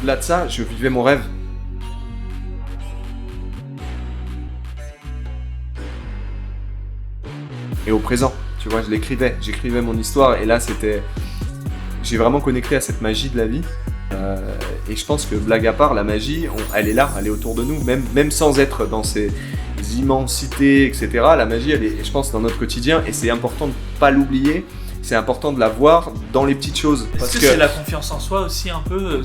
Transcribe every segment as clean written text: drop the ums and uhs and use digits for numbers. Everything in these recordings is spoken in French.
au-delà de ça, je vivais mon rêve. Et au présent, tu vois, j'écrivais mon histoire, et là j'ai vraiment connecté à cette magie de la vie. Et je pense que, blague à part, la magie, elle est là, elle est autour de nous, même sans être dans ces immensités, etc. La magie, elle est, je pense, dans notre quotidien, et c'est important de ne pas l'oublier. C'est important de la voir dans les petites choses. Est-ce que c'est la confiance en soi aussi un peu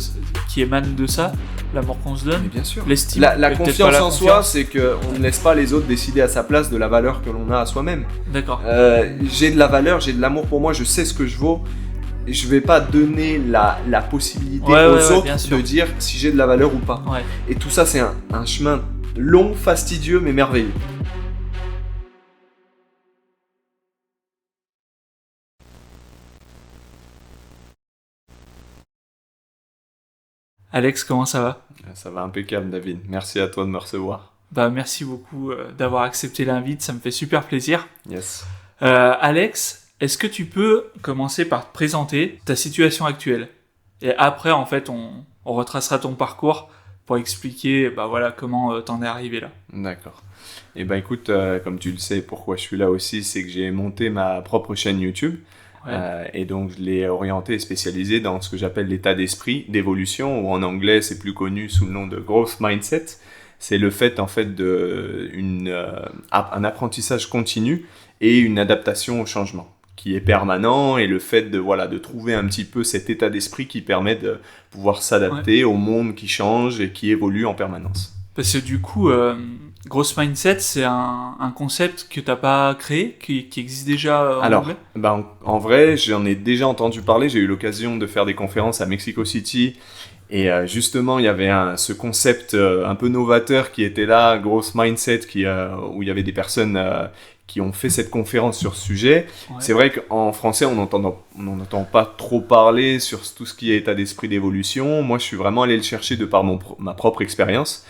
qui émane de ça, l'amour qu'on se donne? Mais bien sûr. L'estime. La confiance en soi, c'est qu'on ne laisse pas les autres décider à sa place de la valeur que l'on a à soi-même. D'accord. J'ai de la valeur, j'ai de l'amour pour moi, je sais ce que je vaux. Je vais pas donner la possibilité aux autres de dire si j'ai de la valeur ou pas. Ouais. Et tout ça, c'est un chemin long, fastidieux, mais merveilleux. Alex, comment ça va? Ça va impeccable, David. Merci à toi de me recevoir. Merci beaucoup d'avoir accepté l'invite, ça me fait super plaisir. Yes. Alex, est-ce que tu peux commencer par te présenter ta situation actuelle? Et après, en fait, on retracera ton parcours pour expliquer comment t'en es arrivé là. D'accord. Et écoute, comme tu le sais, pourquoi je suis là aussi, c'est que j'ai monté ma propre chaîne YouTube. Ouais. Et donc je l'ai orienté et spécialisé dans ce que j'appelle l'état d'esprit d'évolution, ou en anglais c'est plus connu sous le nom de growth mindset. C'est le fait en fait un apprentissage continu et une adaptation au changement qui est permanent, et le fait de trouver un petit peu cet état d'esprit qui permet de pouvoir s'adapter au monde qui change et qui évolue en permanence. Parce que du coup, growth mindset, c'est un concept que t'as pas créé, qui existe déjà en anglais? En vrai, j'en ai déjà entendu parler. J'ai eu l'occasion de faire des conférences à Mexico City, et justement, il y avait ce concept un peu novateur qui était là, growth mindset, où il y avait des personnes qui ont fait cette conférence sur ce sujet. Ouais. C'est vrai qu'en français, on n'en entend pas trop parler sur tout ce qui est état d'esprit d'évolution. Moi, je suis vraiment allé le chercher de par ma propre expérience.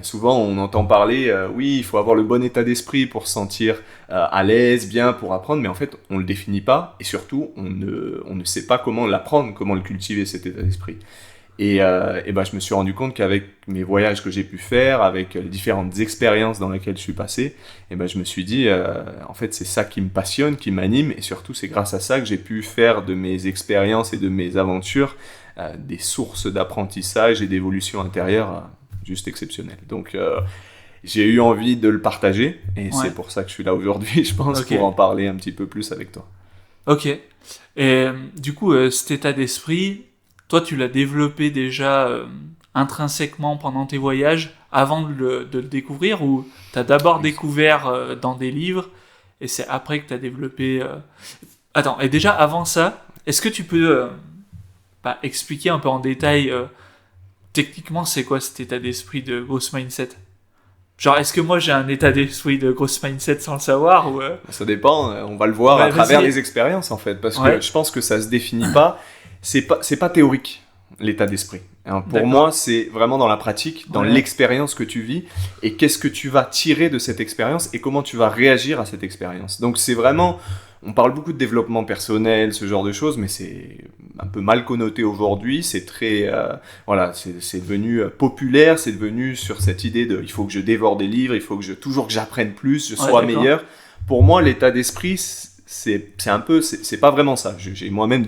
Souvent, on entend parler, oui, il faut avoir le bon état d'esprit pour se sentir à l'aise, bien, pour apprendre, mais en fait, on ne le définit pas, et surtout, on ne sait pas comment l'apprendre, comment le cultiver, cet état d'esprit. Et je me suis rendu compte qu'avec mes voyages que j'ai pu faire, avec les différentes expériences dans lesquelles je suis passé, je me suis dit, en fait, c'est ça qui me passionne, qui m'anime, et surtout, c'est grâce à ça que j'ai pu faire de mes expériences et de mes aventures des sources d'apprentissage et d'évolution intérieure juste exceptionnelles. Donc, j'ai eu envie de le partager, et c'est pour ça que je suis là aujourd'hui, je pense, pour en parler un petit peu plus avec toi. Ok. Et du coup, cet état d'esprit, toi, tu l'as développé déjà intrinsèquement pendant tes voyages, avant de le découvrir, ou t'as d'abord découvert dans des livres, et c'est après que t'as développé... Attends, et déjà, avant ça, est-ce que tu peux expliquer un peu en détail, techniquement, c'est quoi cet état d'esprit de growth mindset? Genre, est-ce que moi j'ai un état d'esprit de growth mindset sans le savoir ou Ça dépend, on va le voir à travers les expériences en fait, parce que je pense que ça se définit pas, c'est pas théorique l'état d'esprit. Pour moi, c'est vraiment dans la pratique, dans l'expérience que tu vis, et qu'est-ce que tu vas tirer de cette expérience et comment tu vas réagir à cette expérience. Donc c'est vraiment, on parle beaucoup de développement personnel, ce genre de choses, mais c'est un peu mal connoté aujourd'hui, c'est très, c'est devenu populaire, c'est devenu sur cette idée de, il faut que je dévore des livres, il faut que toujours que j'apprenne plus, je sois meilleur. Pour moi, l'état d'esprit, c'est pas vraiment ça. J'ai moi-même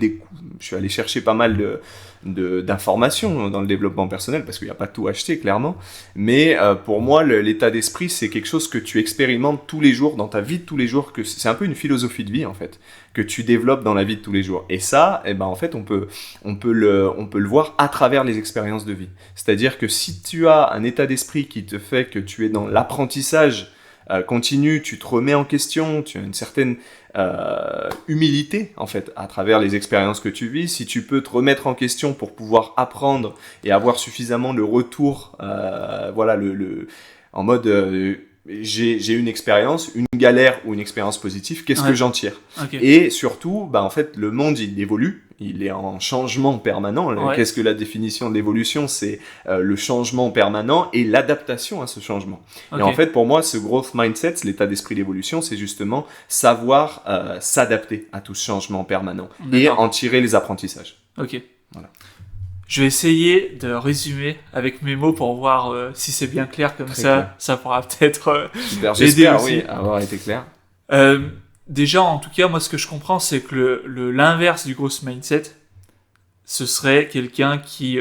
je suis allé chercher pas mal d'informations dans le développement personnel, parce qu'il n'y a pas tout acheté clairement, mais pour moi l'état d'esprit, c'est quelque chose que tu expérimentes tous les jours dans ta vie de tous les jours, que c'est un peu une philosophie de vie en fait, que tu développes dans la vie de tous les jours, et ça en fait on peut le voir à travers les expériences de vie. C'est-à-dire que si tu as un état d'esprit qui te fait que tu es dans l'apprentissage continu, tu te remets en question, tu as une certaine humilité en fait à travers les expériences que tu vis, si tu peux te remettre en question pour pouvoir apprendre et avoir suffisamment le retour, en mode j'ai une expérience, une galère ou une expérience positive, qu'est-ce que j'en tire? Et surtout, en fait, le monde il évolue, il est en changement permanent. Qu'est-ce que la définition de l'évolution? C'est le changement permanent et l'adaptation à ce changement. Et en fait, pour moi, ce growth mindset, l'état d'esprit d'évolution, c'est justement savoir s'adapter à tout ce changement permanent et en tirer les apprentissages. Ok. Voilà. Je vais essayer de résumer avec mes mots pour voir si c'est bien clair comme ça. Clair. Ça pourra peut-être Super, aider j'espère, aussi. oui, avoir été clair. Déjà, en tout cas, moi, ce que je comprends, c'est que l'inverse du growth mindset, ce serait quelqu'un qui,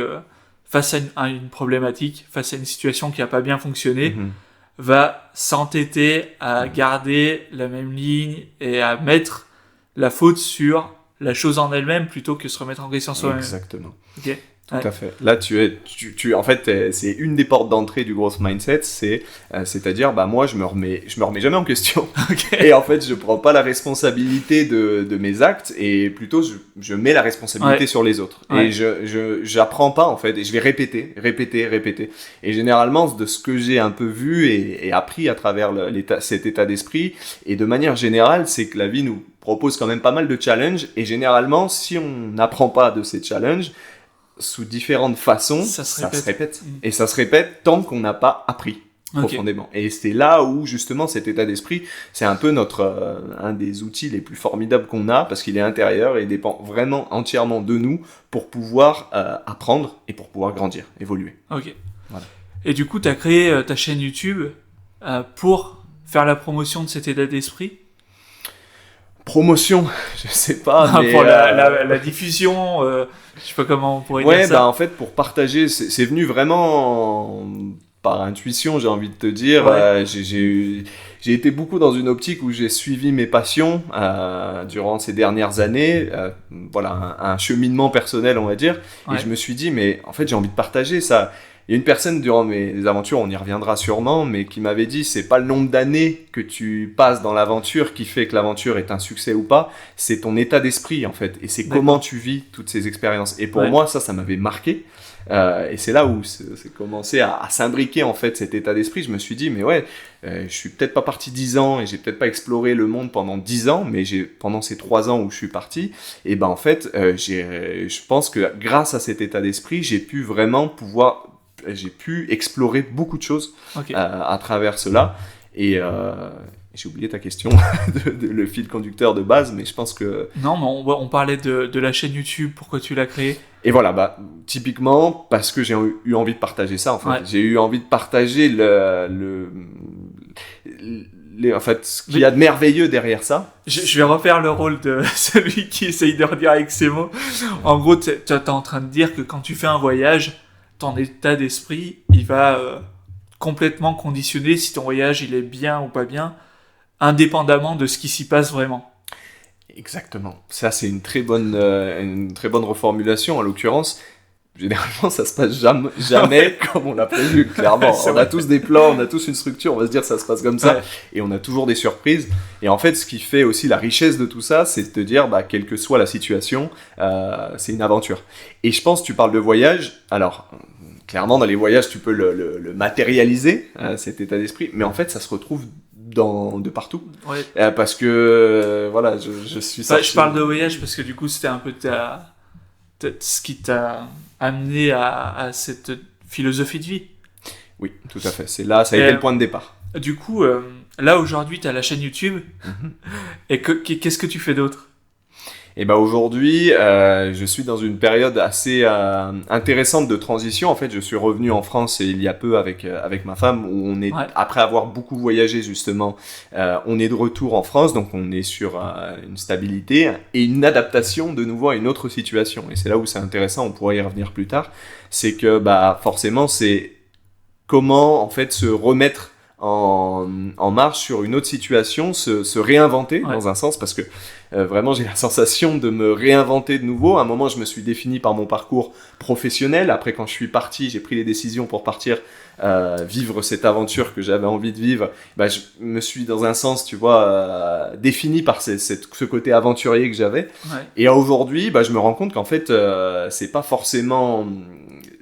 face à une problématique, face à une situation qui n'a pas bien fonctionné, va s'entêter à garder la même ligne et à mettre la faute sur la chose en elle-même plutôt que se remettre en question soi-même. Exactement. Ok. Tout à fait. Là, en fait, c'est une des portes d'entrée du growth mindset, c'est-à-dire, bah, moi, je me remets jamais en question. Okay. Et en fait, je prends pas la responsabilité de mes actes, et plutôt, je mets la responsabilité sur les autres. Ouais. Et j'apprends pas, en fait, et je vais répéter. Et généralement, de ce que j'ai un peu vu et appris à travers cet état d'esprit, et de manière générale, c'est que la vie nous propose quand même pas mal de challenges, et généralement, si on n'apprend pas de ces challenges, sous différentes façons, ça se répète. Et ça se répète tant qu'on n'a pas appris profondément. Et c'est là où, justement, cet état d'esprit, c'est un peu un des outils les plus formidables qu'on a, parce qu'il est intérieur et il dépend vraiment entièrement de nous pour pouvoir apprendre et pour pouvoir grandir, évoluer. Ok. Voilà. Et du coup, tu as créé ta chaîne YouTube pour faire la promotion de cet état d'esprit. Promotion, je sais pas. Mais pour la diffusion, je sais pas comment on pourrait dire ça. Ouais, bah en fait, pour partager, c'est venu vraiment par intuition, j'ai envie de te dire. Ouais. J'ai été beaucoup dans une optique où j'ai suivi mes passions durant ces dernières années. Voilà, un cheminement personnel, on va dire. Ouais. Et je me suis dit, mais en fait, j'ai envie de partager ça. Il y a une personne durant mes aventures, on y reviendra sûrement, mais qui m'avait dit, c'est pas le nombre d'années que tu passes dans l'aventure qui fait que l'aventure est un succès ou pas, c'est ton état d'esprit en fait, et c'est comment tu vis toutes ces expériences. Et pour moi, ça m'avait marqué. Et c'est là où c'est commencé à s'imbriquer en fait cet état d'esprit. Je me suis dit, mais ouais, je suis peut-être pas parti 10 ans et j'ai peut-être pas exploré le monde pendant 10 ans, mais pendant ces 3 ans où je suis parti, et ben en fait, je pense que grâce à cet état d'esprit, j'ai pu explorer beaucoup de choses à travers cela. Et j'ai oublié ta question, le fil conducteur de base, mais je pense que... Non, mais on parlait de la chaîne YouTube, pourquoi tu l'as créée ? Et voilà, bah, typiquement, parce que j'ai eu envie de partager ça, en fait. Ouais. J'ai eu envie de partager en fait, ce qu'il y a de merveilleux derrière ça. Je vais refaire le rôle de celui qui essaye de redire avec ses mots. En gros, tu es en train de dire que quand tu fais un voyage, ton état d'esprit, il va complètement conditionner si ton voyage il est bien ou pas bien, indépendamment de ce qui s'y passe vraiment. Exactement. Ça, c'est une très bonne reformulation. En l'occurrence, généralement, ça se passe jamais comme on l'a prévu, clairement. On a tous des plans, on a tous une structure, on va se dire ça se passe comme ça, et on a toujours des surprises. Et en fait, ce qui fait aussi la richesse de tout ça, c'est de te dire, bah, quelle que soit la situation, c'est une aventure. Et je pense, tu parles de voyage, alors... Clairement, dans les voyages, tu peux le matérialiser, cet état d'esprit, mais en fait, ça se retrouve de partout. Ouais. Parce que, voilà, je suis sorti... Je parle de voyage parce que du coup, c'était un peu ce qui t'a amené à cette philosophie de vie. Oui, tout à fait. Ça a été le point de départ. Du coup, là, aujourd'hui, tu as la chaîne YouTube. Et qu'est-ce que tu fais d'autre ? Et ben aujourd'hui, je suis dans une période assez intéressante de transition. En fait, je suis revenu en France il y a peu avec ma femme, où on est après avoir beaucoup voyagé justement, on est de retour en France, donc on est sur une stabilité et une adaptation de nouveau à une autre situation. Et c'est là où c'est intéressant. On pourra y revenir plus tard. C'est que bah forcément, c'est comment en fait se remettre en marche sur une autre situation, se réinventer dans un sens, parce que vraiment j'ai la sensation de me réinventer de nouveau. À un moment, je me suis défini par mon parcours professionnel. Après, quand je suis parti, j'ai pris les décisions pour partir vivre cette aventure que j'avais envie de vivre. Bah, je me suis dans un sens, tu vois, défini par ce côté aventurier que j'avais. Et aujourd'hui, bah, je me rends compte qu'en fait, c'est pas forcément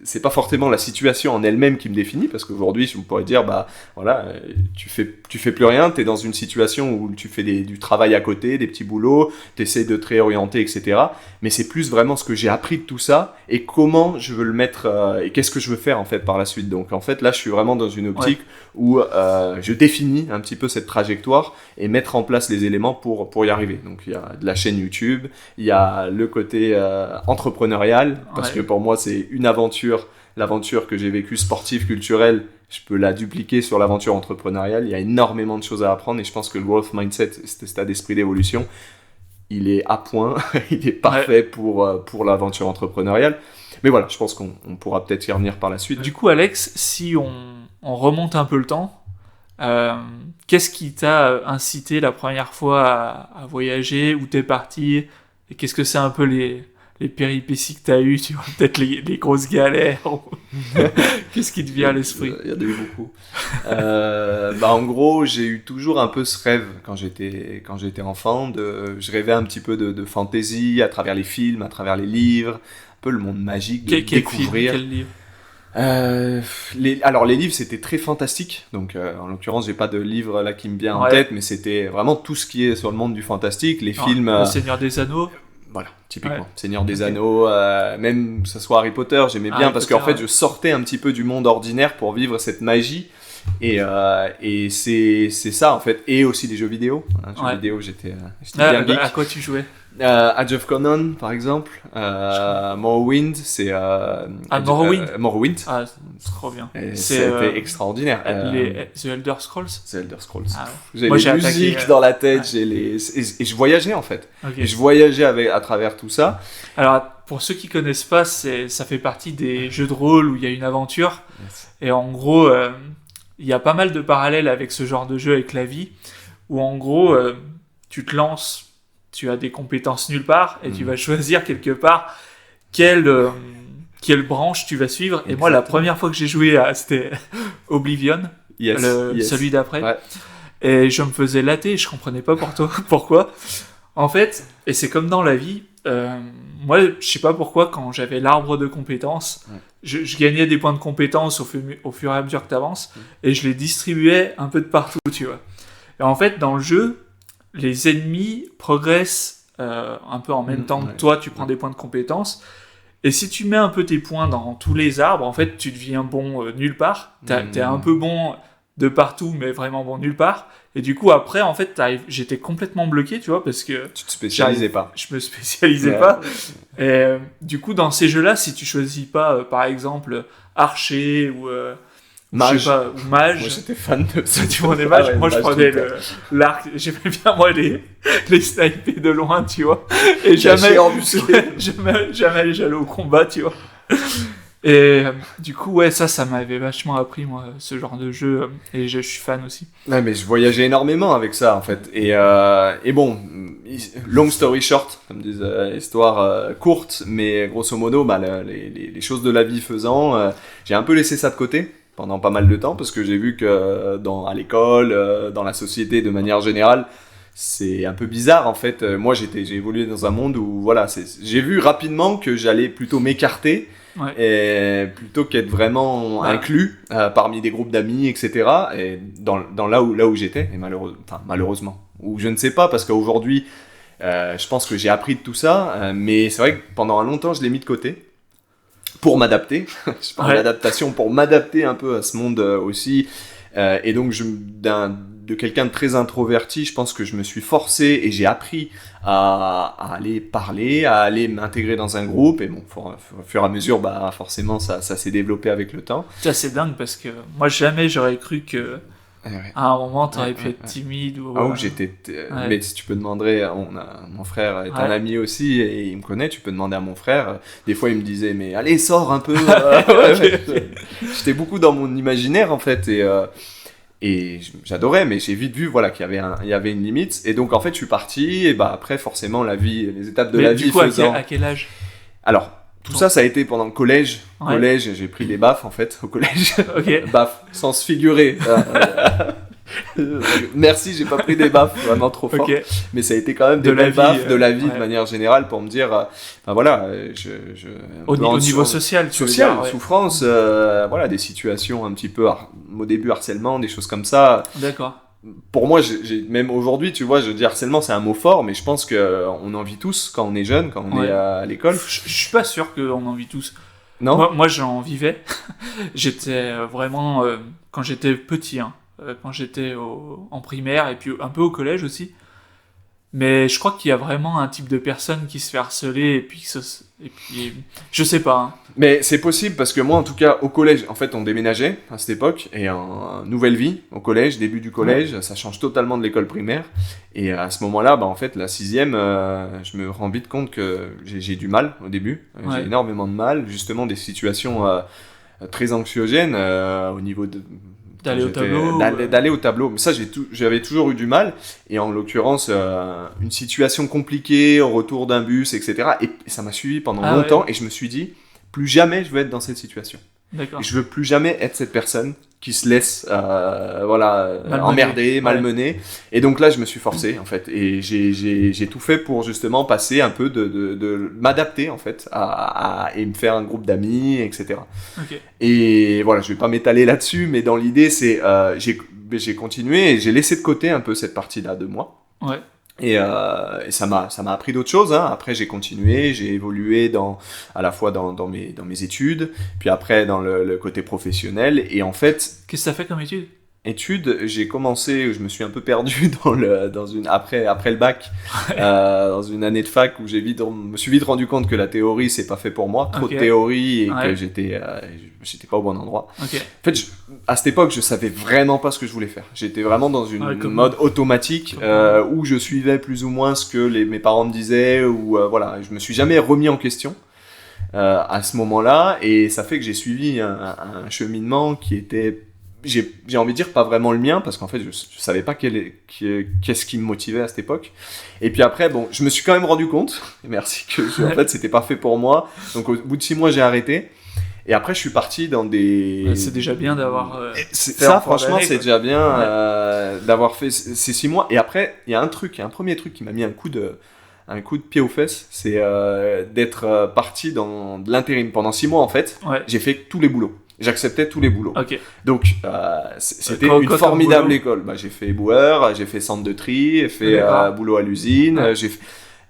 c'est pas forcément la situation en elle-même qui me définit, parce qu'aujourd'hui, je pourrais dire, bah voilà, tu fais plus rien, t'es dans une situation où tu fais du travail à côté, des petits boulots, t'essaies de te réorienter, etc. Mais c'est plus vraiment ce que j'ai appris de tout ça et comment je veux le mettre et qu'est-ce que je veux faire en fait par la suite. Donc en fait, là, je suis vraiment dans une optique où je définis un petit peu cette trajectoire et mettre en place les éléments pour y arriver. Donc il y a de la chaîne YouTube, il y a le côté entrepreneurial, parce que pour moi, c'est une aventure, l'aventure que j'ai vécue sportive, culturelle, je peux la dupliquer sur l'aventure entrepreneuriale. Il y a énormément de choses à apprendre et je pense que le growth mindset, cet état d'esprit d'évolution, il est à point, il est parfait pour l'aventure entrepreneuriale. Mais voilà, je pense qu'on pourra peut-être y revenir par la suite. Du coup, Alex, si on remonte un peu le temps, qu'est-ce qui t'a incité la première fois à voyager, où t'es parti, et qu'est-ce que c'est un peu les péripéties que t'as eues, tu vois, peut-être les grosses galères, qu'est-ce qui te vient à l'esprit? Il y en a eu beaucoup. En gros, j'ai eu toujours un peu ce rêve quand j'étais enfant, je rêvais un petit peu de fantasy à travers les films, à travers les livres, un peu le monde magique, de découvrir. Quel livre? Alors les livres c'était très fantastique, donc en l'occurrence j'ai pas de livre là qui me vient en tête, mais c'était vraiment tout ce qui est sur le monde du fantastique, les films. Le Seigneur des Anneaux. Voilà, typiquement. Seigneur des Anneaux, même que ce soit Harry Potter, j'aimais bien parce qu'en fait je sortais un petit peu du monde ordinaire pour vivre cette magie. Et c'est ça en fait, et aussi des jeux vidéo. Jeux vidéo, j'étais bien geek. À quoi tu jouais? Age of Conan par exemple, Morrowind, c'est Morrowind. Morrowind. Ah, c'est trop bien. C'était extraordinaire. The Elder Scrolls. The Elder Scrolls. J'ai les musiques dans la tête, et je voyageais en fait. Et je voyageais à travers tout ça. Alors pour ceux qui connaissent pas, ça fait partie des jeux de rôle où il y a une aventure. Yes. Et en gros, il y a pas mal de parallèles avec ce genre de jeu avec la vie, où en gros, tu te lances, tu as des compétences nulle part, et tu vas choisir quelque part quelle branche tu vas suivre. Exactement. Et moi, la première fois que j'ai joué, c'était Oblivion, celui d'après, et je me faisais latter, je comprenais pas pourquoi. En fait, et c'est comme dans la vie, moi, je sais pas pourquoi, quand j'avais l'arbre de compétences, je gagnais des points de compétences au fur et à mesure que t'avances, et je les distribuais un peu de partout, tu vois. Et en fait, dans le jeu, les ennemis progressent un peu en même temps que toi, tu prends des points de compétences, et si tu mets un peu tes points dans tous les arbres, en fait, tu deviens bon nulle part, t'es un peu bon de partout, mais vraiment bon nulle part. Et du coup, après, en fait, j'étais complètement bloqué, tu vois, parce que... Tu te spécialisais pas. Je me spécialisais pas. Et du coup, dans ces jeux-là, si tu choisis pas, par exemple, archer ou... mage. Je sais pas, ou mage. Moi, j'étais fan de ça. Tu prenais mage. Moi, je prenais l'arc. J'aimais bien, moi, les snipers de loin, tu vois. Et jamais j'allais au combat, tu vois. Et du coup, ça m'avait vachement appris, moi, ce genre de jeu, et je suis fan aussi. Ouais, mais je voyageais énormément avec ça, en fait. Et bon, long story short, comme disent, histoire courte, mais grosso modo, les choses de la vie faisant, j'ai un peu laissé ça de côté pendant pas mal de temps, parce que j'ai vu que à l'école, dans la société de manière générale, c'est un peu bizarre en fait. Moi j'ai évolué dans un monde où voilà, j'ai vu rapidement que j'allais plutôt m'écarter et plutôt qu'être vraiment inclus parmi des groupes d'amis, etc. Et dans là où j'étais, et malheureusement, ou je ne sais pas, parce qu'aujourd'hui je pense que j'ai appris de tout ça, mais c'est vrai que pendant un longtemps je l'ai mis de côté pour m'adapter. Je parle d'adaptation, pour m'adapter un peu à ce monde aussi. Et donc de quelqu'un de très introverti, je pense que je me suis forcé et j'ai appris à aller parler, à aller m'intégrer dans un groupe. Et bon, au fur et à mesure, forcément, ça s'est développé avec le temps. Ça, c'est dingue parce que moi, jamais j'aurais cru que à un moment, t'aurais pu être timide. Ou j'étais... Mais si tu peux demander, mon frère est un ami aussi et il me connaît, tu peux demander à mon frère. Des fois, il me disait, mais allez, sors un peu. J'étais beaucoup dans mon imaginaire, en fait, et j'adorais, mais j'ai vite vu qu'il y avait une limite. Et donc, en fait, je suis parti, et après, forcément, les étapes de la vie faisant... à quel âge? Alors, tout ça a été pendant le collège. Collège, j'ai pris des baffes, en fait, au collège. Okay. Baffes, sans se figurer. Merci, j'ai pas pris des baffes vraiment trop fort, mais ça a été quand même des belles baffes de la vie de manière générale pour me dire, voilà, au niveau social, souffrance, voilà, des situations un petit peu au début harcèlement, des choses comme ça. D'accord. Pour moi, même aujourd'hui, tu vois, je dis harcèlement, c'est un mot fort, mais je pense qu'on en vit tous quand on est jeune, quand on est à l'école. Je suis pas sûr qu'on en vit tous. Non. Moi, j'en vivais. J'étais vraiment quand j'étais petit, quand j'étais en primaire et puis un peu au collège aussi. Mais je crois qu'il y a vraiment un type de personne qui se fait harceler et puis je sais pas. Mais c'est possible parce que moi, en tout cas, au collège, en fait, on déménageait à cette époque et en nouvelle vie au collège, début du collège, ça change totalement de l'école primaire. Et à ce moment-là, en fait, la 6e, je me rends vite compte que j'ai du mal au début. J'ai énormément de mal, justement, des situations très anxiogènes au niveau de d'aller au tableau. D'aller au tableau. Mais ça, j'avais toujours eu du mal. Et en l'occurrence, une situation compliquée au retour d'un bus, etc. Et ça m'a suivi pendant longtemps. Et je me suis dit, plus jamais je veux être dans cette situation. D'accord. Et je veux plus jamais être cette personne qui se laisse emmerder, malmener. Et donc là, je me suis forcé, en fait. Et j'ai tout fait pour justement passer un peu de m'adapter, en fait, et me faire un groupe d'amis, etc. Okay. Et voilà, je vais pas m'étaler là-dessus, mais dans l'idée, c'est j'ai continué et j'ai laissé de côté un peu cette partie-là de moi. Ouais. Et ça m'a appris d'autres choses. Après, j'ai continué, j'ai évolué à la fois dans mes études, puis après dans le côté professionnel. Et en fait, qu'est-ce que t'as fait comme études, j'ai commencé, je me suis un peu perdu après le bac, dans une année de fac où me suis vite rendu compte que la théorie c'est pas fait pour moi, trop de théorie et que j'étais pas au bon endroit. Okay. En fait, à cette époque, je savais vraiment pas ce que je voulais faire. J'étais vraiment dans une mode automatique où je suivais plus ou moins ce que mes parents me disaient ou voilà, je me suis jamais remis en question. À ce moment-là, et ça fait que j'ai suivi un cheminement qui était, j'ai envie de dire, pas vraiment le mien, parce qu'en fait, je savais pas qu'est-ce qui me motivait à cette époque. Et puis après, je me suis quand même rendu compte, et merci, en fait, c'était pas fait pour moi. Donc, au bout de 6 mois, j'ai arrêté. Et après, je suis parti dans des... C'est déjà bien d'avoir... ça, franchement, c'est déjà bien d'avoir fait ces 6 mois. Et après, il y a un premier truc qui m'a mis un coup de pied aux fesses, c'est d'être parti dans de l'intérim. Pendant 6 mois, en fait, j'ai fait tous les boulots. J'acceptais tous les boulots. Okay. Donc, c'était une formidable école. J'ai fait éboueur, j'ai fait centre de tri, j'ai fait boulot à l'usine.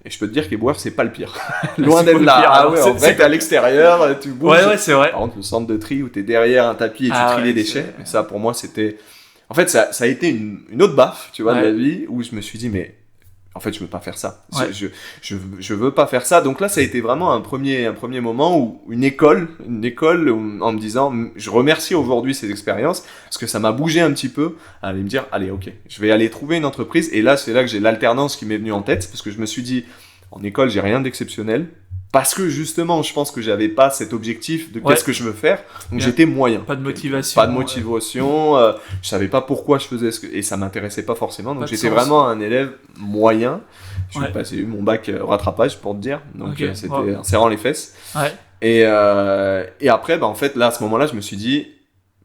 Et je peux te dire qu'éboueur, c'est pas le pire. Loin d'être là. En vrai, t'es à l'extérieur, tu bouges. Ouais, c'est vrai. Par contre, le centre de tri où t'es derrière un tapis et tu tries les déchets. Mais ça, pour moi, c'était... En fait, ça a été une autre baffe, tu vois, de la vie, où je me suis dit, mais... En fait, je veux pas faire ça. Ouais. Je veux pas faire ça. Donc là, ça a été vraiment un premier moment où une école où, en me disant, je remercie aujourd'hui ces expériences parce que ça m'a bougé un petit peu à aller me dire, allez, ok, je vais aller trouver une entreprise. Et là, c'est là que j'ai l'alternance qui m'est venue en tête parce que je me suis dit, en école, j'ai rien d'exceptionnel. Parce que justement, je pense que j'avais pas cet objectif de qu'est-ce que je veux faire. Donc j'étais moyen. Pas de motivation. Pas de motivation. Je savais pas pourquoi je faisais et ça m'intéressait pas forcément. Donc j'étais vraiment un élève moyen. J'ai eu mon bac rattrapage pour te dire. Donc c'était en serrant les fesses. Ouais. Et après, en fait, là, à ce moment-là, je me suis dit,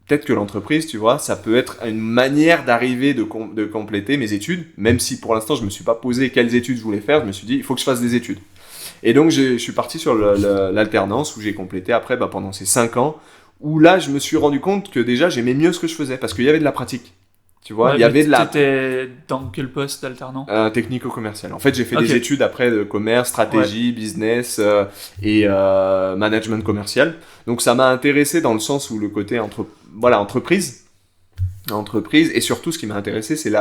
peut-être que l'entreprise, tu vois, ça peut être une manière d'arriver de compléter mes études. Même si pour l'instant, je me suis pas posé quelles études je voulais faire. Je me suis dit, il faut que je fasse des études. Et donc, je suis parti sur l'alternance où j'ai complété après pendant ces 5 ans, où là, je me suis rendu compte que déjà, j'aimais mieux ce que je faisais parce qu'il y avait de la pratique. Tu vois, il y avait de la... T'étais dans quel poste d'alternant ? Technico-commercial. En fait, j'ai fait des études après de commerce, stratégie, business et management commercial. Donc, ça m'a intéressé dans le sens où le côté entreprise. Et surtout, ce qui m'a intéressé, c'est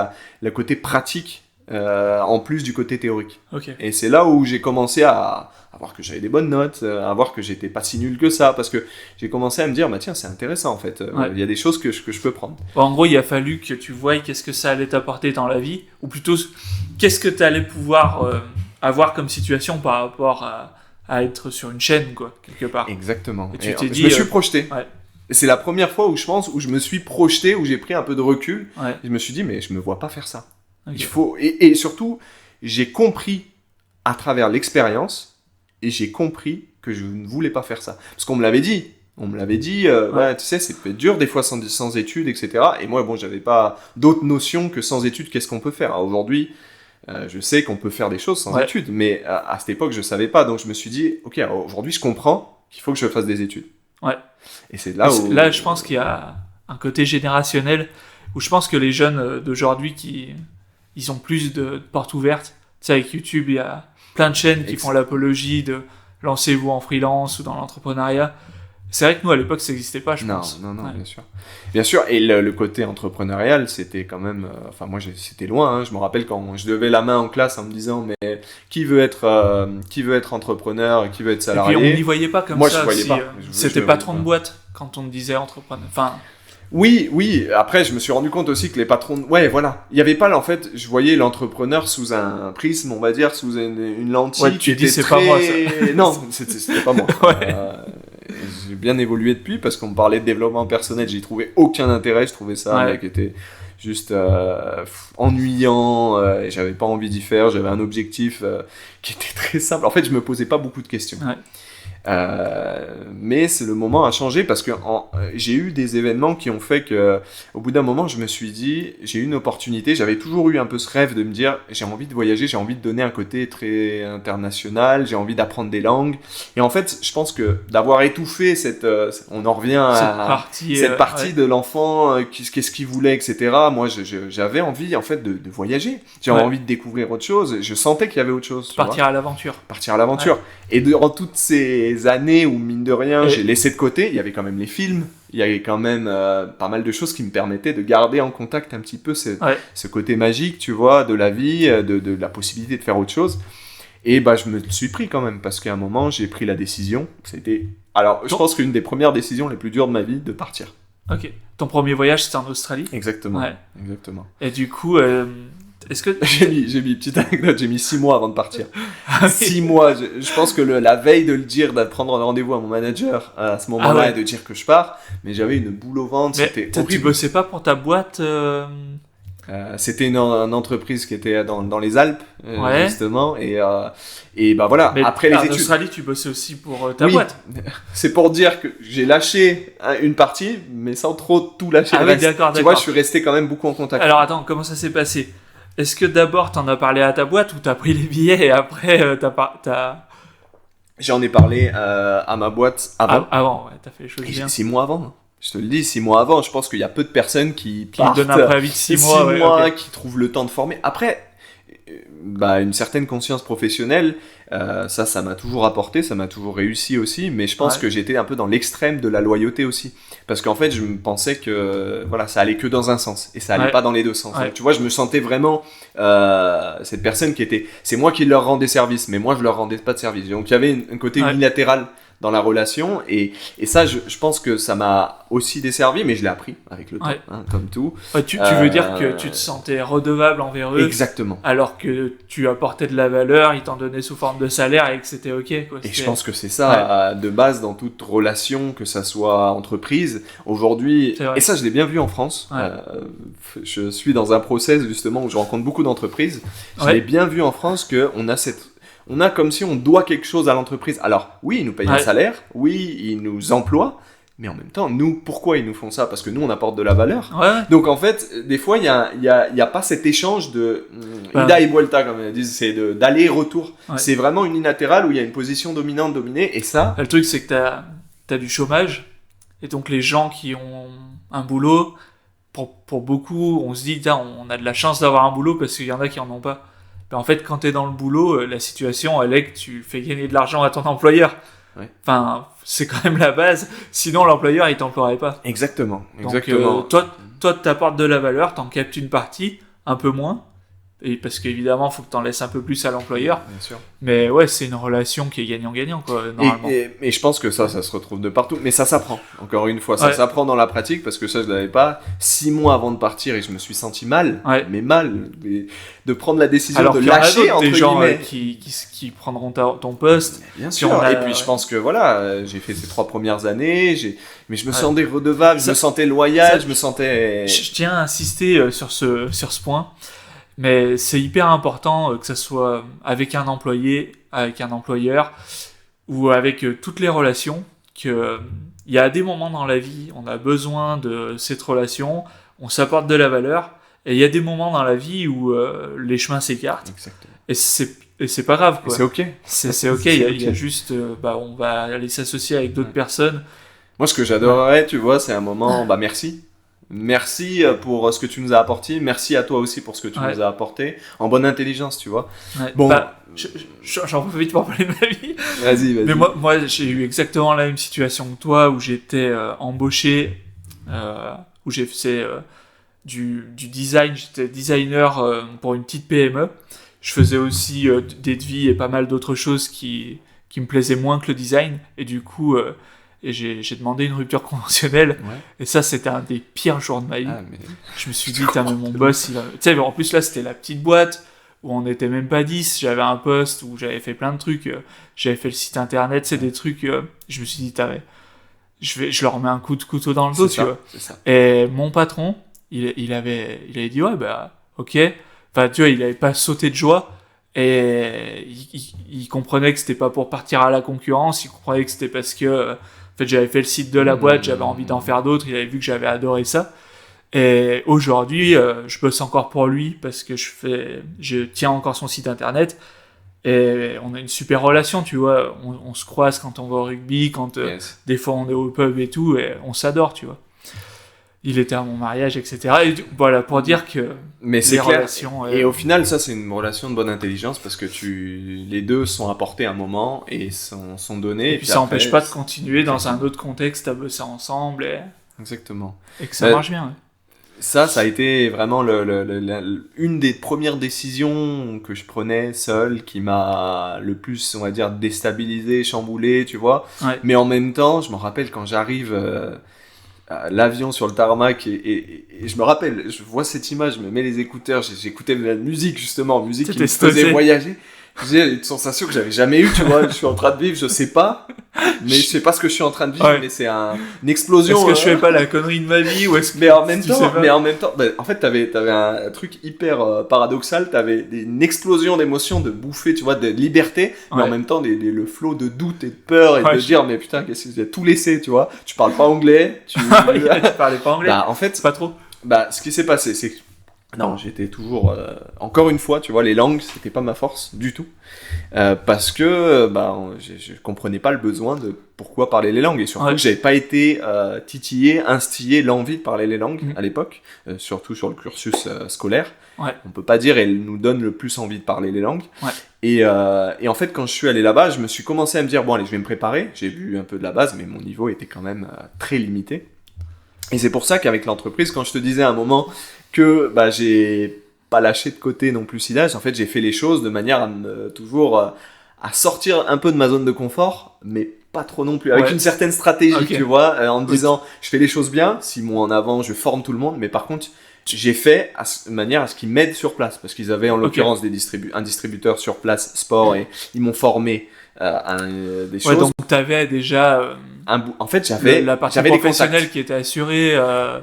le côté pratique. En plus du côté théorique. Okay. Et c'est là où j'ai commencé à voir que j'avais des bonnes notes, à voir que j'étais pas si nul que ça, parce que j'ai commencé à me dire, tiens, c'est intéressant en fait, il y a des choses que je peux prendre. En gros, il a fallu que tu voies qu'est-ce que ça allait t'apporter dans la vie, ou plutôt, qu'est-ce que tu allais pouvoir avoir comme situation par rapport à être sur une chaîne, quoi, quelque part. Exactement. Et tu t'es dit, je me suis projeté. Ouais. C'est la première fois où je me suis projeté, où j'ai pris un peu de recul, Ouais. Et je me suis dit, mais je me vois pas faire ça. Okay. Il faut et surtout j'ai compris à travers l'expérience et j'ai compris que je ne voulais pas faire ça parce qu'on me l'avait dit On me l'avait dit, ouais, tu sais, c'est peut être dur des fois sans études, etc. Et moi, bon, j'avais pas d'autres notions que sans études, qu'est-ce qu'on peut faire. Alors, aujourd'hui, je sais qu'on peut faire des choses sans études, mais à cette époque, je savais pas. Donc, je me suis dit, ok, alors, aujourd'hui, je comprends qu'il faut que je fasse des études. Ouais. Et c'est là où... Là, je pense qu'il y a un côté générationnel où je pense que les jeunes d'aujourd'hui, ils ont plus de portes ouvertes. Tu sais, avec YouTube, il y a plein de chaînes qui font l'apologie de lancez-vous en freelance ou dans l'entrepreneuriat. C'est vrai que nous, à l'époque, ça n'existait pas, je pense. Non, bien sûr. Bien sûr, et le côté entrepreneurial, c'était quand même... Enfin, moi, c'était loin. Hein. Je me rappelle quand je levais la main en classe en me disant, mais qui veut être entrepreneur, qui veut être salarié? Et puis, on n'y voyait pas comme moi, ça. Je voyais pas. C'était patron de boîte quand on disait entrepreneur. Enfin... Oui. Après, je me suis rendu compte aussi que les patrons... Ouais, voilà. Il y avait pas, en fait, je voyais l'entrepreneur sous un prisme, on va dire, sous une lentille. Ouais, tu dis, c'est pas moi, ça. Non, c'était pas moi. Ouais. J'ai bien évolué depuis parce qu'on me parlait de développement personnel. J'y trouvais aucun intérêt. Je trouvais ça, mec, était juste ennuyant. Et j'avais pas envie d'y faire. J'avais un objectif qui était très simple. En fait, je me posais pas beaucoup de questions. Ouais. Mais le moment a changé parce que j'ai eu des événements qui ont fait que au bout d'un moment je me suis dit j'ai eu une opportunité, j'avais toujours eu un peu ce rêve de me dire j'ai envie de voyager, j'ai envie de donner un côté très international, j'ai envie d'apprendre des langues et en fait je pense que d'avoir étouffé on en revient à cette partie de l'enfant qu'est-ce qu'il voulait, etc. Moi j'avais envie en fait de voyager, j'avais envie de découvrir autre chose, je sentais qu'il y avait autre chose, partir à l'aventure et durant toutes ces années où mine de rien j'ai laissé de côté, il y avait quand même les films, il y avait quand même pas mal de choses qui me permettaient de garder en contact un petit peu ce côté magique, tu vois, de la vie, de la possibilité de faire autre chose. Et bah je me suis pris quand même parce qu'à un moment j'ai pris la décision, je pense qu'une des premières décisions les plus dures de ma vie de partir. Ok. Ton premier voyage c'était en Australie? Exactement. Ouais. Exactement. Et du coup est-ce que... j'ai mis petite anecdote, j'ai mis 6 mois avant de partir. 6 mois, je pense que la veille de le dire, de prendre un rendez-vous à mon manager à ce moment-là et de dire que je pars, mais j'avais une boule au ventre, c'était horrible. Tu bossais pas pour ta boîte c'était une entreprise qui était dans les Alpes, justement, et bah voilà, mais après les études. En Australie, tu bossais aussi pour ta boîte. C'est pour dire que j'ai lâché une partie, mais sans trop tout lâcher le reste. D'accord. Tu vois, je suis resté quand même beaucoup en contact. Alors attends, comment ça s'est passé? Est-ce que d'abord t'en as parlé à ta boîte ou t'as pris les billets et après J'en ai parlé à ma boîte avant. Avant, ouais, t'as fait les choses bien. 6 mois avant. Je te le dis, 6 mois avant. Je pense qu'il y a peu de personnes qui donnent un préavis de 6 mois, qui trouvent le temps de former. Après, une certaine conscience professionnelle, ça m'a toujours apporté, ça m'a toujours réussi aussi, mais je pense que j'étais un peu dans l'extrême de la loyauté aussi. Parce qu'en fait, je me pensais que ça allait que dans un sens, et ça allait pas dans les deux sens. Donc, tu vois, je me sentais vraiment cette personne c'est moi qui leur rendais service, mais moi je leur rendais pas de service. Donc il y avait un côté unilatéral dans la relation, et ça je pense que ça m'a aussi desservi, mais je l'ai appris avec le temps, comme tout. Tu veux dire que tu te sentais redevable envers eux? Exactement. Alors que tu apportais de la valeur, ils t'en donnaient sous forme de salaire et que c'était ok, quoi. Et je pense que c'est ça de base dans toute relation, que ça soit entreprise aujourd'hui, et ça je l'ai bien vu en France. Je suis dans un process justement où je rencontre beaucoup d'entreprises. Je l'ai bien vu en France on a comme si on doit quelque chose à l'entreprise. Alors, oui, ils nous payent un salaire, oui, ils nous emploient, mais en même temps, nous, pourquoi ils nous font ça? Parce que nous, on apporte de la valeur. Donc, en fait, des fois, il y a pas cet échange de ida et vuelta, comme ils disent, c'est d'aller-retour. C'est vraiment unilatéral où il y a une position dominante, dominée, et ça... Le truc, c'est que t'as du chômage, et donc les gens qui ont un boulot, pour beaucoup, on se dit, on a de la chance d'avoir un boulot parce qu'il y en a qui en ont pas. Ben en fait, quand t'es dans le boulot, la situation, elle est que tu fais gagner de l'argent à ton employeur. Enfin, c'est quand même la base. Sinon, l'employeur, il t'emploierait pas. Exactement. Donc, toi, t'apportes de la valeur, t'en captes une partie, un peu moins. Et parce qu'évidemment, il faut que t'en laisses un peu plus à l'employeur. Bien sûr. Mais ouais, c'est une relation qui est gagnant-gagnant, quoi, normalement. Et je pense que ça se retrouve de partout. Mais ça s'apprend, encore une fois. Ça s'apprend dans la pratique, parce que ça, je l'avais pas. 6 mois avant de partir, et je me suis senti mal. Mais mal. De prendre la décision de lâcher, entre guillemets. Qui prendront ton poste. Bien sûr. Et puis, je pense que j'ai fait ces 3 premières années, mais je me sentais redevable, je me sentais loyal, je me sentais... Je tiens à insister sur ce point. Mais c'est hyper important que ça soit avec un employé, avec un employeur, ou avec toutes les relations, qu'il il y a des moments dans la vie, on a besoin de cette relation, on s'apporte de la valeur, et il y a des moments dans la vie où les chemins s'écartent. Exactement. Et c'est pas grave, quoi. Et c'est ok. C'est ok, il y a juste, on va aller s'associer avec d'autres personnes. Moi, ce que j'adorerais, tu vois, c'est un moment, merci. Merci pour ce que tu nous as apporté. Merci à toi aussi pour ce que tu nous as apporté. En bonne intelligence, tu vois. Ouais. Bon. J'en profite pour parler de ma vie. Vas-y. Mais moi, j'ai eu exactement la même situation que toi, où j'étais embauché, où j'ai fait du design. J'étais designer pour une petite PME. Je faisais aussi des devis et pas mal d'autres choses qui me plaisaient moins que le design. Et du coup... Et j'ai demandé une rupture conventionnelle. Ouais. Et ça, c'était un des pires jours de ma vie. Je me suis dit, mais mon boss, tu sais, en plus là, c'était la petite boîte où on n'était même pas 10. J'avais un poste où j'avais fait plein de trucs. J'avais fait le site internet, c'est des trucs. Je me suis dit, je leur mets un coup de couteau dans le dos, tu vois. Et mon patron, il avait dit, ouais, ok. Enfin, tu vois, il avait pas sauté de joie. Et il comprenait que c'était pas pour partir à la concurrence. Il comprenait que c'était parce que en fait, j'avais fait le site de la boîte, j'avais envie d'en faire d'autres, il avait vu que j'avais adoré ça. Et aujourd'hui, je bosse encore pour lui parce que je tiens encore son site internet. Et on a une super relation, tu vois. On se croise quand on va au rugby, quand des fois on est au pub et tout, et on s'adore, tu vois. Il était à mon mariage, etc. Et voilà, pour dire que les relations... Et au final, ça, c'est une relation de bonne intelligence parce que les deux sont apportés à un moment et sont donnés. Et puis ça n'empêche pas de continuer dans un autre contexte à bosser ensemble. Exactement. Et que ça marche bien, ouais. Ça a été vraiment une des premières décisions que je prenais seul qui m'a le plus, on va dire, déstabilisé, chamboulé, tu vois. Ouais. Mais en même temps, je me rappelle quand j'arrive... l'avion sur le tarmac et je me rappelle, je vois cette image, je me mets les écouteurs, j'écoutais de la musique justement, musique qui me faisait voyager. J'ai une sensation que j'avais jamais eue, tu vois, je suis en train de vivre, je sais pas, mais je sais pas ce que je suis en train de vivre, mais c'est une explosion. Est-ce que je fais pas la connerie de ma vie ou est-ce que mais en même temps, en fait, t'avais un truc hyper paradoxal, t'avais une explosion d'émotions, de bouffées, tu vois, de liberté, mais en même temps le flot de doute et de peur et de dire, mais putain, qu'est-ce que j'ai tout laissé, tu vois, tu parles pas anglais, tu parlais pas anglais. En fait, pas trop. Ce qui s'est passé, c'est que non, j'étais toujours... encore une fois, tu vois, les langues, c'était pas ma force du tout. Parce que je comprenais pas le besoin de pourquoi parler les langues. Et surtout que j'avais pas été instillé l'envie de parler les langues à l'époque, surtout sur le cursus scolaire. Ouais. On peut pas dire elle nous donne le plus envie de parler les langues. Ouais. Et en fait, quand je suis allé là-bas, je me suis commencé à me dire, bon allez, je vais me préparer. J'ai vu un peu de la base, mais mon niveau était quand même très limité. Et c'est pour ça qu'avec l'entreprise, quand je te disais à un moment que j'ai pas lâché de côté non plus Sidage, en fait j'ai fait les choses de manière à toujours à sortir un peu de ma zone de confort, mais pas trop non plus, avec une certaine stratégie, tu vois, en me disant je fais les choses bien, 6 mois en avant, je forme tout le monde, mais par contre j'ai fait de manière à ce qu'ils m'aident sur place, parce qu'ils avaient en l'occurrence un distributeur sur place sport et ils m'ont formé des choses. Donc t'avais déjà en fait j'avais la partie professionnelle qui était assurée.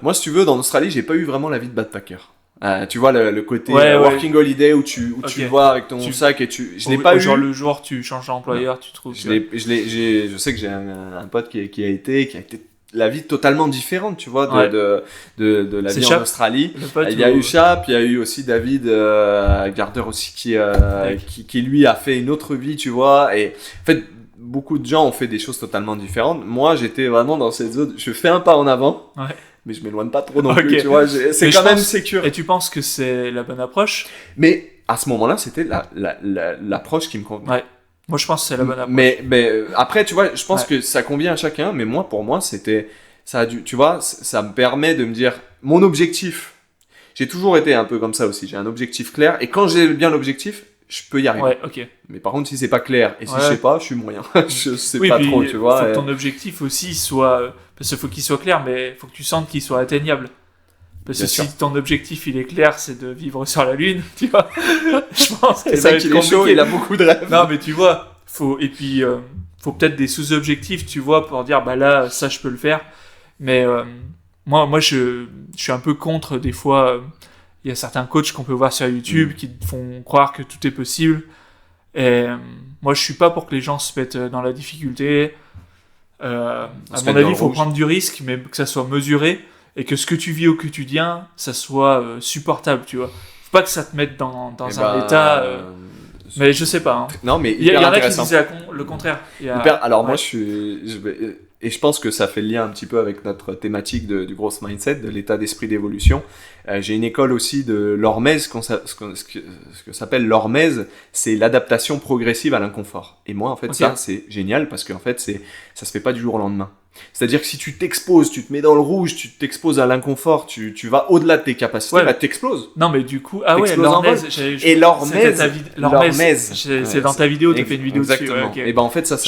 Moi si tu veux, en Australie j'ai pas eu vraiment la vie de backpacker. Tu vois le côté working holiday où tu vas avec ton sac et je l'ai pas eu. Genre le jour tu changes d'employeur, tu trouves. Je sais que j'ai un pote qui a été la vie totalement différente, tu vois, de la vie en Australie. Il y a eu Chap, il y a eu aussi David Gardeur aussi qui lui a fait une autre vie, tu vois. Et en fait, beaucoup de gens ont fait des choses totalement différentes. Moi, j'étais vraiment dans cette zone. Je fais un pas en avant, mais je m'éloigne pas trop non plus, tu vois. C'est quand même sécure. Et tu penses que c'est la bonne approche ? Mais à ce moment-là, c'était l'approche qui me convenait. Ouais. Moi, je pense que c'est la bonne approche. Mais après, tu vois, je pense que ça convient à chacun. Mais pour moi, tu vois, ça me permet de me dire, mon objectif. J'ai toujours été un peu comme ça aussi. J'ai un objectif clair. Et quand j'ai bien l'objectif, je peux y arriver. Ouais, ok. Mais par contre, si c'est pas clair et si je sais pas, je suis moyen. Je sais pas trop, tu vois. Faut que ton objectif aussi soit, parce qu'il faut qu'il soit clair, mais faut que tu sentes qu'il soit atteignable. Parce que si ton objectif il est clair, c'est de vivre sur la Lune, tu vois. Je pense que ça va être compliqué. Chaud, il a beaucoup de rêves. Non, mais tu vois, faut peut-être des sous-objectifs, tu vois, pour dire là, ça je peux le faire. Mais moi, je suis un peu contre des fois. Il y a certains coachs qu'on peut voir sur YouTube qui te font croire que tout est possible. Et moi, je suis pas pour que les gens se mettent dans la difficulté. à mon avis, il faut prendre du risque, mais que ça soit mesuré et que ce que tu vis au quotidien, ça soit supportable, tu vois. Faut pas que ça te mette dans un état. Mais je sais pas. Hein. Non, mais il y en a qui disaient le contraire. Alors moi, et je pense que ça fait le lien un petit peu avec notre thématique du growth mindset, de l'état d'esprit d'évolution. J'ai une école aussi de l'hormèse, ce que s'appelle l'hormèse, c'est l'adaptation progressive à l'inconfort. Et moi, en fait, ça, c'est génial parce qu'en fait, ça se fait pas du jour au lendemain. C'est-à-dire que si tu t'exposes, tu te mets dans le rouge, tu t'exposes à l'inconfort, tu vas au-delà de tes capacités, là t'exploses. Non mais du coup, l'hormèse, et l'hormèse, c'est dans ta vidéo, tu as fait une vidéo exactement. dessus. Et ben en fait ça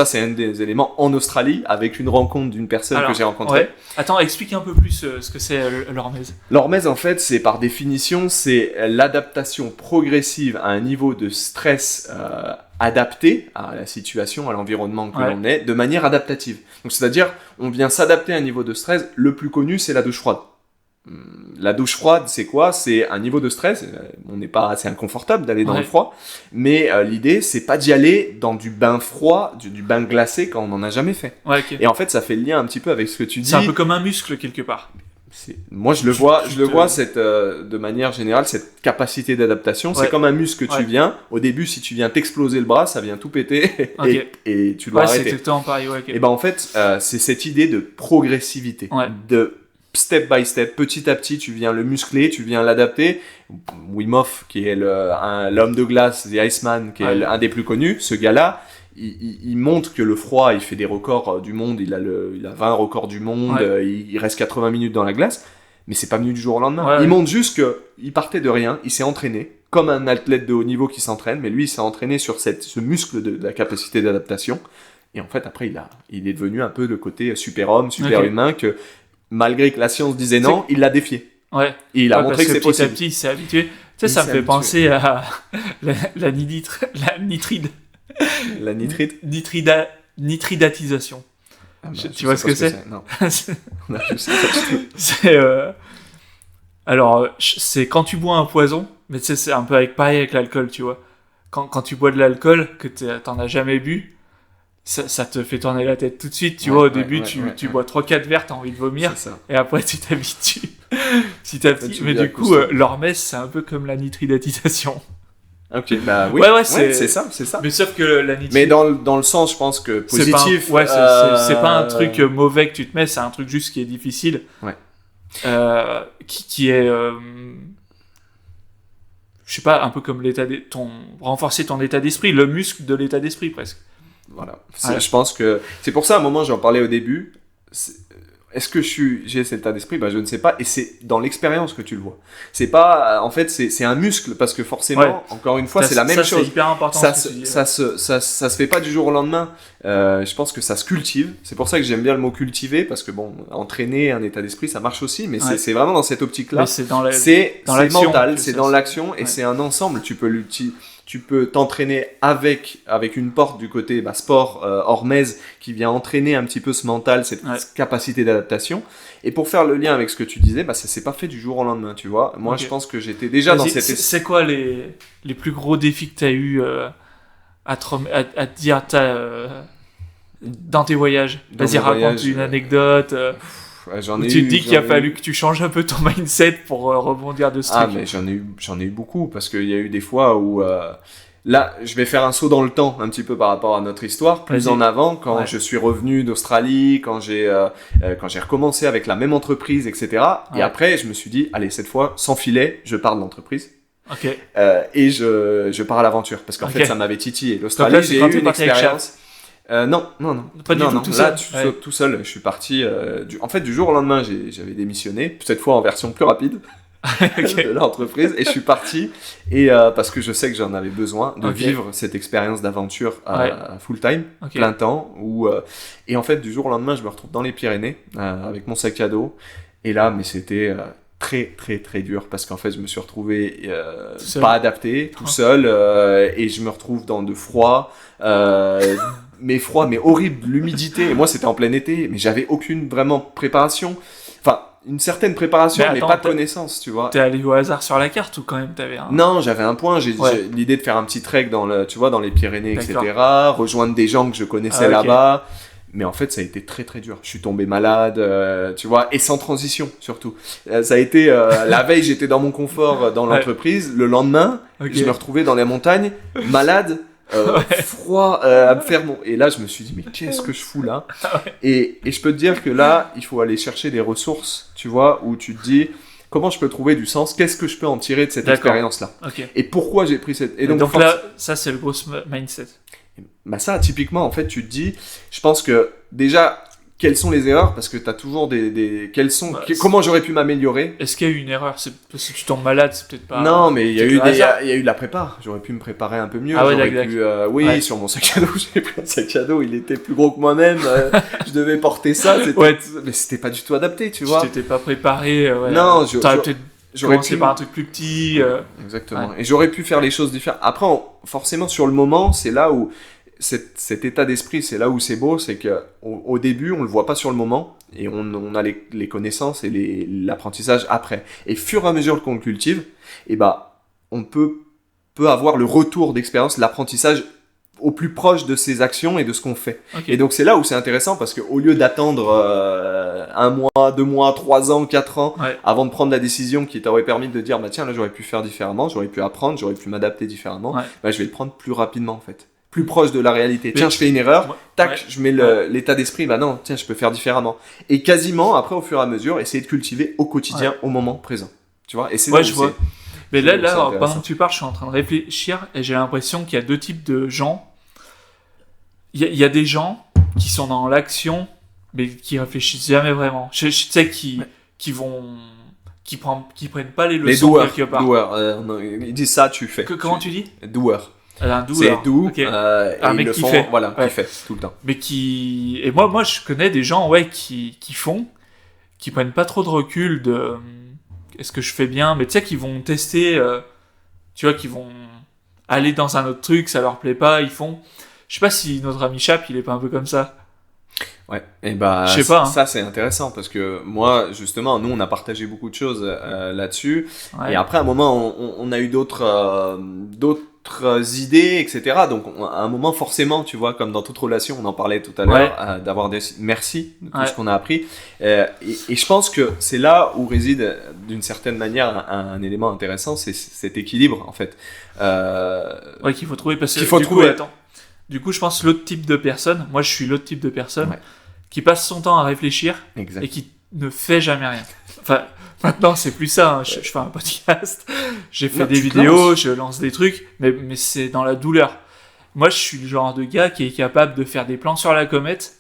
c'est un des éléments en Australie avec une rencontre d'une personne que j'ai rencontrée. Ouais. Attends, explique un peu plus ce que c'est l'hormèse. L'hormèse en fait, c'est par définition, c'est l'adaptation progressive à un niveau de stress adapté à la situation, à l'environnement que l'on est, de manière adaptative. Donc c'est-à-dire, on vient s'adapter à un niveau de stress. Le plus connu, c'est la douche froide. La douche froide, c'est quoi ? C'est un niveau de stress. On n'est pas assez inconfortable d'aller dans le froid, mais l'idée, c'est pas d'y aller dans du bain froid, du bain glacé quand on n'en a jamais fait. Et en fait, ça fait le lien un petit peu avec ce que tu dis. C'est un peu comme un muscle quelque part. Moi, je le vois de manière générale, cette capacité d'adaptation. C'est comme un muscle que tu viens. Au début, si tu viens t'exploser le bras, ça vient tout péter et tu dois arrêter. C'est exactement pareil. Et ben en fait, c'est cette idée de progressivité, de step by step, petit à petit, tu viens le muscler, tu viens l'adapter. Wim Hof, qui est l'homme de glace, The Iceman, qui est un des plus connus, ce gars-là. Il montre que le froid, il fait des records du monde, il a 20 records du monde, il reste 80 minutes dans la glace, mais c'est pas venu du jour au lendemain. Il montre juste qu'il partait de rien, il s'est entraîné, comme un athlète de haut niveau qui s'entraîne, mais lui il s'est entraîné sur ce muscle de la capacité d'adaptation, et en fait après il est devenu un peu le côté super-homme, super-humain, que malgré que la science disait non, il l'a défié. Et il a montré que c'est possible. Petit à petit il s'est habitué. Tu sais, ça me fait penser à la nitride. La nitrite nitridatisation. Tu vois ce que c'est ? Non. C'est quand tu bois un poison, mais tu sais, c'est un peu pareil avec l'alcool, tu vois. Quand tu bois de l'alcool, que t'en as jamais bu, ça te fait tourner la tête tout de suite, tu vois. Au début, tu bois 3-4 verres, t'as envie de vomir, et après tu t'habitues petit à petit. Mais du coup, l'hormèse, c'est un peu comme la nitridatisation. Ok, bah oui, c'est ça. Mais sauf que la nitrite... Mais dans le sens, je pense que positif... C'est pas un truc mauvais que tu te mets, c'est un truc juste qui est difficile. Qui est... je sais pas, un peu comme renforcer ton état d'esprit, le muscle de l'état d'esprit, presque. Voilà. Je pense que... C'est pour ça, à un moment, j'en parlais au début... Est-ce que j'ai cet état d'esprit ? Je ne sais pas. Et c'est dans l'expérience que tu le vois. C'est pas, en fait, c'est un muscle parce que forcément, encore une fois, c'est la même chose. C'est hyper important. Ça se fait pas du jour au lendemain. Je pense que ça se cultive. C'est pour ça que j'aime bien le mot cultiver parce que entraîner un état d'esprit, ça marche aussi. Mais c'est vraiment dans cette optique-là. C'est mental, c'est dans l'action et c'est un ensemble. Tu peux t'entraîner avec une porte du côté sport, hormèse, qui vient entraîner un petit peu ce mental, cette capacité d'adaptation. Et pour faire le lien avec ce que tu disais, ça s'est pas fait du jour au lendemain, tu vois. Moi, je pense que j'étais déjà dans cette... C'est quoi les plus gros défis que tu as eu à te dire dans tes voyages ? Vas-y, raconte une anecdote. Tu te dis qu'il a fallu que tu changes un peu ton mindset pour rebondir de ce truc. Mais j'en ai eu beaucoup parce qu'il y a eu des fois où là je vais faire un saut dans le temps un petit peu par rapport à notre histoire plus en avant quand je suis revenu d'Australie, quand j'ai recommencé avec la même entreprise, etc. Et après je me suis dit allez, cette fois sans filet je pars de l'entreprise. Et je pars à l'aventure parce qu'en fait ça m'avait titillé. L'Australie, j'ai eu une expérience. Non. Pas du tout tout seul. Là, tout seul. Je suis parti. En fait, du jour au lendemain, j'avais démissionné. Cette fois en version plus rapide de l'entreprise. Et je suis parti. Et parce que je sais que j'en avais besoin de vivre cette expérience d'aventure à full time, plein temps. Et en fait, du jour au lendemain, je me retrouve dans les Pyrénées avec mon sac à dos. Et là, mais c'était très très très dur parce qu'en fait je me suis retrouvé pas adapté, tout seul, et je me retrouve dans de froid, mais horrible, l'humidité, et moi c'était en plein été, mais j'avais aucune vraiment préparation, enfin une certaine préparation mais pas de connaissance, tu vois. T'es allé au hasard sur la carte ou quand même t'avais un... Non, j'avais un point, j'ai l'idée de faire un petit trek dans les Pyrénées, etc., rejoindre des gens que je connaissais là-bas. Mais en fait, ça a été très très dur. Je suis tombé malade, tu vois, et sans transition surtout. Ça a été la veille, j'étais dans mon confort dans l'entreprise. Le lendemain, je me retrouvais dans les montagnes, malade, froid, à me faire mon. Et là, je me suis dit, mais qu'est-ce que je fous là? Et je peux te dire que là, il faut aller chercher des ressources, tu vois, où tu te dis, comment je peux trouver du sens? Qu'est-ce que je peux en tirer de cette expérience-là? Et pourquoi j'ai pris cette. Et donc là, ça, c'est le gros mindset. Bah ça, typiquement, en fait, tu te dis, je pense que déjà, quelles sont les erreurs? Parce que tu as toujours comment j'aurais pu m'améliorer? Est-ce qu'il y a eu une erreur? C'est parce que tu tombes malade, c'est peut-être pas... Non, mais il y a eu de la prépa. J'aurais pu me préparer un peu mieux. Sur mon sac à dos, j'ai pris un sac à dos, il était plus gros que moi-même. Je devais porter ça. Mais c'était pas du tout adapté, tu vois. Tu t'étais pas préparé. Non, j'aurais pu par un truc plus petit. Exactement. Et j'aurais pu faire les choses différentes. Après, forcément, sur le moment, c'est là où cet état d'esprit, c'est là où c'est beau, c'est que au début, on le voit pas sur le moment, et on a les connaissances et l'apprentissage après. Et fur et à mesure qu'on le cultive, et on peut avoir le retour d'expérience, l'apprentissage au plus proche de ses actions et de ce qu'on fait. Et donc c'est là où c'est intéressant, parce qu'au lieu d'attendre 1 mois, 2 mois, 3 ans, 4 ans avant de prendre la décision qui t'aurait permis de dire tiens, là j'aurais pu faire différemment, j'aurais pu apprendre, j'aurais pu m'adapter différemment, je vais le prendre plus rapidement en fait, plus proche de la réalité. Tiens, je fais une erreur, je mets l'état d'esprit, non, tiens, je peux faire différemment. Et quasiment après, au fur et à mesure, essayer de cultiver au quotidien, au moment présent, tu vois. Et c'est je vois. Mais là, pendant que tu parles, je suis en train de réfléchir et j'ai l'impression qu'il y a 2 types de gens. Il y a des gens qui sont dans l'action, mais qui réfléchissent jamais vraiment. Je sais qui prennent pas les leçons quelque part. Ils disent ça, tu fais. Comment tu dis? Doueur. Un doueur. C'est doux. Okay. Un mec qui fait. Voilà, qui fait tout le temps. Mais et moi, je connais des gens, qui prennent pas trop de recul de est-ce que je fais bien, mais tu sais, qui vont tester, tu vois, qui vont aller dans un autre truc, ça leur plaît pas, ils font. Je sais pas si notre ami Chap, il est pas un peu comme ça. Ouais, et je sais pas. Ça c'est intéressant parce que moi, justement, nous on a partagé beaucoup de choses là-dessus. Et après, à un moment, on a eu d'autres idées, etc. Donc, à un moment, forcément, tu vois, comme dans toute relation, on en parlait tout à l'heure, d'avoir des merci de tout ce qu'on a appris. Et je pense que c'est là où réside, d'une certaine manière, un élément intéressant, c'est cet équilibre, en fait. Qu'il faut trouver, parce que du coup, je pense l'autre type de personne, moi je suis l'autre type de personne qui passe son temps à réfléchir et qui ne fait jamais rien. Enfin, maintenant c'est plus ça, je fais un podcast, j'ai fait des vidéos, je lance des trucs, mais c'est dans la douleur. Moi je suis le genre de gars qui est capable de faire des plans sur la comète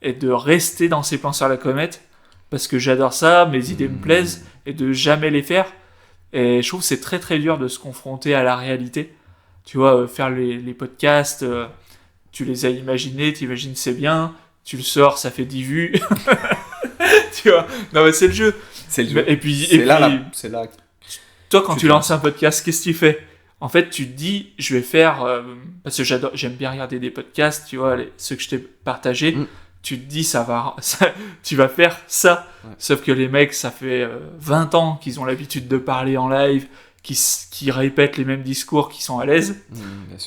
et de rester dans ces plans sur la comète parce que j'adore ça, mes idées me plaisent et de jamais les faire. Et je trouve que c'est très très dur de se confronter à la réalité. Tu vois, faire les podcasts, tu les as imaginés, t'imagines c'est bien, tu le sors, ça fait 10 vues. Tu vois, non mais c'est le jeu. C'est le jeu. Et puis, c'est là. Toi, quand tu lances un podcast, qu'est-ce que tu fais? En fait, tu te dis, je vais faire, parce que j'aime bien regarder des podcasts, tu vois, ceux que je t'ai partagés. Tu te dis, tu vas faire ça. Sauf que les mecs, ça fait 20 ans qu'ils ont l'habitude de parler en live, qui répètent les mêmes discours, qui sont à l'aise.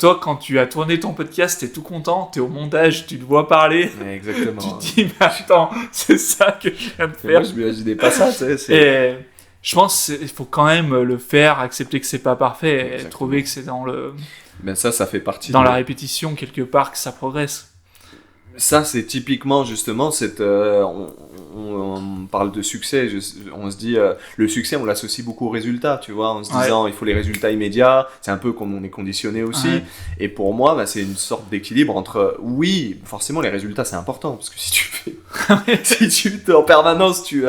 Toi, quand tu as tourné ton podcast, t'es tout content, t'es au montage, tu te vois parler. Exactement. Tu te dis, mais attends, c'est ça que je viens de faire. Moi, je m'imaginais pas ça, tu sais. Et je pense qu'il faut quand même le faire, accepter que c'est pas parfait, et trouver que c'est dans ça fait partie dans la répétition, quelque part, que ça progresse. Ça, c'est typiquement, justement, on parle de succès, on se dit, le succès, on l'associe beaucoup aux résultats, tu vois, en se disant, il faut les résultats immédiats, c'est un peu comme on est conditionné aussi, et pour moi, c'est une sorte d'équilibre entre, oui, forcément, les résultats, c'est important, parce que si tu en permanence, tu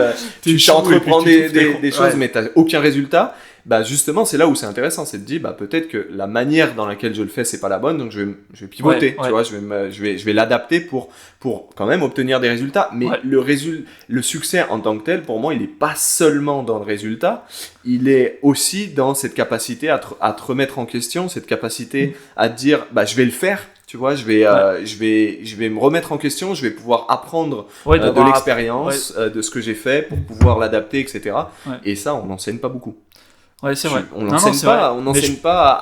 entreprends des choses, mais t'as aucun résultat, justement, c'est là où c'est intéressant, c'est de dire, peut-être que la manière dans laquelle je le fais, c'est pas la bonne, donc je vais pivoter, tu vois, je vais l'adapter pour quand même obtenir des résultats, mais le succès en tant que tel, pour moi, il est pas seulement dans le résultat, il est aussi dans cette capacité à te remettre en question, cette capacité à te dire, je vais le faire. Tu vois, je vais me remettre en question, je vais pouvoir apprendre de l'expérience, de ce que j'ai fait pour pouvoir l'adapter, etc. Et ça, on n'enseigne pas beaucoup. Ouais, c'est vrai. On n'enseigne pas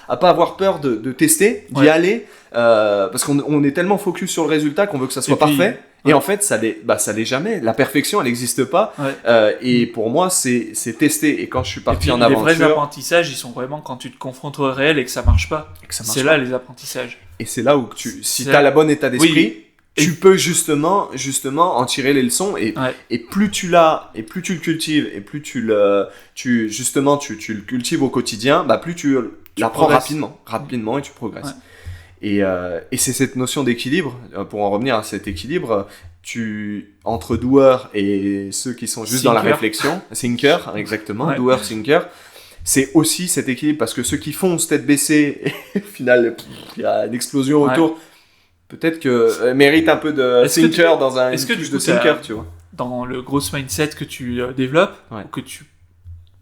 à pas avoir peur de tester, d'y aller, parce qu'on est tellement focus sur le résultat qu'on veut que ça soit parfait. Et en fait, ça l'est jamais. La perfection, elle n'existe pas. Et pour moi, c'est tester. Et quand je suis parti en aventure... Les vrais apprentissages, ils sont vraiment quand tu te confrontes au réel et que ça marche pas. C'est là les apprentissages. Et c'est là où si tu as la bonne état d'esprit, tu peux justement en tirer les leçons. Et plus tu l'as, et plus tu le cultives, et plus tu le cultives au quotidien, plus tu l'apprends rapidement et tu progresses. Ouais. Et c'est cette notion d'équilibre, pour en revenir à cet équilibre, entre doueurs et ceux qui sont juste dans la réflexion, thinker, exactement, doueur, thinker, c'est aussi cet équilibre, parce que ceux qui foncent tête baissée, et au final, il y a une explosion autour, peut-être que mérite un peu de thinker dans une touche de thinker, tu vois. Dans le growth mindset que tu développes, ou que tu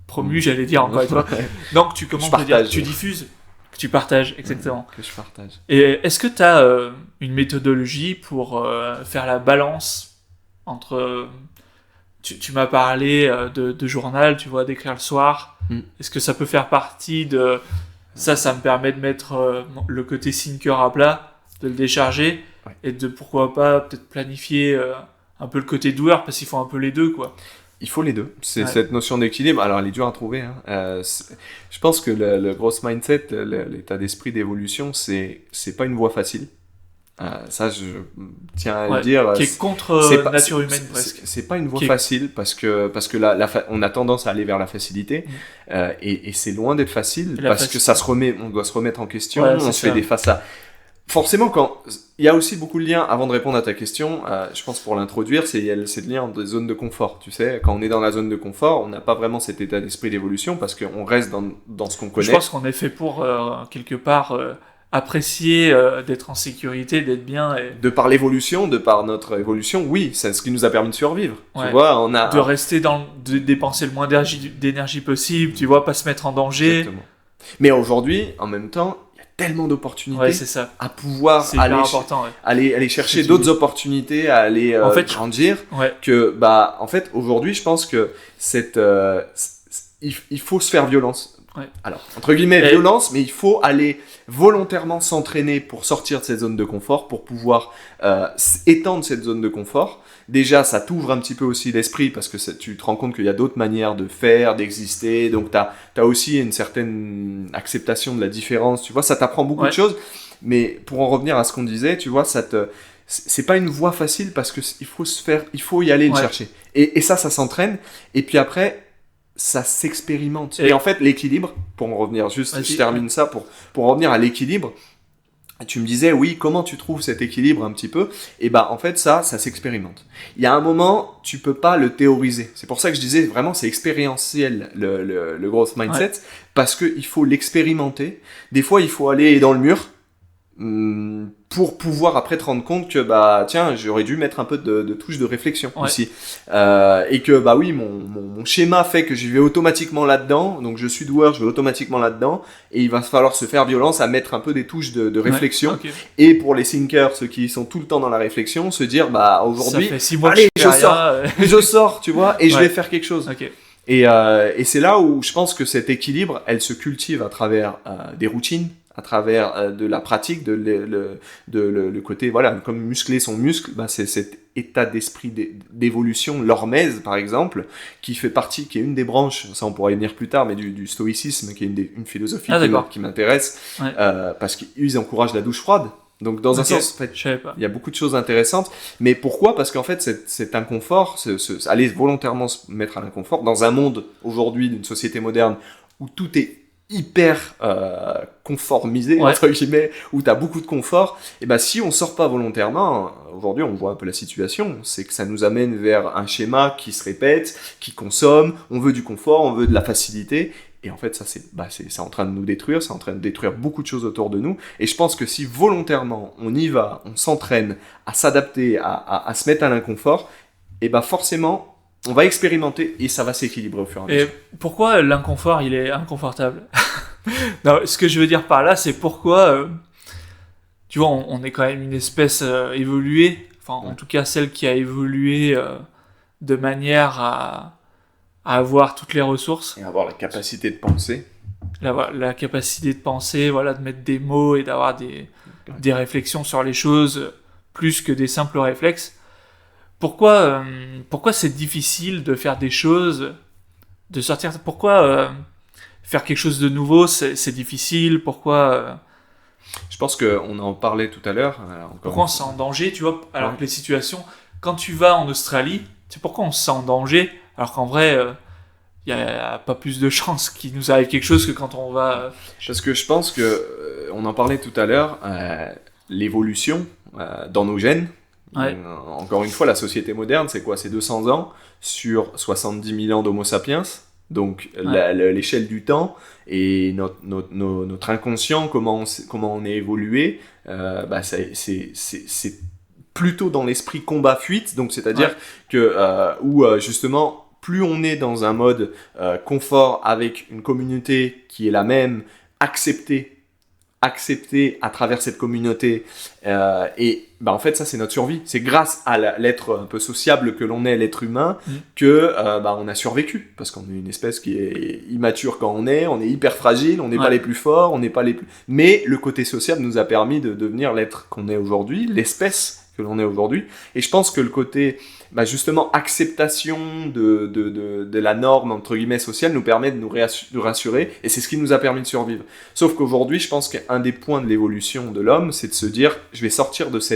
promues, j'allais dire encore une fois, donc tu commences à dire, tu diffuses, tu partages, exactement. Que je partage. Et est-ce que tu as une méthodologie pour faire la balance entre... Tu m'as parlé de journal, tu vois, d'écrire le soir. Est-ce que ça peut faire partie de... Ça me permet de mettre le côté thinker à plat, de le décharger, et de, pourquoi pas, peut-être planifier un peu le côté doueur, parce qu'il faut un peu les deux, quoi. Il faut les deux. C'est cette notion d'équilibre. Alors, elle est dure à trouver. Je pense que le growth mindset, l'état d'esprit d'évolution, c'est pas une voie facile. Ça, je tiens à le dire. Qui est contre nature humaine, presque. C'est pas une voie facile parce que on a tendance à aller vers la facilité. Et c'est loin d'être facile parce que on doit se remettre en question. On se fait des face à... Forcément, il y a aussi beaucoup de liens, avant de répondre à ta question, je pense pour l'introduire, c'est le lien entre des zones de confort. Tu sais, quand on est dans la zone de confort, on n'a pas vraiment cet état d'esprit d'évolution parce qu'on reste dans ce qu'on connaît. Je pense qu'on est fait pour, quelque part, apprécier d'être en sécurité, d'être bien. De par l'évolution, de par notre évolution, oui, c'est ce qui nous a permis de survivre. Tu vois, de rester de dépenser le moins d'énergie possible, tu vois, pas se mettre en danger. Exactement. Mais aujourd'hui, en même temps, tellement d'opportunités à pouvoir aller chercher d'autres opportunités, à aller grandir, que en fait aujourd'hui je pense que il faut se faire violence. Alors entre guillemets violence, mais il faut aller volontairement s'entraîner pour sortir de cette zone de confort, pour pouvoir étendre cette zone de confort. Déjà, ça t'ouvre un petit peu aussi l'esprit parce que tu te rends compte qu'il y a d'autres manières de faire, d'exister. Donc, t'as aussi une certaine acceptation de la différence. Tu vois, ça t'apprend beaucoup de choses. Mais pour en revenir à ce qu'on disait, tu vois, c'est pas une voie facile parce que il faut y aller le chercher. Et ça s'entraîne. Et puis après, ça s'expérimente. Et en fait, l'équilibre, pour en revenir juste, je termine ça pour en revenir à l'équilibre. Tu me disais, oui, comment tu trouves cet équilibre un petit peu ? Et en fait, ça s'expérimente. Il y a un moment, tu peux pas le théoriser. C'est pour ça que je disais, vraiment, c'est expérientiel, le growth mindset, parce qu'il faut l'expérimenter. Des fois, il faut aller dans le mur, pour pouvoir après te rendre compte que tiens, j'aurais dû mettre un peu de touche de réflexion ici, et que oui, mon schéma fait que j'y vais automatiquement là-dedans, donc je suis doueur, je vais automatiquement là-dedans, et il va falloir se faire violence à mettre un peu des touches de réflexion. Et pour les thinkers, ceux qui sont tout le temps dans la réflexion, se dire aujourd'hui, ça fait 6 mois allez, je sors, tu vois, et je vais faire quelque chose. Et c'est là où je pense que cet équilibre, elle se cultive à travers des routines, à travers de la pratique, le côté, voilà, comme muscler son muscle, c'est cet état d'esprit d'évolution, l'hormèse par exemple, qui est une des branches, ça on pourra y venir plus tard, mais du stoïcisme, qui est une philosophie qui m'intéresse, parce qu'ils encouragent la douche froide. Donc dans un sens, en fait, il y a beaucoup de choses intéressantes. Mais pourquoi ? Parce qu'en fait, cet inconfort, aller volontairement se mettre à l'inconfort, dans un monde aujourd'hui d'une société moderne où tout est hyper conformisé, entre guillemets, où tu as beaucoup de confort, et si on sort pas volontairement, aujourd'hui on voit un peu la situation, c'est que ça nous amène vers un schéma qui se répète, qui consomme, on veut du confort, on veut de la facilité, et en fait ça c'est en train de nous détruire, c'est en train de détruire beaucoup de choses autour de nous, et je pense que si volontairement on y va, on s'entraîne à s'adapter, à se mettre à l'inconfort, et forcément on va expérimenter et ça va s'équilibrer au fur et à mesure. Et pourquoi l'inconfort, il est inconfortable ? Non, ce que je veux dire par là, c'est pourquoi, tu vois, on est quand même une espèce évoluée, enfin en tout cas celle qui a évolué de manière à à avoir toutes les ressources. Et avoir la capacité de penser. La capacité de penser, voilà, de mettre des mots et d'avoir des réflexions sur les choses plus que des simples réflexes. Pourquoi c'est difficile de faire des choses, de sortir? Pourquoi faire quelque chose de nouveau, c'est difficile? Pourquoi Je pense qu'on en parlait tout à l'heure. Pourquoi on se sent en danger, tu vois? Alors que les situations, quand tu vas en Australie, c'est pourquoi on se sent en danger, alors qu'en vrai, il n'y a pas plus de chances qu'il nous arrive quelque chose que quand on va... Parce que je pense que, on en parlait tout à l'heure, l'évolution dans nos gènes. Ouais. Encore une fois, la société moderne, c'est quoi? C'est 200 ans sur 70 000 ans d'Homo sapiens. Donc l'échelle du temps et notre inconscient, comment on est évolué, c'est plutôt dans l'esprit combat-fuite. Donc c'est-à-dire que où justement, plus on est dans un mode confort avec une communauté qui est la même, acceptée à travers cette communauté, et en fait ça c'est notre survie, c'est grâce à l'être un peu sociable que l'on est, l'être humain, que on a survécu, parce qu'on est une espèce qui est immature quand on est hyper fragile, on n'est pas les plus forts, on n'est pas les plus... mais le côté social nous a permis de devenir l'être qu'on est aujourd'hui, l'espèce que l'on est aujourd'hui, et je pense que le côté justement acceptation de la norme entre guillemets sociale nous permet de nous rassurer, et c'est ce qui nous a permis de survivre. Sauf qu'aujourd'hui, je pense qu'un des points de l'évolution de l'homme, c'est de se dire, je vais sortir de ce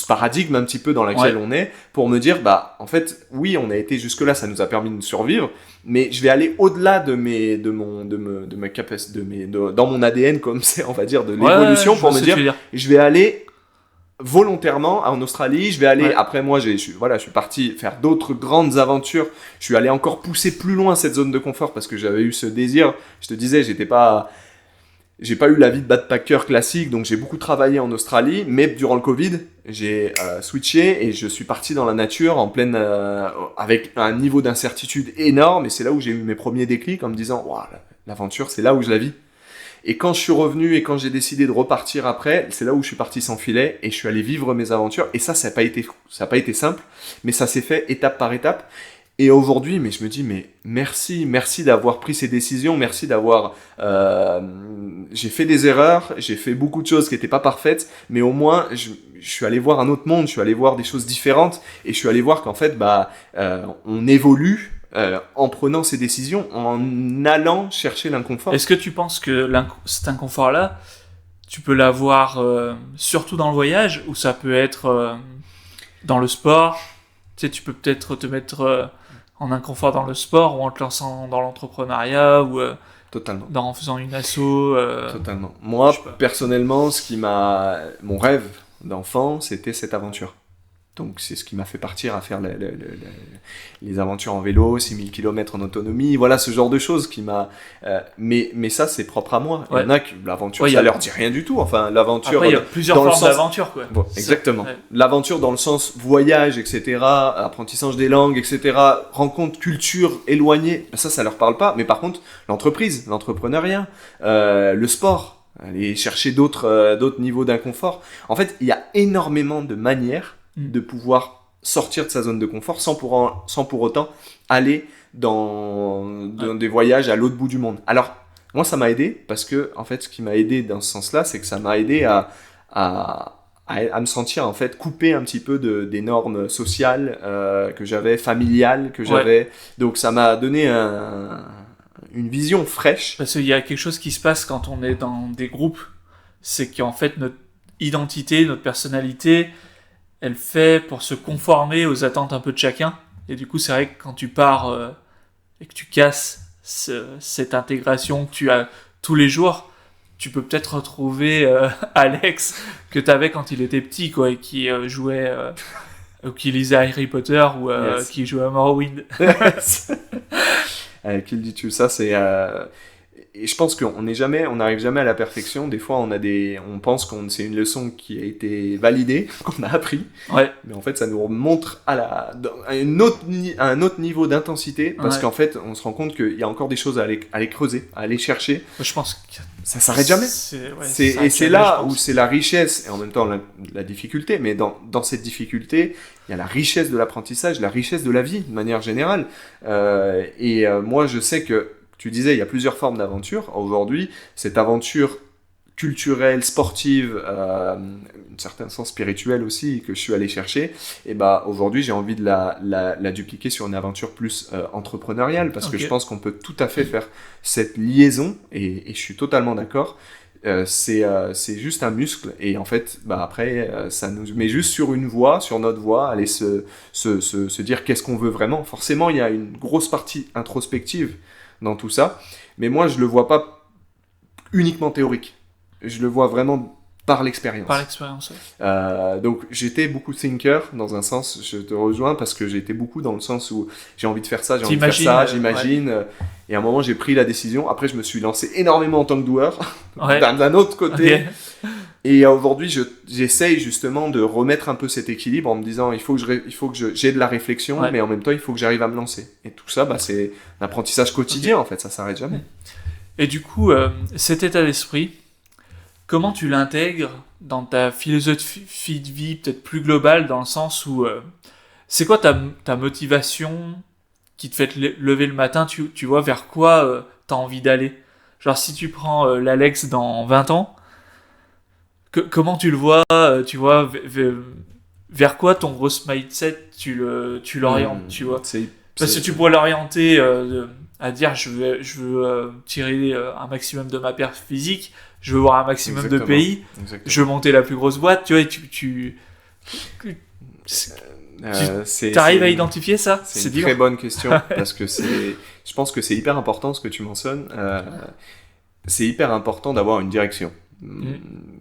paradigme un petit peu dans lequel on est, pour me dire, en fait, oui, on a été jusque là, ça nous a permis de survivre, mais je vais aller au-delà dans mon ADN, comme c'est, on va dire, de l'évolution, pour me dire, je vais aller volontairement en Australie, je vais aller, après moi je suis parti faire d'autres grandes aventures, je suis allé encore pousser plus loin cette zone de confort parce que j'avais eu ce désir, je te disais, j'ai pas eu la vie de backpacker classique, donc j'ai beaucoup travaillé en Australie, mais durant le Covid, j'ai switché et je suis parti dans la nature en pleine, avec un niveau d'incertitude énorme, et c'est là où j'ai eu mes premiers déclics en me disant, waouh, l'aventure c'est là où je la vis. Et quand je suis revenu et quand j'ai décidé de repartir après, c'est là où je suis parti sans filet et je suis allé vivre mes aventures. Et ça n'a pas été simple, mais ça s'est fait étape par étape. Et aujourd'hui, mais je me dis, mais merci d'avoir pris ces décisions, merci d'avoir... j'ai fait des erreurs, j'ai fait beaucoup de choses qui n'étaient pas parfaites, mais au moins, je suis allé voir un autre monde, je suis allé voir des choses différentes, et je suis allé voir qu'en fait, on évolue en prenant ces décisions, en allant chercher l'inconfort. Est-ce que tu penses que cet inconfort-là, tu peux l'avoir surtout dans le voyage, ou ça peut être dans le sport? Tu sais, tu peux peut-être te mettre en inconfort dans le sport, ou en te lançant dans l'entrepreneuriat, ou Totalement. En faisant une asso. Totalement. Moi, personnellement, mon rêve d'enfant, c'était cette aventure. Donc c'est ce qui m'a fait partir à faire les aventures en vélo, 6000 km en autonomie, voilà ce genre de choses qui m'a... mais ça c'est propre à moi. Il y en a que l'aventure ça leur dit rien du tout. Enfin l'aventure... Après il y a plusieurs formes d'aventure quoi. Bon, exactement. L'aventure dans le sens voyage, etc., apprentissage des langues, etc., rencontre, culture éloignée, ça leur parle pas. Mais par contre l'entreprise, l'entrepreneuriat, le sport, aller chercher d'autres niveaux d'inconfort. En fait il y a énormément de manières de pouvoir sortir de sa zone de confort sans pour autant aller dans des voyages à l'autre bout du monde. Alors, moi, ça m'a aidé parce que, en fait, ce qui m'a aidé dans ce sens-là, c'est que ça m'a aidé à me sentir, en fait, coupé un petit peu des normes sociales que j'avais, familiales que j'avais. Donc, ça m'a donné une vision fraîche. Parce qu'il y a quelque chose qui se passe quand on est dans des groupes, c'est qu'en fait, notre identité, notre personnalité... elle fait pour se conformer aux attentes un peu de chacun. Et du coup, c'est vrai que quand tu pars et que tu casses cette intégration que tu as tous les jours, tu peux peut-être retrouver Alex que tu avais quand il était petit, quoi, et qui jouait, ou qui lisait Harry Potter, ou qui jouait à Morrowind. Qui le dis-tu? Ça, c'est... et je pense qu'on n'arrive jamais à la perfection. Des fois, on pense que c'est une leçon qui a été validée, qu'on a appris. Ouais. Mais en fait, ça nous remonte à un autre niveau d'intensité, parce qu'en fait, on se rend compte qu'il y a encore des choses à aller creuser, à aller chercher. Je pense que ça s'arrête jamais. Et c'est là où c'est la richesse, et en même temps la difficulté, mais dans cette difficulté, il y a la richesse de l'apprentissage, la richesse de la vie, de manière générale. Moi, je sais que, tu disais, il y a plusieurs formes d'aventure. Aujourd'hui, cette aventure culturelle, sportive, un certain sens spirituel aussi, que je suis allé chercher, et aujourd'hui, j'ai envie de la dupliquer sur une aventure plus entrepreneuriale, parce que je pense qu'on peut tout à fait faire cette liaison, et je suis totalement d'accord. C'est juste un muscle, et en fait, après, ça nous met juste sur notre voie, aller se dire qu'est-ce qu'on veut vraiment. Forcément, il y a une grosse partie introspective dans tout ça, mais moi, je le vois pas uniquement théorique. Je le vois vraiment par l'expérience. Par l'expérience, ouais. Donc, j'étais beaucoup thinker, dans un sens, je te rejoins, parce que j'étais beaucoup dans le sens où j'ai envie de faire ça, j'imagine. Ouais. Et à un moment, j'ai pris la décision. Après, je me suis lancé énormément en tant que doueur, d'un autre côté. Okay. Et aujourd'hui, j'essaye justement de remettre un peu cet équilibre en me disant il faut que j'ai de la réflexion, mais en même temps, il faut que j'arrive à me lancer. Et tout ça, c'est un apprentissage quotidien, en fait, ça s'arrête jamais. Et du coup, cet état d'esprit, comment tu l'intègres dans ta philosophie de vie peut-être plus globale, dans le sens où c'est quoi ta motivation qui te fait lever le matin, tu vois vers quoi t'as envie d'aller? Genre si tu prends l'Alex dans 20 ans, comment tu le vois, tu vois, vers quoi ton growth mindset tu l'orientes, tu vois? Parce que tu pourrais l'orienter à dire je veux tirer un maximum de ma perf physique, je veux voir un maximum de pays, je veux monter la plus grosse boîte, tu vois, tu arrives à identifier ça? C'est une très bonne question, parce que je pense que c'est hyper important ce que tu mentionnes. C'est hyper important d'avoir une direction.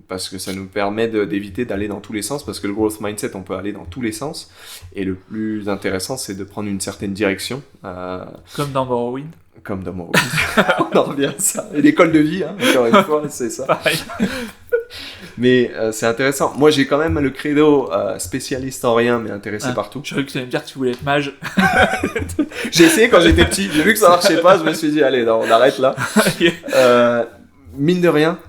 Parce que ça nous permet d'éviter d'aller dans tous les sens, parce que le growth mindset, on peut aller dans tous les sens, et le plus intéressant, c'est de prendre une certaine direction. Comme dans Morrowind. Comme dans Morrowind. On en revient à ça. Et l'école de vie, encore une fois, c'est ça. Pareil. Mais c'est intéressant. Moi, j'ai quand même le credo spécialiste en rien, mais intéressé partout. Je croyais que tu allais me dire que tu voulais être mage. J'ai essayé quand j'étais petit. J'ai vu que ça marchait pas. Je me suis dit, allez, non, on arrête là. Mine de rien,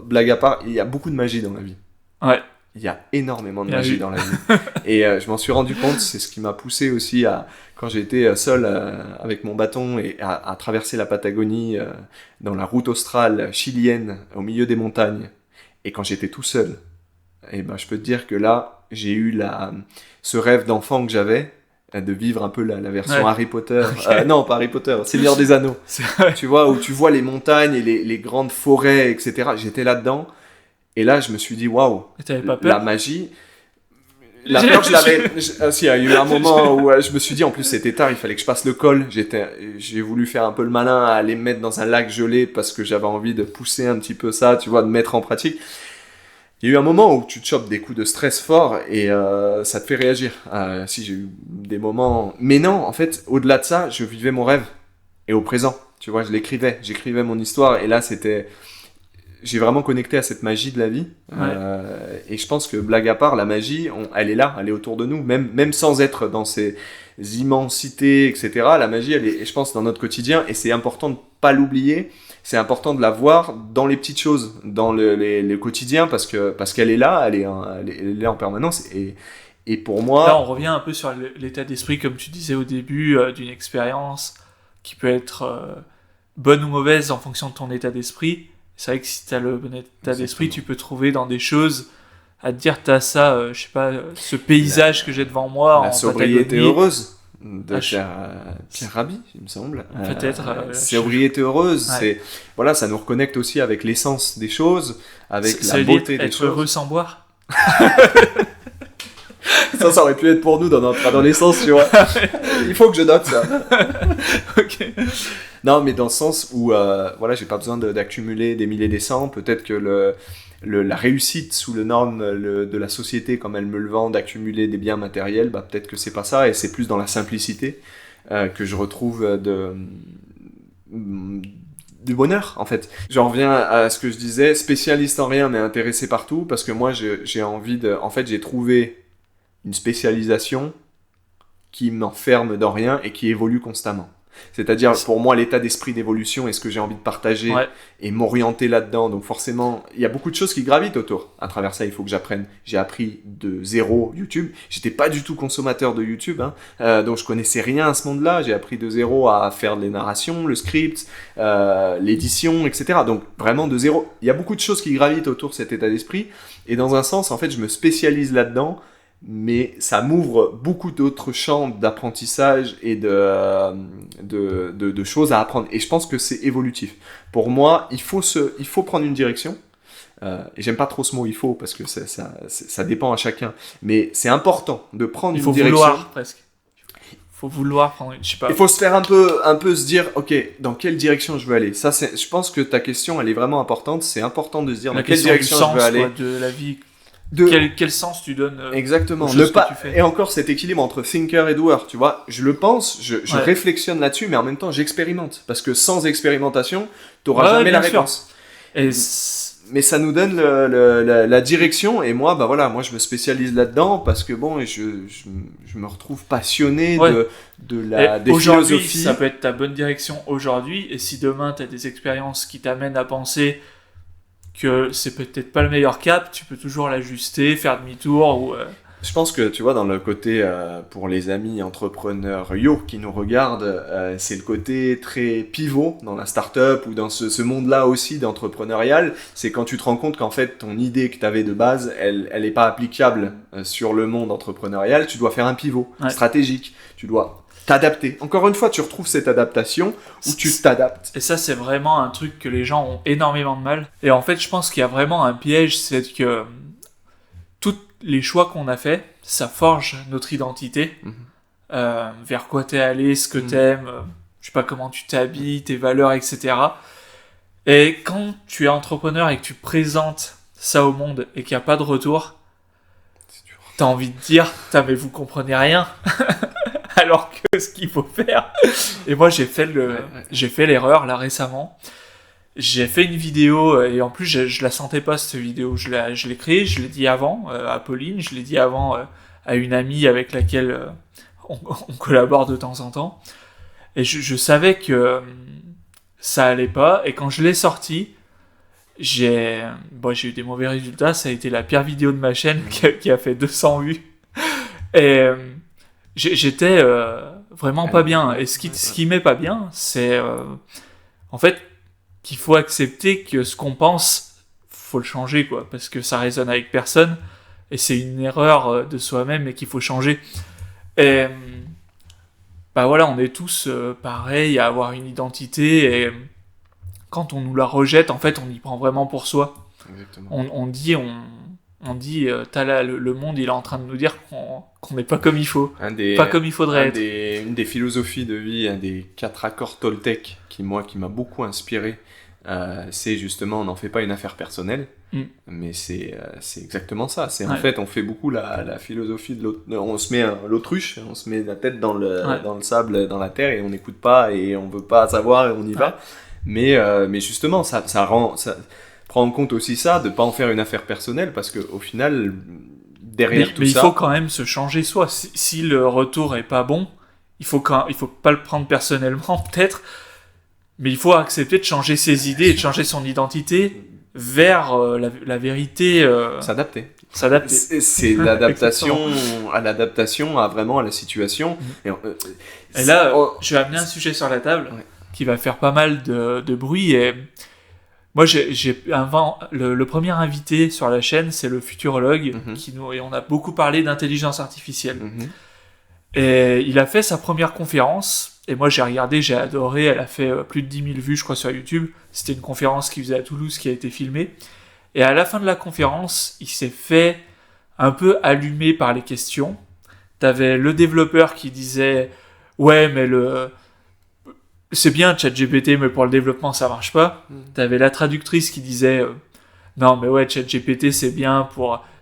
blague à part, il y a beaucoup de magie dans la vie. Ouais. Il y a énormément de magie dans la vie. Et je m'en suis rendu compte, c'est ce qui m'a poussé aussi quand j'étais seul avec mon bâton et à traverser la Patagonie dans la route australe chilienne au milieu des montagnes. Et quand j'étais tout seul, et je peux te dire que là, j'ai eu ce rêve d'enfant que j'avais, de vivre un peu la version Harry Potter. Non, pas Harry Potter, Seigneur des Anneaux. Tu vois, où tu vois les montagnes et les grandes forêts, etc. J'étais là-dedans. Et là, je me suis dit, waouh, la magie. La peur, je l'avais. Il y a eu un moment où je me suis dit, en plus, c'était tard, il fallait que je passe le col. J'ai voulu faire un peu le malin à aller me mettre dans un lac gelé parce que j'avais envie de pousser un petit peu ça, tu vois, de mettre en pratique. Il y a eu un moment où tu te chopes des coups de stress forts et ça te fait réagir. Si j'ai eu des moments. Mais non, en fait, au-delà de ça, je vivais mon rêve. Et au présent, tu vois, j'écrivais mon histoire. Et là, j'ai vraiment connecté à cette magie de la vie. Et je pense que, blague à part, la magie, elle est là, elle est autour de nous. Même sans être dans ces immensités, etc. La magie, elle est, je pense, dans notre quotidien. Et c'est important de ne pas l'oublier. C'est important de la voir dans les petites choses, dans le quotidien, parce qu'elle est là, elle est là en permanence. Et pour moi... Là, on revient un peu sur l'état d'esprit, comme tu disais au début, d'une expérience qui peut être bonne ou mauvaise en fonction de ton état d'esprit. C'est vrai que si tu as le bon état d'esprit, tu peux trouver dans des choses à te dire, tu as ça, je sais pas, ce paysage que j'ai devant moi. La sobriété heureuse. De Pierre Rabhi, il me semble. Peut-être. Sobriété heureuse, ça nous reconnecte aussi avec l'essence des choses, avec la beauté des choses. Être heureux sans boire. Ça aurait pu être pour nous dans notre adolescence, tu vois. Il faut que je note ça. Ok. Non, mais dans le sens où, j'ai pas besoin d'accumuler des milliers des cents. Peut-être que la réussite sous le norme de la société, comme elle me le vend, d'accumuler des biens matériels, peut-être que c'est pas ça, et c'est plus dans la simplicité que je retrouve du bonheur, en fait. J'en reviens à ce que je disais, spécialiste en rien, mais intéressé partout, parce que moi, j'ai envie de... En fait, j'ai trouvé une spécialisation qui m'enferme dans rien et qui évolue constamment. C'est-à-dire, pour moi, l'état d'esprit d'évolution est ce que j'ai envie de partager et m'orienter là-dedans. Donc forcément, il y a beaucoup de choses qui gravitent autour. À travers ça, il faut que j'apprenne. J'ai appris de zéro YouTube. J'étais pas du tout consommateur de YouTube, donc je connaissais rien à ce monde-là. J'ai appris de zéro à faire les narrations, le script, l'édition, etc. Donc vraiment de zéro. Il y a beaucoup de choses qui gravitent autour de cet état d'esprit. Et dans un sens, en fait, je me spécialise là-dedans. Mais ça m'ouvre beaucoup d'autres champs d'apprentissage et de choses à apprendre. Et je pense que c'est évolutif. Pour moi, il faut prendre une direction. Et j'aime pas trop ce mot « il faut » parce que ça dépend à chacun. Mais c'est important de prendre une direction. Il faut vouloir, presque. Il faut vouloir prendre une... Je sais pas. Il faut se faire un peu se dire « Ok, dans quelle direction je veux aller ?» Ça, je pense que ta question, elle est vraiment importante. C'est important de se dire dans quelle direction je veux aller. Quoi, de la vie... Quel sens tu donnes exactement aux choses que tu fais. Et encore cet équilibre entre thinker et doer, tu vois, je le pense, je réflexionne là-dessus, mais en même temps j'expérimente, parce que sans expérimentation t'auras jamais la réponse. Mais ça nous donne la direction, et moi moi je me spécialise là-dedans parce que bon, je me retrouve passionné des aujourd'hui, philosophies. Ça peut être ta bonne direction aujourd'hui, et si demain t'as des expériences qui t'amènent à penser que c'est peut-être pas le meilleur cap, tu peux toujours l'ajuster, faire demi-tour ou... Je pense que, tu vois, dans le côté, pour les amis entrepreneurs qui nous regardent, c'est le côté très pivot dans la start-up ou dans ce monde-là aussi d'entrepreneurial. C'est quand tu te rends compte qu'en fait, ton idée que tu avais de base, elle est pas applicable sur le monde entrepreneurial. Tu dois faire un pivot stratégique. Tu dois t'adapter. Encore une fois, tu retrouves cette adaptation où tu t'adaptes. Et ça, c'est vraiment un truc que les gens ont énormément de mal. Et en fait, je pense qu'il y a vraiment un piège, c'est que tous les choix qu'on a faits, ça forge notre identité. Vers quoi t'es allé, ce que t'aimes, je sais pas comment tu t'habilles, tes valeurs, etc. Et quand tu es entrepreneur et que tu présentes ça au monde et qu'il n'y a pas de retour, t'as envie de dire, mais vous comprenez rien. Alors que ce qu'il faut faire. Et moi, j'ai fait l'erreur là récemment. J'ai fait une vidéo et en plus, je la sentais pas cette vidéo. Je l'ai créée, je l'ai dit avant à Pauline, je l'ai dit avant à une amie avec laquelle on collabore de temps en temps. Et je savais que ça allait pas. Et quand je l'ai sortie, j'ai eu des mauvais résultats. Ça a été la pire vidéo de ma chaîne qui a fait 200 vues. Et j'étais vraiment pas bien. Et ce qui m'est pas bien, c'est en fait qu'il faut accepter que ce qu'on pense, faut le changer, quoi, parce que ça résonne avec personne et c'est une erreur de soi-même et qu'il faut changer. Et on est tous pareils à avoir une identité et quand on nous la rejette, en fait, on y prend vraiment pour soi. Exactement. On dit le monde il est en train de nous dire qu'on n'est pas comme il faut, pas comme il faudrait être. Une des philosophies de vie, un des 4 accords Toltec qui m'a beaucoup inspiré, c'est justement on n'en fait pas une affaire personnelle, mais c'est exactement ça. En fait on fait beaucoup la philosophie de l'autre, on se met l'autruche, on se met la tête dans le sable, dans la terre et on n'écoute pas et on veut pas savoir et on y va. Mais justement ça prend en compte aussi ça, de pas en faire une affaire personnelle, parce que au final, derrière tout ça... Mais il faut quand même se changer soi. Si le retour est pas bon, il faut pas le prendre personnellement, peut-être, mais il faut accepter de changer ses idées et de changer son identité vers la vérité. S'adapter. C'est l'adaptation à la situation. Et là, je vais amener un sujet sur la table qui va faire pas mal de bruit et... Moi, le premier invité sur la chaîne, c'est le futurologue, et on a beaucoup parlé d'intelligence artificielle. Et il a fait sa première conférence, et moi j'ai regardé, j'ai adoré, elle a fait plus de 10 000 vues, je crois, sur YouTube. C'était une conférence qu'il faisait à Toulouse, qui a été filmée. Et à la fin de la conférence, il s'est fait un peu allumer par les questions. T'avais le développeur qui disait « Ouais, mais c'est bien ChatGPT, mais pour le développement, ça marche pas. » T'avais la traductrice qui disait non, mais ouais, ChatGPT, c'est bien,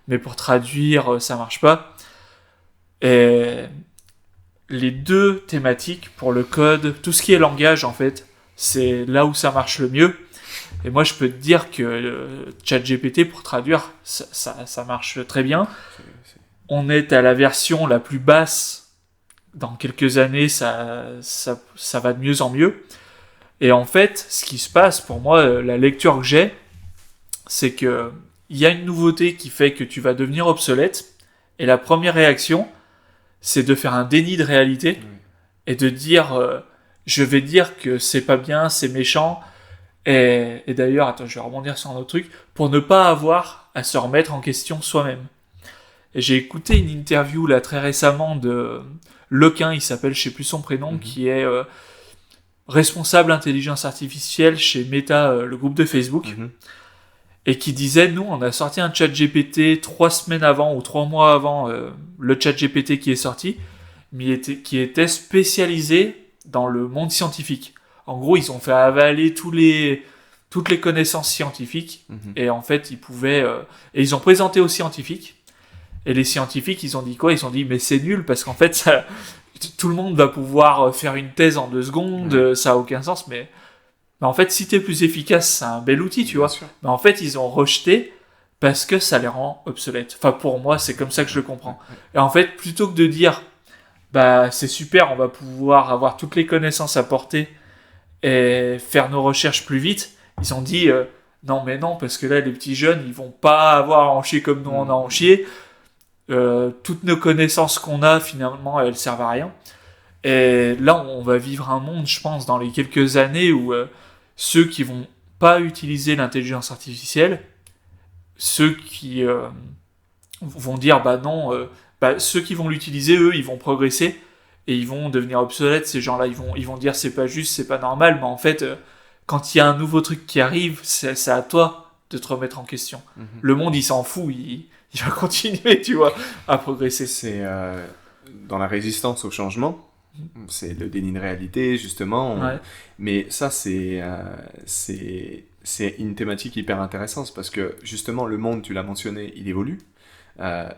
mais pour traduire, ça marche pas. Et les deux thématiques pour le code, tout ce qui est langage, en fait, c'est là où ça marche le mieux. Et moi, je peux te dire que ChatGPT, pour traduire, ça marche très bien. On est à la version la plus basse. Dans quelques années, ça va de mieux en mieux. Et en fait, ce qui se passe, pour moi, la lecture que j'ai, c'est que il y a une nouveauté qui fait que tu vas devenir obsolète. Et la première réaction, c'est de faire un déni de réalité et de dire, je vais dire que c'est pas bien, c'est méchant. Et d'ailleurs, attends, je vais rebondir sur un autre truc, pour ne pas avoir à se remettre en question soi-même. Et j'ai écouté une interview là très récemment de Lequin, il s'appelle, je sais plus son prénom, qui est responsable intelligence artificielle chez Meta, le groupe de Facebook, et qui disait, nous, on a sorti un chat GPT 3 semaines avant ou 3 mois avant le chat GPT qui est sorti, mais qui était spécialisé dans le monde scientifique. En gros, ils ont fait avaler toutes les connaissances scientifiques, et en fait, ils pouvaient... et ils ont présenté aux scientifiques, et les scientifiques, ils ont dit quoi ? Ils ont dit, mais c'est nul, parce qu'en fait, tout le monde va pouvoir faire une thèse en 2 secondes, ça a aucun sens, mais en fait, si t'es plus efficace, c'est un bel outil, tu vois. Sûr. Mais en fait, ils ont rejeté parce que ça les rend obsolètes. Enfin, pour moi, c'est comme ça que je le comprends. Et en fait, plutôt que de dire, bah, c'est super, on va pouvoir avoir toutes les connaissances à portée et faire nos recherches plus vite, ils ont dit, non, mais non, parce que là, les petits jeunes, ils vont pas avoir à en chier comme nous, on a en chier. Toutes nos connaissances qu'on a, finalement, elles servent à rien. Et là, on va vivre un monde, je pense, dans les quelques années où ceux qui vont pas utiliser l'intelligence artificielle, ceux qui vont dire, bah non, ceux qui vont l'utiliser, eux, ils vont progresser et ils vont devenir obsolètes. Ces gens-là, ils vont dire, c'est pas juste, c'est pas normal, mais en fait, quand il y a un nouveau truc qui arrive, c'est à toi de te remettre en question. Le monde, il s'en fout, il va continuer, tu vois, à progresser. C'est dans la résistance au changement, c'est le déni de réalité, justement. Mais ça, c'est une thématique hyper intéressante parce que, justement, le monde, tu l'as mentionné, il évolue.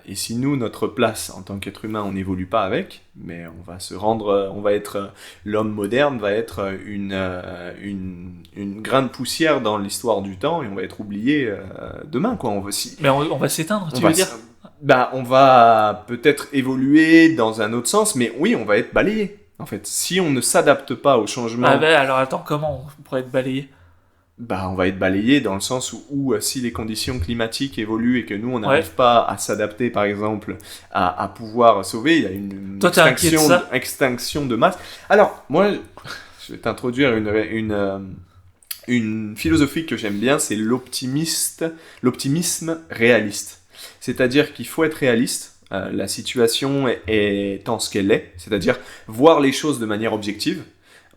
Et si nous, notre place en tant qu'être humain, on n'évolue pas avec, mais on va être, l'homme moderne va être une grain de poussière dans l'histoire du temps et on va être oublié demain, quoi. Mais on va s'éteindre, tu veux dire ? Bah, on va peut-être évoluer dans un autre sens, mais oui, on va être balayé. En fait, si on ne s'adapte pas au changement... Ah ben, alors attends, comment on pourrait être balayé ? Bah, on va être balayé dans le sens où si les conditions climatiques évoluent et que nous, on n'arrive pas à s'adapter, par exemple, à pouvoir sauver, il y a une extinction de masse. Alors, moi, je vais t'introduire une philosophie que j'aime bien, c'est l'optimisme réaliste. C'est-à-dire qu'il faut être réaliste, la situation étant ce qu'elle est, c'est-à-dire voir les choses de manière objective.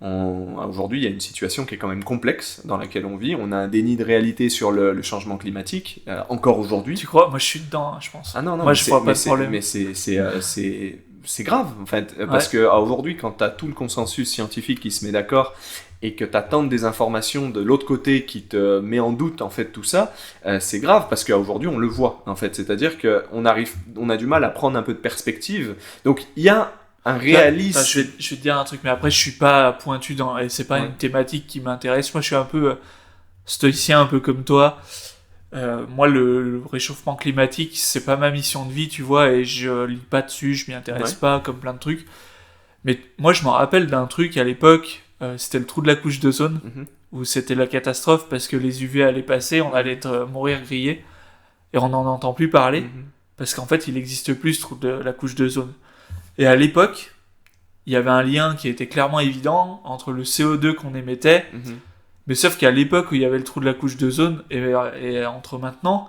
Aujourd'hui, il y a une situation qui est quand même complexe dans laquelle on vit. On a un déni de réalité sur le changement climatique, encore aujourd'hui. Tu crois ? Moi, je suis dedans, je pense. Ah non, moi, je vois pas de problème. Mais c'est grave, en fait, parce que aujourd'hui, quand tu as tout le consensus scientifique qui se met d'accord et que tu attends des informations de l'autre côté qui te met en doute, en fait, tout ça, c'est grave, parce qu'aujourd'hui, on le voit, en fait. C'est-à-dire qu'on a du mal à prendre un peu de perspective. Donc, il y a un réalisme... je vais te dire un truc, mais après, je suis pas pointu dans... Et c'est pas une thématique qui m'intéresse. Moi, je suis un peu stoïcien, un peu comme toi. Moi, le réchauffement climatique, c'est pas ma mission de vie, tu vois, et je lis pas dessus, je m'y intéresse pas, comme plein de trucs. Mais moi, je m'en rappelle d'un truc à l'époque... c'était le trou de la couche d'ozone, où c'était la catastrophe parce que les UV allaient passer, on allait mourir grillé, et on n'en entend plus parler, parce qu'en fait, il n'existe plus ce trou de la couche d'ozone. Et à l'époque, il y avait un lien qui était clairement évident entre le CO2 qu'on émettait, mais sauf qu'à l'époque où il y avait le trou de la couche d'ozone, et entre maintenant,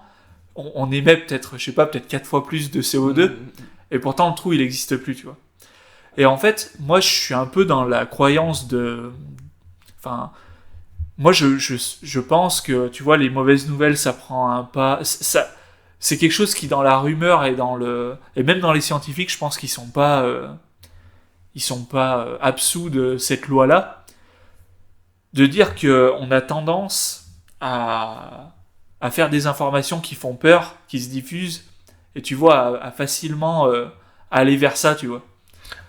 on émet peut-être 4 fois plus de CO2, et pourtant le trou, il n'existe plus, tu vois. Et en fait, moi, je suis un peu dans la croyance de... Enfin, moi, je pense que, tu vois, les mauvaises nouvelles, ça prend un pas... C'est quelque chose qui, dans la rumeur et et même dans les scientifiques, je pense qu'ils sont pas absous de cette loi-là. De dire qu'on a tendance à faire des informations qui font peur, qui se diffusent, et tu vois, à facilement aller vers ça, tu vois.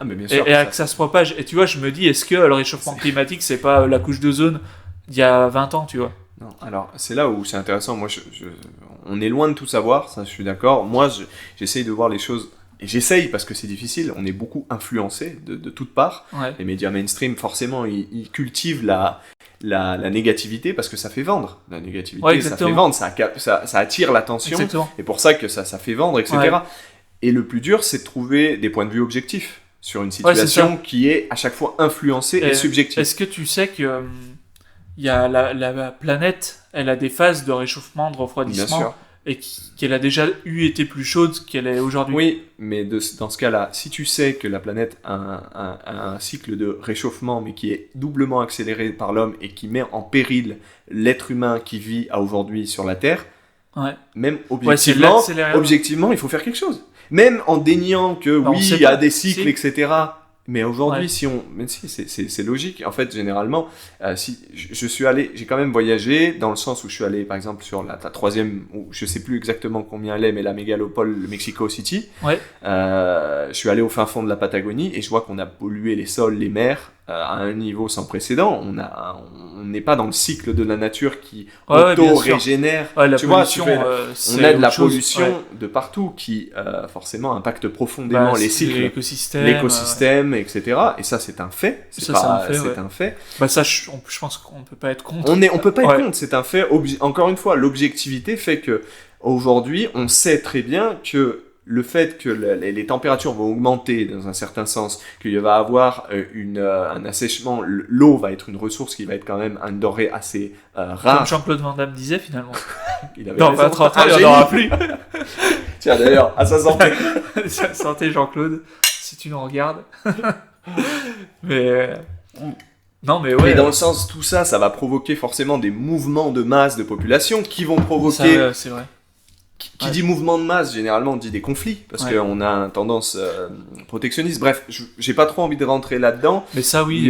Ah, mais bien sûr, et que ça se propage. Et tu vois, je me dis, est-ce que le réchauffement climatique, c'est pas la couche d'ozone d'il y a 20 ans, tu vois? Non, alors c'est là où c'est intéressant. Moi, on est loin de tout savoir, ça je suis d'accord. Moi, j'essaye de voir les choses, et j'essaye parce que c'est difficile. On est beaucoup influencé de toutes parts. Ouais. Les médias mainstream, forcément, ils cultivent la négativité parce que ça fait vendre. La négativité, Ouais, ça fait vendre, ça attire l'attention. Exactement. Et pour ça que ça fait vendre, etc. Ouais. Et le plus dur, c'est de trouver des points de vue objectifs sur une situation qui est à chaque fois influencée et subjective. Est-ce que tu sais que il y a la planète, elle a des phases de réchauffement, de refroidissement, et qu'elle a déjà été plus chaude qu'elle est aujourd'hui? Oui, mais dans ce cas-là, si tu sais que la planète a un cycle de réchauffement, mais qui est doublement accéléré par l'homme et qui met en péril l'être humain qui vit aujourd'hui sur la Terre, même objectivement, il faut faire quelque chose. Même en déniant que oui, il y a des cycles, etc. Mais aujourd'hui, c'est logique. En fait, généralement, si je suis allé, j'ai quand même voyagé dans le sens où je suis allé, par exemple, sur la troisième, ou je sais plus exactement combien elle est, mais la mégalopole, le Mexico City. Je suis allé au fin fond de la Patagonie et je vois qu'on a pollué les sols, les mers à un niveau sans précédent. On n'est pas dans le cycle de la nature qui auto-régénère. Tu vois, on a de la pollution de partout qui forcément impacte profondément les cycles, l'écosystème, etc. Et ça, c'est un fait. C'est un fait. Bah ça, je pense qu'on peut pas être contre. On peut pas être contre. C'est un fait. Encore une fois, l'objectivité fait que aujourd'hui, on sait très bien que le fait que les températures vont augmenter dans un certain sens, qu'il va y avoir un assèchement, l'eau va être une ressource qui va être quand même un denrée assez rare. Comme Jean-Claude Van Damme disait finalement. Il avait dans 20-30 ans, il n'y en aura plus. Tiens d'ailleurs, à sa santé. Santé Jean-Claude, si tu nous regardes. Mais... Non, mais ouais. Mais dans le sens, tout ça, ça va provoquer forcément des mouvements de masse de population qui vont provoquer... Ça, c'est vrai. Qui dit mouvement de masse, généralement on dit des conflits, parce qu'on a une tendance protectionniste. Bref, j'ai pas trop envie de rentrer là-dedans. Mais ça, oui,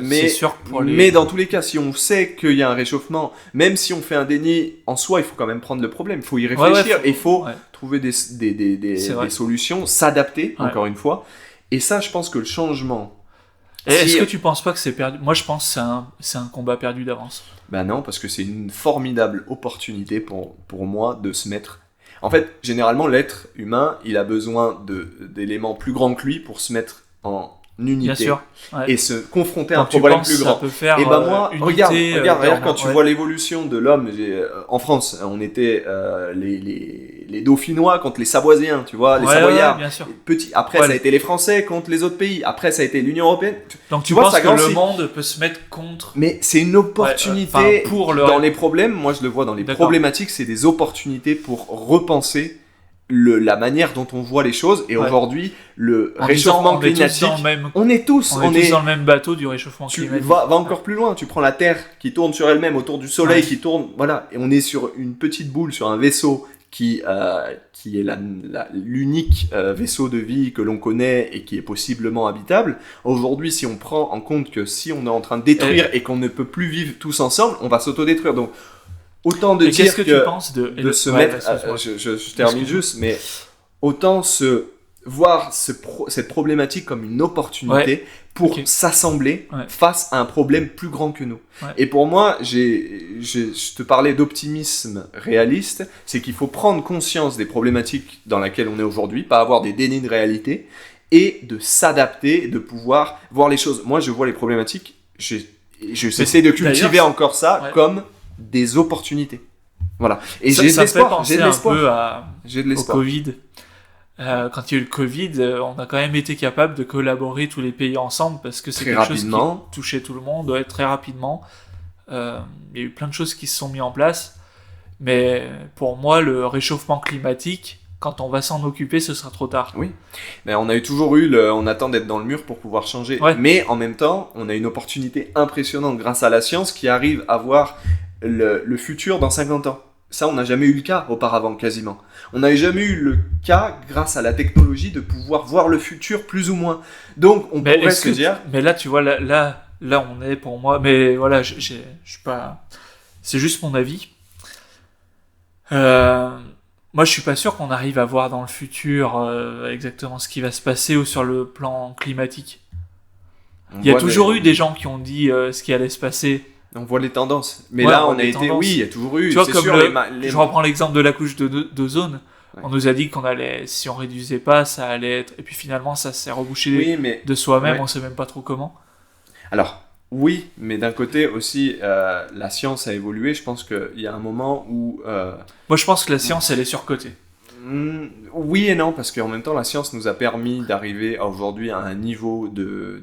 c'est sûr pour les... Mais dans tous les cas, si on sait qu'il y a un réchauffement, même si on fait un déni, en soi, il faut quand même prendre le problème. Il faut y réfléchir et il faut trouver des solutions, s'adapter, encore une fois. Et ça, je pense que le changement... Est-ce que tu penses pas que c'est perdu? Moi, je pense que c'est un combat perdu d'avance. Ben non, parce que c'est une formidable opportunité pour moi de se mettre... En fait, généralement, l'être humain, il a besoin d'éléments plus grands que lui pour se mettre en unité. Bien sûr. Et se confronter à un problème plus grand. Et ben moi, regarde quand tu vois l'évolution de l'homme. En France, on était les Dauphinois contre les Savoisiens, tu vois, les Savoyards. Bien sûr. Après, ça a été les Français contre les autres pays. Après, ça a été l'Union Européenne. Donc tu penses que le monde peut se mettre contre... Mais c'est une opportunité dans les problèmes. Moi, je le vois dans les problématiques. C'est des opportunités pour repenser la manière dont on voit les choses. Et aujourd'hui, le réchauffement climatique, on est tous dans le même bateau du réchauffement climatique. Va encore plus loin. Tu prends la Terre qui tourne sur elle-même autour du Soleil, qui tourne, voilà, et on est sur une petite boule, sur un vaisseau qui est l'unique vaisseau de vie que l'on connaît et qui est possiblement habitable. Aujourd'hui, si on prend en compte que si on est en train de détruire et qu'on ne peut plus vivre tous ensemble, on va s'autodétruire. Donc, autant de dire que tu penses de se mettre... je termine juste, mais autant voir cette problématique comme une opportunité pour s'assembler face à un problème plus grand que nous. Et pour moi, je te parlais d'optimisme réaliste, c'est qu'il faut prendre conscience des problématiques dans lesquelles on est aujourd'hui, pas avoir des dénis de réalité, et de s'adapter, de pouvoir voir les choses. Moi, je vois les problématiques, j'essaie de cultiver encore ça comme des opportunités. Voilà. Et j'ai de l'espoir. J'ai de l'espoir. Au Covid. Quand il y a eu le Covid, on a quand même été capable de collaborer tous les pays ensemble parce que c'est quelque chose qui touchait tout le monde très rapidement. Il y a eu plein de choses qui se sont mises en place. Mais pour moi, le réchauffement climatique, quand on va s'en occuper, ce sera trop tard. Oui. Mais on a toujours on attend d'être dans le mur pour pouvoir changer. Mais en même temps, on a une opportunité impressionnante grâce à la science qui arrive à voir le futur dans 50 ans. Ça, on n'a jamais eu le cas auparavant, quasiment. On n'avait jamais eu le cas, grâce à la technologie, de pouvoir voir le futur plus ou moins. Donc, on pourrait se dire... Mais là, tu vois, là, on est pour moi... Mais voilà, je suis pas... C'est juste mon avis. moi, je suis pas sûr qu'on arrive à voir dans le futur exactement ce qui va se passer ou sur le plan climatique. Il y a toujours eu des gens qui ont dit ce qui allait se passer. On voit les tendances. Mais là, on a été... Oui, il y a toujours eu... Tu vois, comme sûr, je reprends l'exemple de la couche d'ozone. Ouais. On nous a dit qu'on allait... Si on réduisait pas, ça allait être... Et puis finalement, ça s'est rebouché de soi-même. On sait même pas trop comment. Alors, oui, mais d'un côté aussi, la science a évolué. Je pense qu'il y a un moment où... Moi, je pense que la science, elle est surcotée. Oui et non, parce qu'en même temps, la science nous a permis d'arriver aujourd'hui à un niveau de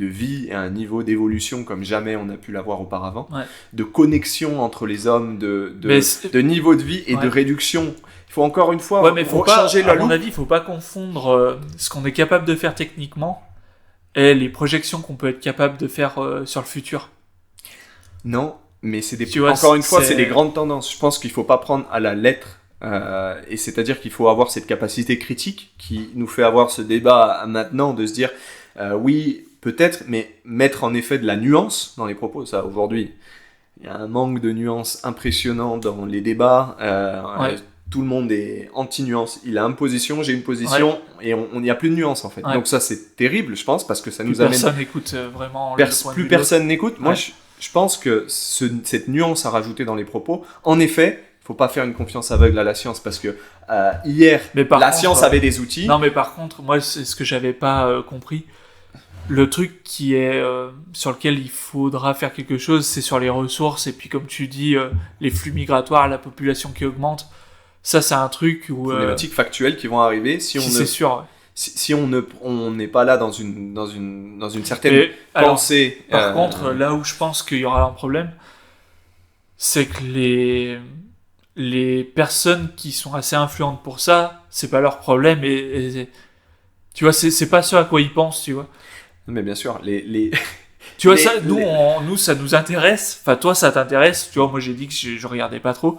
vie et à un niveau d'évolution comme jamais on a pu l'avoir auparavant, de connexion entre les hommes, de niveau de vie et de réduction. Il faut encore une fois changer la loupe. À mon avis, il ne faut pas confondre ce qu'on est capable de faire techniquement et les projections qu'on peut être capable de faire sur le futur. Non, mais c'est encore une fois, c'est des grandes tendances. Je pense qu'il ne faut pas prendre à la lettre. Et c'est-à-dire qu'il faut avoir cette capacité critique qui nous fait avoir ce débat maintenant de se dire oui, peut-être, mais mettre en effet de la nuance dans les propos. Ça, aujourd'hui, il y a un manque de nuance impressionnant dans les débats. Tout le monde est anti-nuance. Il a une position, j'ai une position, et il n'y a plus de nuance en fait. Donc ça, c'est terrible, je pense, parce que ça nous amène... Personne n'écoute vraiment plus personne n'écoute. Moi, je pense que cette nuance à rajouter dans les propos, en effet... Faut pas faire une confiance aveugle à la science parce que hier, science avait des outils. Non, mais par contre, moi, c'est ce que j'avais pas compris. Le truc qui est sur lequel il faudra faire quelque chose, c'est sur les ressources et puis comme tu dis, les flux migratoires, la population qui augmente. Ça, c'est un truc où problématiques factuelles qui vont arriver si on c'est sûr. Si on n'est pas là dans une certaine pensée. Par contre, là où je pense qu'il y aura un problème, c'est que les personnes qui sont assez influentes pour ça, c'est pas leur problème et tu vois, c'est pas ce à quoi ils pensent, tu vois. Mais bien sûr, tu vois, ça, nous, ça nous intéresse. Enfin, toi, ça t'intéresse. Tu vois, moi, j'ai dit que je regardais pas trop.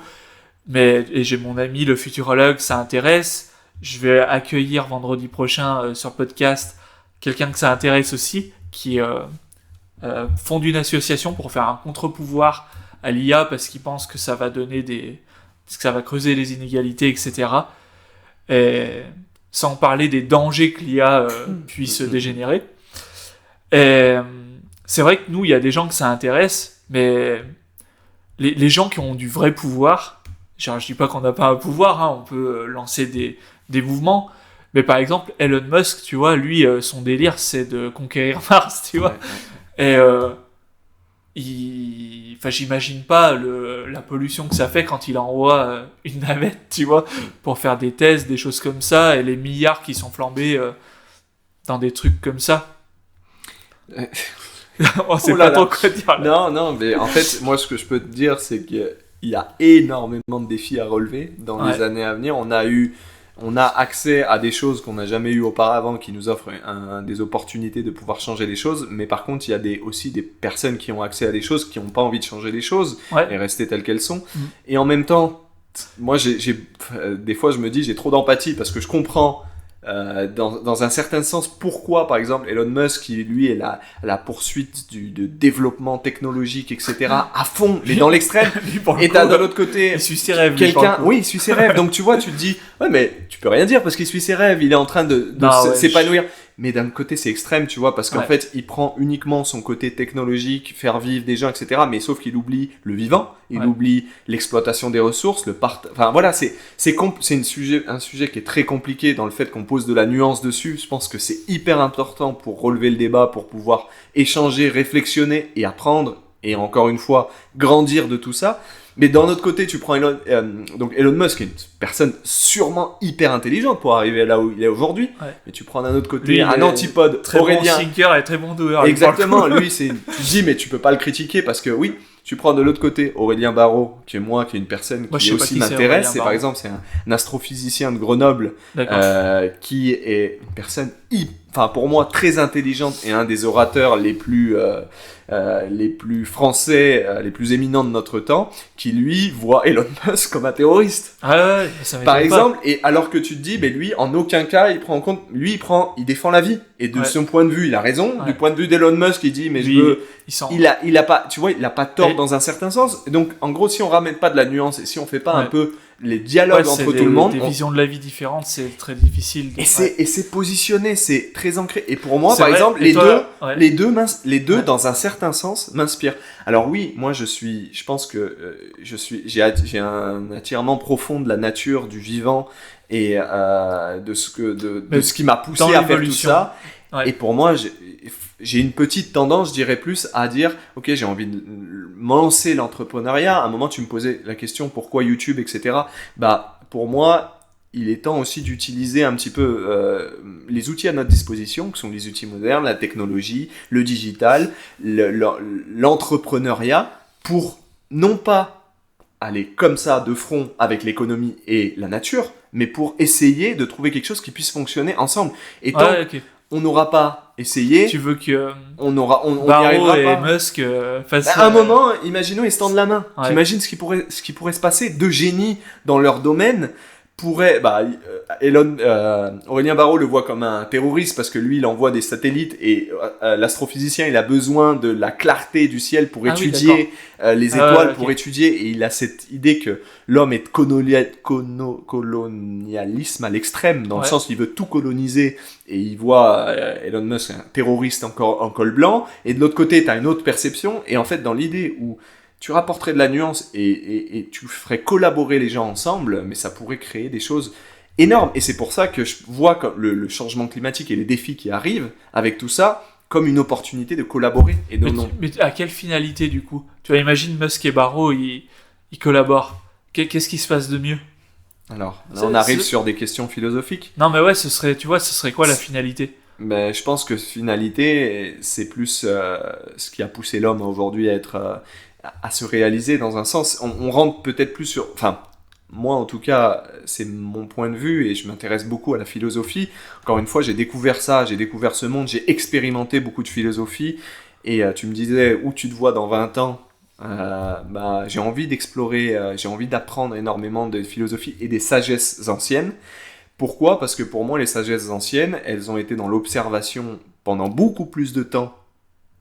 Et j'ai mon ami, le futurologue, ça intéresse. Je vais accueillir vendredi prochain sur le podcast quelqu'un que ça intéresse aussi, qui fonde une association pour faire un contre-pouvoir à l'IA parce qu'il pense que ça va donner que ça va creuser les inégalités, etc. Et sans parler des dangers que l'IA puisse dégénérer. Et c'est vrai que nous, il y a des gens que ça intéresse, mais les gens qui ont du vrai pouvoir, genre, je dis pas qu'on n'a pas un pouvoir, hein, on peut lancer des mouvements, mais par exemple, Elon Musk, tu vois, lui, son délire, c'est de conquérir Mars, tu vois. Et j'imagine pas la pollution que ça fait quand il envoie une navette, tu vois, pour faire des tests, des choses comme ça, et les milliards qui sont flambés dans des trucs comme ça. On sait pas trop quoi dire là. Non, mais en fait, moi, ce que je peux te dire, c'est qu'il y a énormément de défis à relever dans les années à venir. On a accès à des choses qu'on n'a jamais eues auparavant, qui nous offrent des opportunités de pouvoir changer les choses. Mais par contre, il y a aussi des personnes qui ont accès à des choses, qui n'ont pas envie de changer les choses et rester telles qu'elles sont. Et en même temps, moi, des fois, je me dis, j'ai trop d'empathie parce que je comprends dans un certain sens pourquoi, par exemple, Elon Musk, qui lui est la poursuite de développement technologique, etc., à fond, mais dans l'extrême. Et t'as de l'autre côté il suit ses rêves. Oui, il suit ses rêves. Donc tu vois, tu te dis, ouais, mais tu peux rien dire parce qu'il suit ses rêves. Il est en train de s'épanouir. Mais d'un côté, c'est extrême, tu vois, parce qu'en fait, il prend uniquement son côté technologique, faire vivre des gens, etc. Mais sauf qu'il oublie le vivant, il oublie l'exploitation des ressources, enfin voilà, c'est un sujet qui est très compliqué dans le fait qu'on pose de la nuance dessus. Je pense que c'est hyper important pour relever le débat, pour pouvoir échanger, réflexionner et apprendre, et encore une fois, grandir de tout ça. Mais d'un autre côté, tu prends donc Elon Musk, qui est une personne sûrement hyper intelligente pour arriver là où il est aujourd'hui. Mais tu prends d'un autre côté un antipode, très Aurélien. Bon thinker et très bon doer. Exactement, lui, tu dis, mais tu peux pas le critiquer parce que oui. Tu prends de l'autre côté Aurélien Barraud, qui est une personne qui aussi m'intéresse. C'est par exemple, c'est un astrophysicien de Grenoble qui est une personne, pour moi, très intelligente et un des orateurs les plus français, les plus éminents de notre temps, qui lui voit Elon Musk comme un terroriste. Ah ouais, ça par exemple, et alors que tu te dis, mais lui, en aucun cas, il prend en compte, il défend la vie. Et de son point de vue, il a raison. Du point de vue d'Elon Musk, il dit, mais il a pas, tu vois, il a pas tort dans un certain sens. Et donc, en gros, si on ramène pas de la nuance et si on fait pas un peu les dialogues entre tout le monde. Des visions de la vie différentes, c'est très difficile. Et c'est positionné, c'est très ancré. Et pour moi, par exemple, les deux, dans un certain sens, m'inspirent. Alors oui, moi, je pense que j'ai un attirement profond de la nature, du vivant et de ce qui m'a poussé à faire tout ça. Ouais. Et pour moi, j'ai une petite tendance, je dirais plus, à dire, ok, j'ai envie de me lancer l'entrepreneuriat. À un moment, tu me posais la question, pourquoi YouTube, etc. Bah, pour moi, il est temps aussi d'utiliser un petit peu les outils à notre disposition, qui sont les outils modernes, la technologie, le digital, l'entrepreneuriat, pour non pas aller comme ça de front avec l'économie et la nature, mais pour essayer de trouver quelque chose qui puisse fonctionner ensemble. Et tant on n'aura pas essayé. Tu veux que on n'y arrivera pas. Musk fassent. À un moment, imaginons ils se tendent la main. Ouais. T'imagines ce qui pourrait se passer. Deux génies dans leur domaine pourraient. Aurélien Barraud le voit comme un terroriste parce que lui, il envoie des satellites et l'astrophysicien, il a besoin de la clarté du ciel pour étudier les étoiles, pour étudier. Et il a cette idée que l'homme est colonialisme à l'extrême, dans le sens où il veut tout coloniser. Et il voit Elon Musk un terroriste en col blanc. Et de l'autre côté, tu as une autre perception. Et en fait, dans l'idée où tu rapporterais de la nuance et tu ferais collaborer les gens ensemble, mais ça pourrait créer des choses énormes. Et c'est pour ça que je vois le changement climatique et les défis qui arrivent avec tout ça comme une opportunité de collaborer. Et de mais à quelle finalité, du coup ? Tu vois, imagine Musk et Barraud, ils collaborent. Qu'est-ce qui se passe de mieux ? Alors, là, on arrive sur des questions philosophiques. Non, mais ouais, ce serait quoi la finalité ? Ben, je pense que finalité, c'est plus ce qui a poussé l'homme aujourd'hui à se réaliser dans un sens. On rentre peut-être plus sur... Enfin, moi en tout cas, c'est mon point de vue et je m'intéresse beaucoup à la philosophie. Encore une fois, j'ai découvert ce monde, j'ai expérimenté beaucoup de philosophie et tu me disais où tu te vois dans 20 ans. J'ai envie d'explorer, j'ai envie d'apprendre énormément de philosophie et des sagesses anciennes. Pourquoi ? Parce que pour moi, les sagesses anciennes, elles ont été dans l'observation pendant beaucoup plus de temps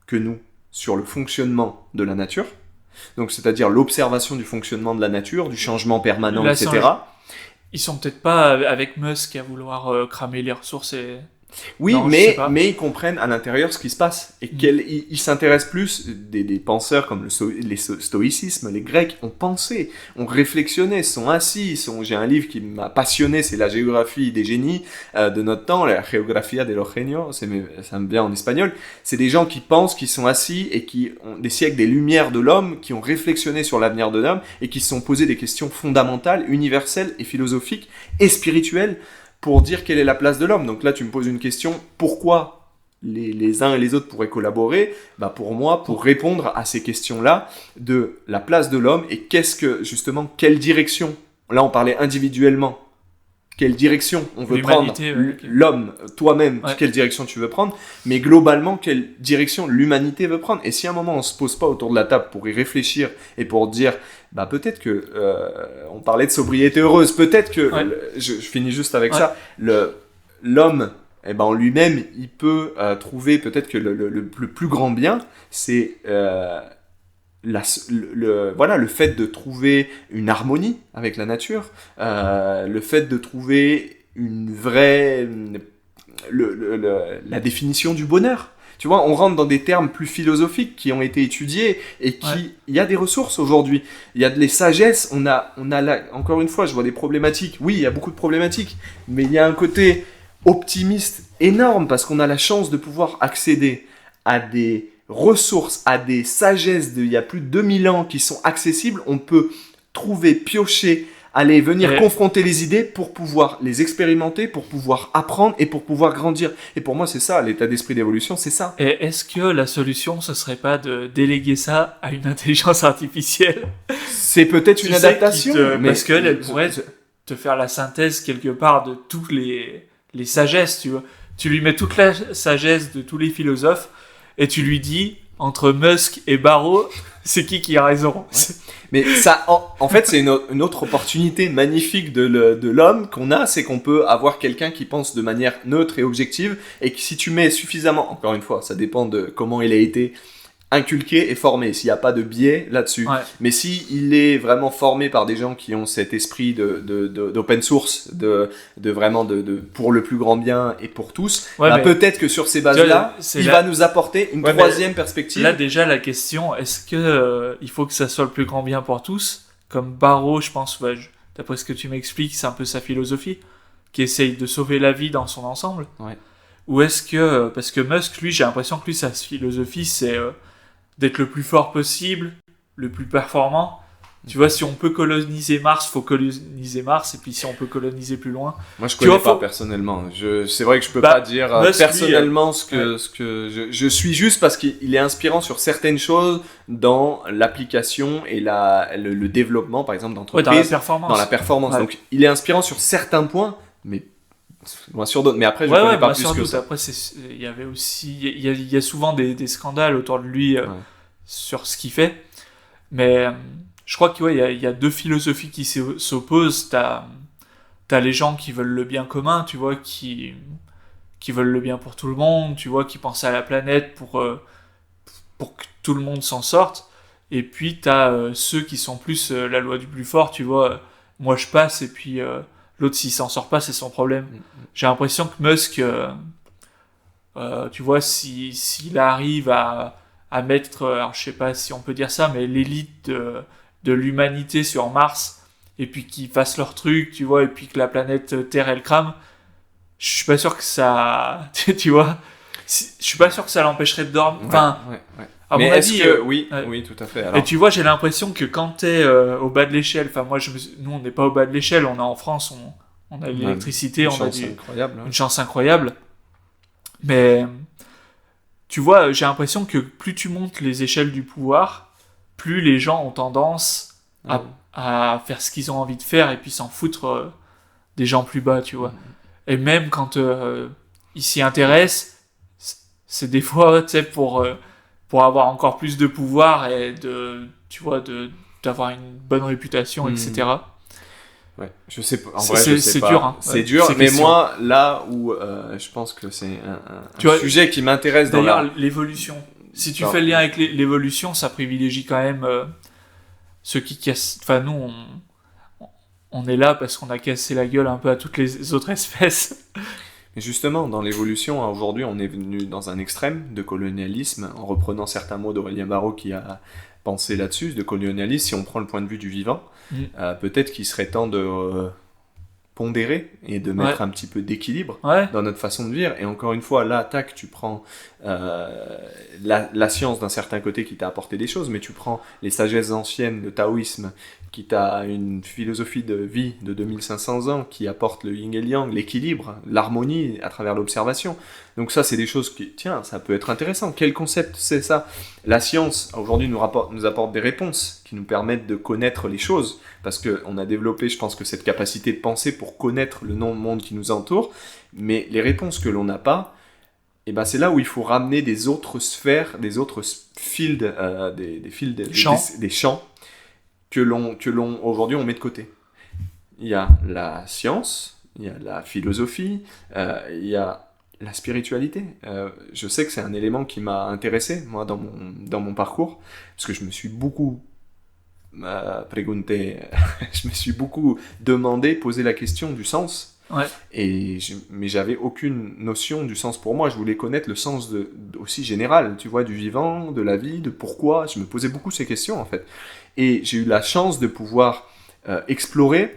que nous sur le fonctionnement de la nature. Donc, c'est-à-dire l'observation du fonctionnement de la nature, du changement permanent, etc. Ils sont peut-être pas avec Musk à vouloir cramer les ressources et... Oui, non, mais ils comprennent à l'intérieur ce qui se passe. Et ils s'intéressent plus, des penseurs comme les stoïcismes, les Grecs ont pensé, ont réflexionné, sont assis. J'ai un livre qui m'a passionné, c'est la géographie des génies de notre temps, la Geografía de los Genios, ça me vient en espagnol. C'est des gens qui pensent, qui sont assis et qui ont des siècles, des lumières de l'homme, qui ont réflexionné sur l'avenir de l'homme et qui se sont posés des questions fondamentales, universelles et philosophiques et spirituelles pour dire quelle est la place de l'homme. Donc là, tu me poses une question, pourquoi les uns et les autres pourraient collaborer ? Pour moi, pour répondre à ces questions-là de la place de l'homme et quelle direction ? Là, on parlait individuellement. Quelle direction on veut prendre ? L'homme, toi-même, quelle direction tu veux prendre ? Mais globalement, quelle direction l'humanité veut prendre ? Et si à un moment, on ne se pose pas autour de la table pour y réfléchir et pour dire, peut-être que, on parlait de sobriété heureuse, peut-être que, je finis juste avec ça, l'homme, en lui-même, il peut trouver peut-être que le plus grand bien, c'est... le fait de trouver une harmonie avec la nature, le fait de trouver une vraie... la définition du bonheur. Tu vois, on rentre dans des termes plus philosophiques qui ont été étudiés et il y a des ressources aujourd'hui. Il y a des sagesses, on a là, encore une fois, je vois des problématiques. Oui, il y a beaucoup de problématiques, mais il y a un côté optimiste énorme parce qu'on a la chance de pouvoir accéder à des ressources, à des sagesses d'il y a plus de 2000 ans qui sont accessibles. On peut trouver, piocher, aller venir confronter les idées pour pouvoir les expérimenter, pour pouvoir apprendre et pour pouvoir grandir. Et pour moi, c'est ça, l'état d'esprit d'évolution, c'est ça. Et est-ce que la solution, ce serait pas de déléguer ça à une intelligence artificielle ? C'est peut-être une adaptation. Parce qu'elle pourrait te faire la synthèse quelque part de toutes les sagesses, tu vois. Tu lui mets toute la sagesse de tous les philosophes et tu lui dis, entre Musk et Barraud, c'est qui a raison. Mais ça, en fait, c'est une autre opportunité magnifique de l'homme qu'on a, c'est qu'on peut avoir quelqu'un qui pense de manière neutre et objective, et que si tu mets suffisamment, encore une fois, ça dépend de comment il a été inculqué et formé, s'il n'y a pas de biais là-dessus. Ouais. Mais si il est vraiment formé par des gens qui ont cet esprit d'open source, vraiment pour le plus grand bien et pour tous, peut-être que sur ces bases-là, va nous apporter une troisième perspective. Là déjà la question, est-ce que il faut que ça soit le plus grand bien pour tous, comme Barrow, je pense, d'après ce que tu m'expliques, c'est un peu sa philosophie, qui essaye de sauver la vie dans son ensemble. Ouais. Ou est-ce que, parce que Musk, lui, j'ai l'impression que lui, sa philosophie, c'est d'être le plus fort possible, le plus performant. Tu vois, si on peut coloniser Mars, faut coloniser Mars, et puis si on peut coloniser plus loin. Moi, je connais pas personnellement. C'est vrai que je peux pas dire Musk, personnellement ce que je suis juste parce qu'il est inspirant sur certaines choses dans l'application et le développement, par exemple, d'entreprise. Dans la performance. Ouais. Donc, il est inspirant sur certains points, mais moins sur d'autres. Mais après, je connais pas plus que ça. Après, il y avait aussi, il y a souvent des scandales autour de lui sur ce qu'il fait. Mais je crois qu'il y a deux philosophies qui s'opposent. T'as les gens qui veulent le bien commun, tu vois, qui veulent le bien pour tout le monde, tu vois, qui pensent à la planète pour que tout le monde s'en sorte. Et puis t'as ceux qui sont plus la loi du plus fort, tu vois. Moi je passe et puis l'autre s'il s'en sort pas, c'est son problème. J'ai l'impression que Musk, tu vois, s'il arrive à mettre, alors je sais pas si on peut dire ça, mais l'élite de l'humanité sur Mars, et puis qu'ils fassent leur truc, tu vois, et puis que la planète Terre elle crame, je suis pas sûr que ça, tu vois, je suis pas sûr que ça l'empêcherait de dormir. Enfin, à mon avis, oui, tout à fait. Alors... Et tu vois, j'ai l'impression que quand t'es au bas de l'échelle, enfin moi, nous on n'est pas au bas de l'échelle, on est en France, on a l'électricité, on a une chance incroyable. Mais tu vois, j'ai l'impression que plus tu montes les échelles du pouvoir, plus les gens ont tendance à faire ce qu'ils ont envie de faire et puis s'en foutre des gens plus bas, tu vois. Et même quand ils s'y intéressent, c'est des fois, tu sais, pour avoir encore plus de pouvoir et d'avoir une bonne réputation, etc. Ouais, je sais pas. En vrai, je sais pas. Dur, hein. C'est dur, mais moi, là où je pense que c'est un sujet qui m'intéresse d'ailleurs, l'évolution. Si tu fais le lien avec l'évolution, ça privilégie quand même ceux qui cassent. Enfin, nous, on est là parce qu'on a cassé la gueule un peu à toutes les autres espèces. Mais justement, dans l'évolution, aujourd'hui, on est venu dans un extrême de colonialisme, en reprenant certains mots d'Aurélien Barraud qui a pensé là-dessus, de colonialisme, si on prend le point de vue du vivant. Peut-être qu'il serait temps de pondérer et de mettre un petit peu d'équilibre dans notre façon de vivre. Et encore une fois, là, tu prends la science d'un certain côté qui t'a apporté des choses, mais tu prends les sagesses anciennes, le taoïsme, qui t'a une philosophie de vie de 2500 ans, qui apporte le yin et le yang, l'équilibre, l'harmonie à travers l'observation. Donc ça, c'est des choses qui, tiens, ça peut être intéressant. Quel concept c'est ça ? La science, aujourd'hui, nous apporte des réponses qui nous permettent de connaître les choses, parce qu'on a développé, je pense, que cette capacité de penser pour connaître le monde qui nous entoure, mais les réponses que l'on n'a pas, et ben c'est là où il faut ramener des autres sphères, des autres fields, des champs que l'on aujourd'hui on met de côté. Il y a la science, il y a la philosophie, il y a la spiritualité. Je sais que c'est un élément qui m'a intéressé, moi, dans mon parcours, parce que je me suis beaucoup je me suis beaucoup posé la question du sens. Mais j'avais aucune notion du sens pour moi. Je voulais connaître le sens aussi général, tu vois, du vivant, de la vie, de pourquoi. Je me posais beaucoup ces questions, en fait. Et j'ai eu la chance de pouvoir explorer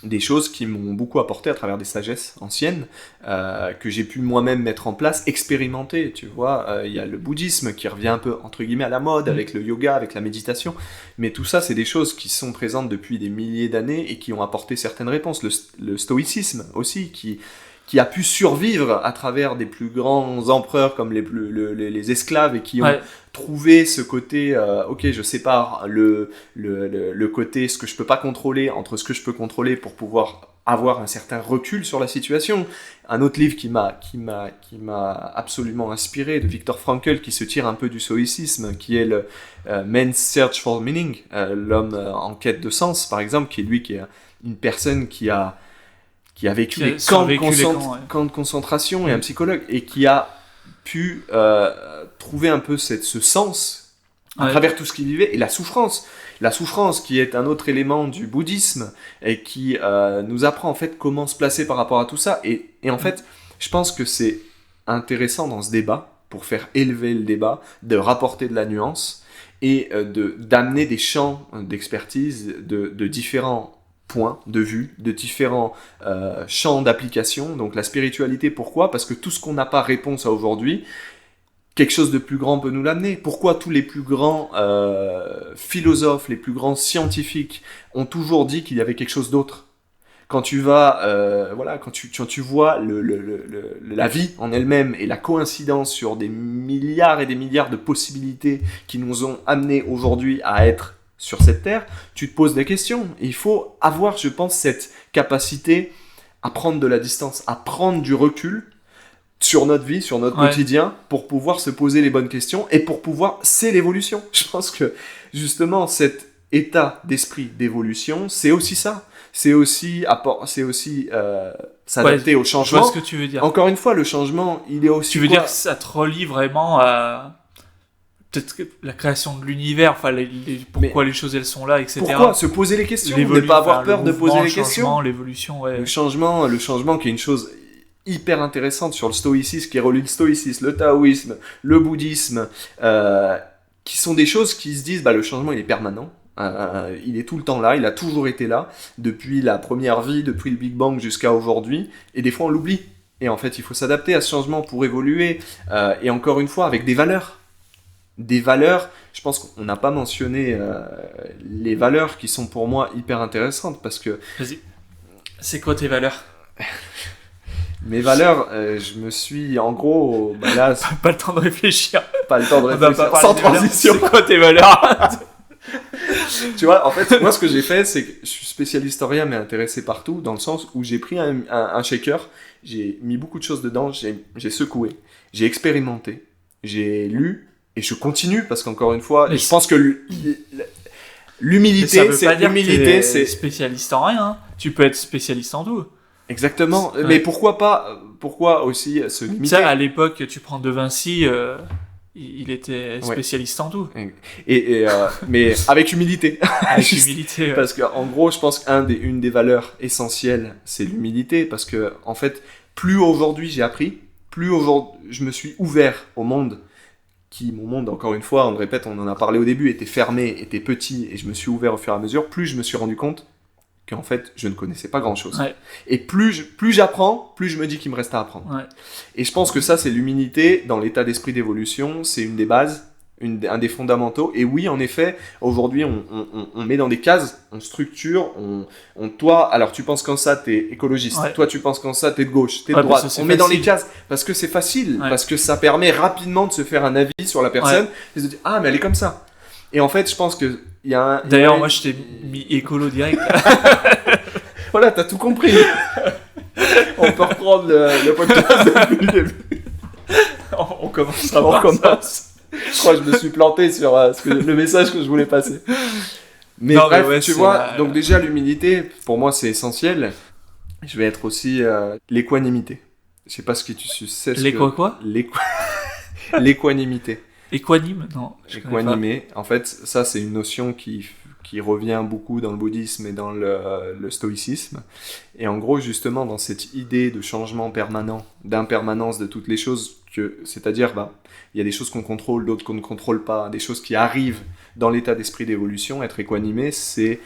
des choses qui m'ont beaucoup apporté à travers des sagesses anciennes que j'ai pu moi-même mettre en place, expérimenter, tu vois. Il y a le bouddhisme qui revient un peu, entre guillemets, à la mode, avec le yoga, avec la méditation, mais tout ça, c'est des choses qui sont présentes depuis des milliers d'années et qui ont apporté certaines réponses. Le stoïcisme aussi, qui a pu survivre à travers des plus grands empereurs comme les esclaves et qui ont trouvé ce côté, ok, je sépare le côté ce que je peux pas contrôler entre ce que je peux contrôler pour pouvoir avoir un certain recul sur la situation. Un autre livre qui m'a absolument inspiré, de Viktor Frankl, qui se tire un peu du stoïcisme, qui est le Man's Search for Meaning, l'homme en quête de sens, par exemple, qui est une personne qui a vécu des camps de concentration et un psychologue, et qui a pu trouver un peu ce sens à travers tout ce qu'il vivait, et la souffrance qui est un autre élément du bouddhisme et qui nous apprend en fait comment se placer par rapport à tout ça. Et en fait, je pense que c'est intéressant dans ce débat, pour faire élever le débat, de rapporter de la nuance et d'amener des champs d'expertise de différents points de vue, de différents champs d'application. Donc la spiritualité, pourquoi ? Parce que tout ce qu'on n'a pas réponse à aujourd'hui, quelque chose de plus grand peut nous l'amener. Pourquoi tous les plus grands philosophes, les plus grands scientifiques ont toujours dit qu'il y avait quelque chose d'autre ? Quand tu vas, quand tu vois la vie en elle-même et la coïncidence sur des milliards et des milliards de possibilités qui nous ont amenés aujourd'hui à être sur cette terre, tu te poses des questions. Et il faut avoir, je pense, cette capacité à prendre de la distance, à prendre du recul sur notre vie, sur notre quotidien, pour pouvoir se poser les bonnes questions et pour pouvoir... C'est l'évolution. Je pense que, justement, cet état d'esprit d'évolution, c'est aussi ça. C'est aussi s'adapter au changement. Je vois ce que tu veux dire. Encore une fois, le changement, il est aussi... Tu veux dire que ça te relie vraiment à... Peut-être la création de l'univers, enfin pourquoi les choses elles sont là, etc. Pourquoi se poser les questions, ne pas avoir peur de poser les questions. L'évolution, le changement qui est une chose hyper intéressante sur le stoïcisme, qui relie le stoïcisme, le taoïsme, le bouddhisme, qui sont des choses qui se disent, le changement il est permanent, il est tout le temps là, il a toujours été là, depuis la première vie, depuis le Big Bang jusqu'à aujourd'hui, et des fois on l'oublie. Et en fait il faut s'adapter à ce changement pour évoluer, et encore une fois avec des valeurs. Je pense qu'on n'a pas mentionné les valeurs qui sont pour moi hyper intéressantes, parce que... Vas-y, c'est quoi tes valeurs ? Mes valeurs, je me suis en gros... là, pas le temps de réfléchir. Pas le temps de réfléchir, sans transition. C'est quoi tes valeurs ? Tu vois, en fait, moi ce que j'ai fait, c'est que je suis spécialiste historien mais intéressé partout, dans le sens où j'ai pris un shaker, j'ai mis beaucoup de choses dedans, j'ai secoué, j'ai expérimenté, j'ai lu, et je continue, parce qu'encore une fois, je pense que l'humilité, c'est spécialiste en rien. Tu peux être spécialiste en tout. Exactement. Ouais. Mais pourquoi aussi se limiter ? Ça, à l'époque, tu prends De Vinci, il était spécialiste en tout. Mais avec humilité. Avec humilité. Ouais. Parce qu'en gros, je pense qu'une des valeurs essentielles, c'est l'humilité. Parce que, en fait, plus aujourd'hui j'ai appris, plus aujourd'hui je me suis ouvert au monde. Mon monde, encore une fois, on le répète, on en a parlé au début, était fermé, était petit, et je me suis ouvert au fur et à mesure, plus je me suis rendu compte qu'en fait, je ne connaissais pas grand-chose. Ouais. Et plus j'apprends, plus je me dis qu'il me reste à apprendre. Ouais. Et je pense que ça, c'est l'humilité dans l'état d'esprit d'évolution, c'est une des bases, un des fondamentaux. Et oui, en effet, aujourd'hui, on met dans des cases, on structure, toi, alors tu penses qu'en ça, t'es écologiste, toi, tu penses qu'en ça, t'es de gauche, t'es de droite. On met dans les cases, parce que c'est facile, parce que ça permet rapidement de se faire un avis sur la personne, et de se dire, mais elle est comme ça. Et en fait, je pense que D'ailleurs, moi, je t'ai mis écolo direct. Voilà, t'as tout compris. On peut reprendre le podcast depuis le début. On commence. Je crois que je me suis planté sur le message que je voulais passer. Mais tu vois, donc déjà l'humilité, pour moi, c'est essentiel. Je vais être aussi l'équanimité. Je sais pas ce que tu sais. L'équanimité. Équanime ? Non. Équanimé. En fait, ça, c'est une notion qui revient beaucoup dans le bouddhisme et dans le stoïcisme. Et en gros, justement, dans cette idée de changement permanent, d'impermanence de toutes les choses, c'est-à-dire, il y a des choses qu'on contrôle, d'autres qu'on ne contrôle pas, des choses qui arrivent dans l'état d'esprit d'évolution. Être équanimé, c'est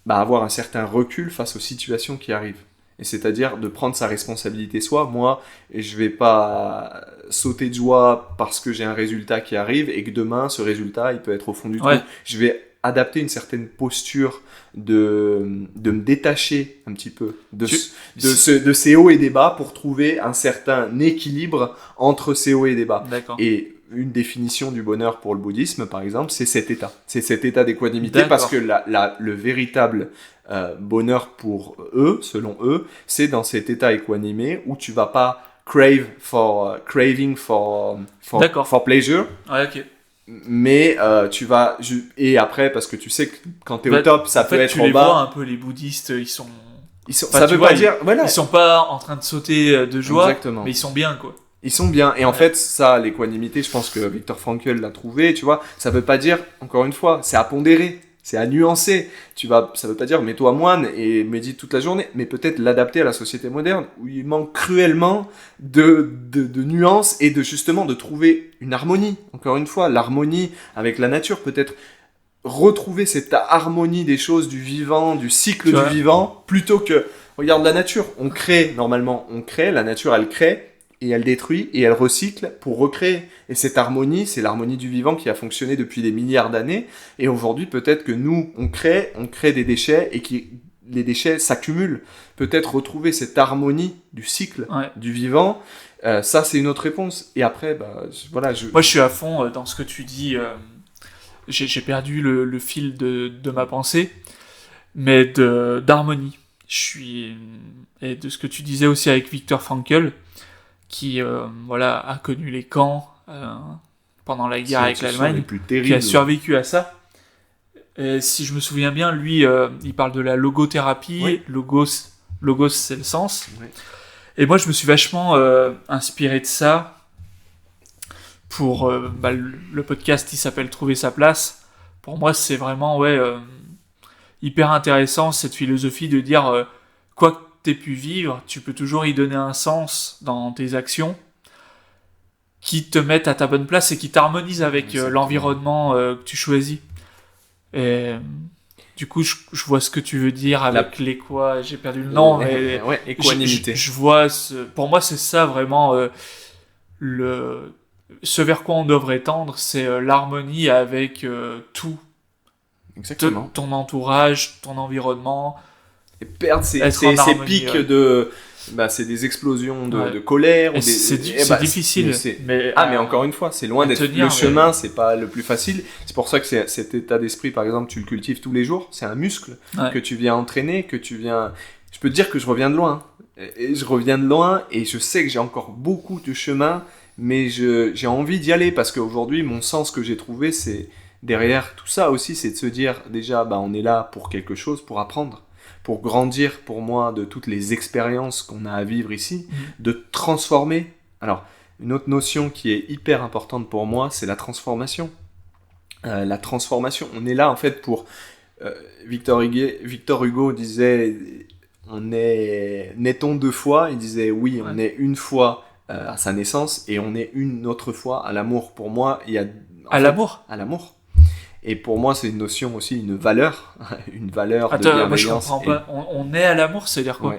avoir un certain recul face aux situations qui arrivent. Et c'est-à-dire de prendre sa responsabilité soi. Moi, je vais pas sauter de joie parce que j'ai un résultat qui arrive et que demain, ce résultat, il peut être au fond du trou. Je vais adapter une certaine posture de me détacher un petit peu de ces hauts et des bas pour trouver un certain équilibre entre ces hauts et des bas. D'accord. Et une définition du bonheur pour le bouddhisme, par exemple, c'est cet état. C'est cet état d'équanimité. D'accord. Parce que le véritable bonheur pour eux, selon eux, c'est dans cet état équanimé où tu vas pas craving for pleasure. Ouais, ok. Mais tu vas... Et après, parce que tu sais que quand t'es au top, ça peut être en bas. Tu les vois un peu, les bouddhistes, ils sont ça veut pas dire... Voilà. Ils sont pas en train de sauter de joie, exactement. Mais ils sont bien, quoi. Ils sont bien. Et en fait, ça, l'équanimité, je pense que Viktor Frankl l'a trouvé, tu vois. Ça veut pas dire, encore une fois, c'est à pondérer, c'est à nuancer. Ça veut pas dire mets-toi moine et médite toute la journée, mais peut-être l'adapter à la société moderne où il manque cruellement de nuances et justement de trouver une harmonie. Encore une fois, l'harmonie avec la nature, peut-être retrouver cette harmonie des choses, du vivant, du cycle du vivant, plutôt que, regarde la nature, normalement, la nature, elle crée, et elle détruit, et elle recycle pour recréer. Et cette harmonie, c'est l'harmonie du vivant qui a fonctionné depuis des milliards d'années, et aujourd'hui, peut-être que nous, on crée des déchets, et les déchets s'accumulent. Peut-être retrouver cette harmonie du cycle du vivant, ça, c'est une autre réponse. Et après, voilà, Moi, je suis à fond dans ce que tu dis. J'ai perdu le fil de ma pensée, mais d'harmonie. Et de ce que tu disais aussi avec Viktor Frankl, qui a connu les camps pendant la guerre avec l'Allemagne, qui a survécu à ça. Et si je me souviens bien, lui, il parle de la logothérapie. Oui. Logos, c'est le sens. Oui. Et moi, je me suis vachement inspiré de ça. Pour le podcast, il s'appelle Trouver sa place. Pour moi, c'est vraiment hyper intéressant cette philosophie de dire quoi que tu aies pu vivre, tu peux toujours y donner un sens dans tes actions qui te mettent à ta bonne place et qui t'harmonisent avec l'environnement que tu choisis. Et du coup, je vois ce que tu veux dire avec j'ai perdu le nom. Équanimité. Je vois, pour moi, c'est ça vraiment ce vers quoi on devrait tendre, c'est l'harmonie avec tout. Exactement. Ton entourage, ton environnement. Et perdre ces pics de... c'est des explosions de colère. C'est difficile. Mais encore une fois, c'est loin d'être le chemin, c'est pas le plus facile. C'est pour ça que cet état d'esprit, par exemple, tu le cultives tous les jours. C'est un muscle que tu viens entraîner, Je peux te dire que je reviens de loin. Et je reviens de loin et je sais que j'ai encore beaucoup de chemin, mais j'ai envie d'y aller parce qu'aujourd'hui, mon sens que j'ai trouvé, c'est derrière tout ça aussi, c'est de se dire déjà, on est là pour quelque chose, pour apprendre, pour grandir pour moi de toutes les expériences qu'on a à vivre ici, de transformer. Alors, une autre notion qui est hyper importante pour moi, c'est la transformation. La transformation, on est là en fait pour... Victor Hugo disait, naît-on deux fois ? Il disait oui, on est une fois à sa naissance et on est une autre fois à l'amour. Pour moi, il y a... l'amour ? À l'amour. Et pour moi, c'est une notion aussi, une valeur de bienveillance. Moi je comprends pas. On est à l'amour, c'est-à-dire quoi ?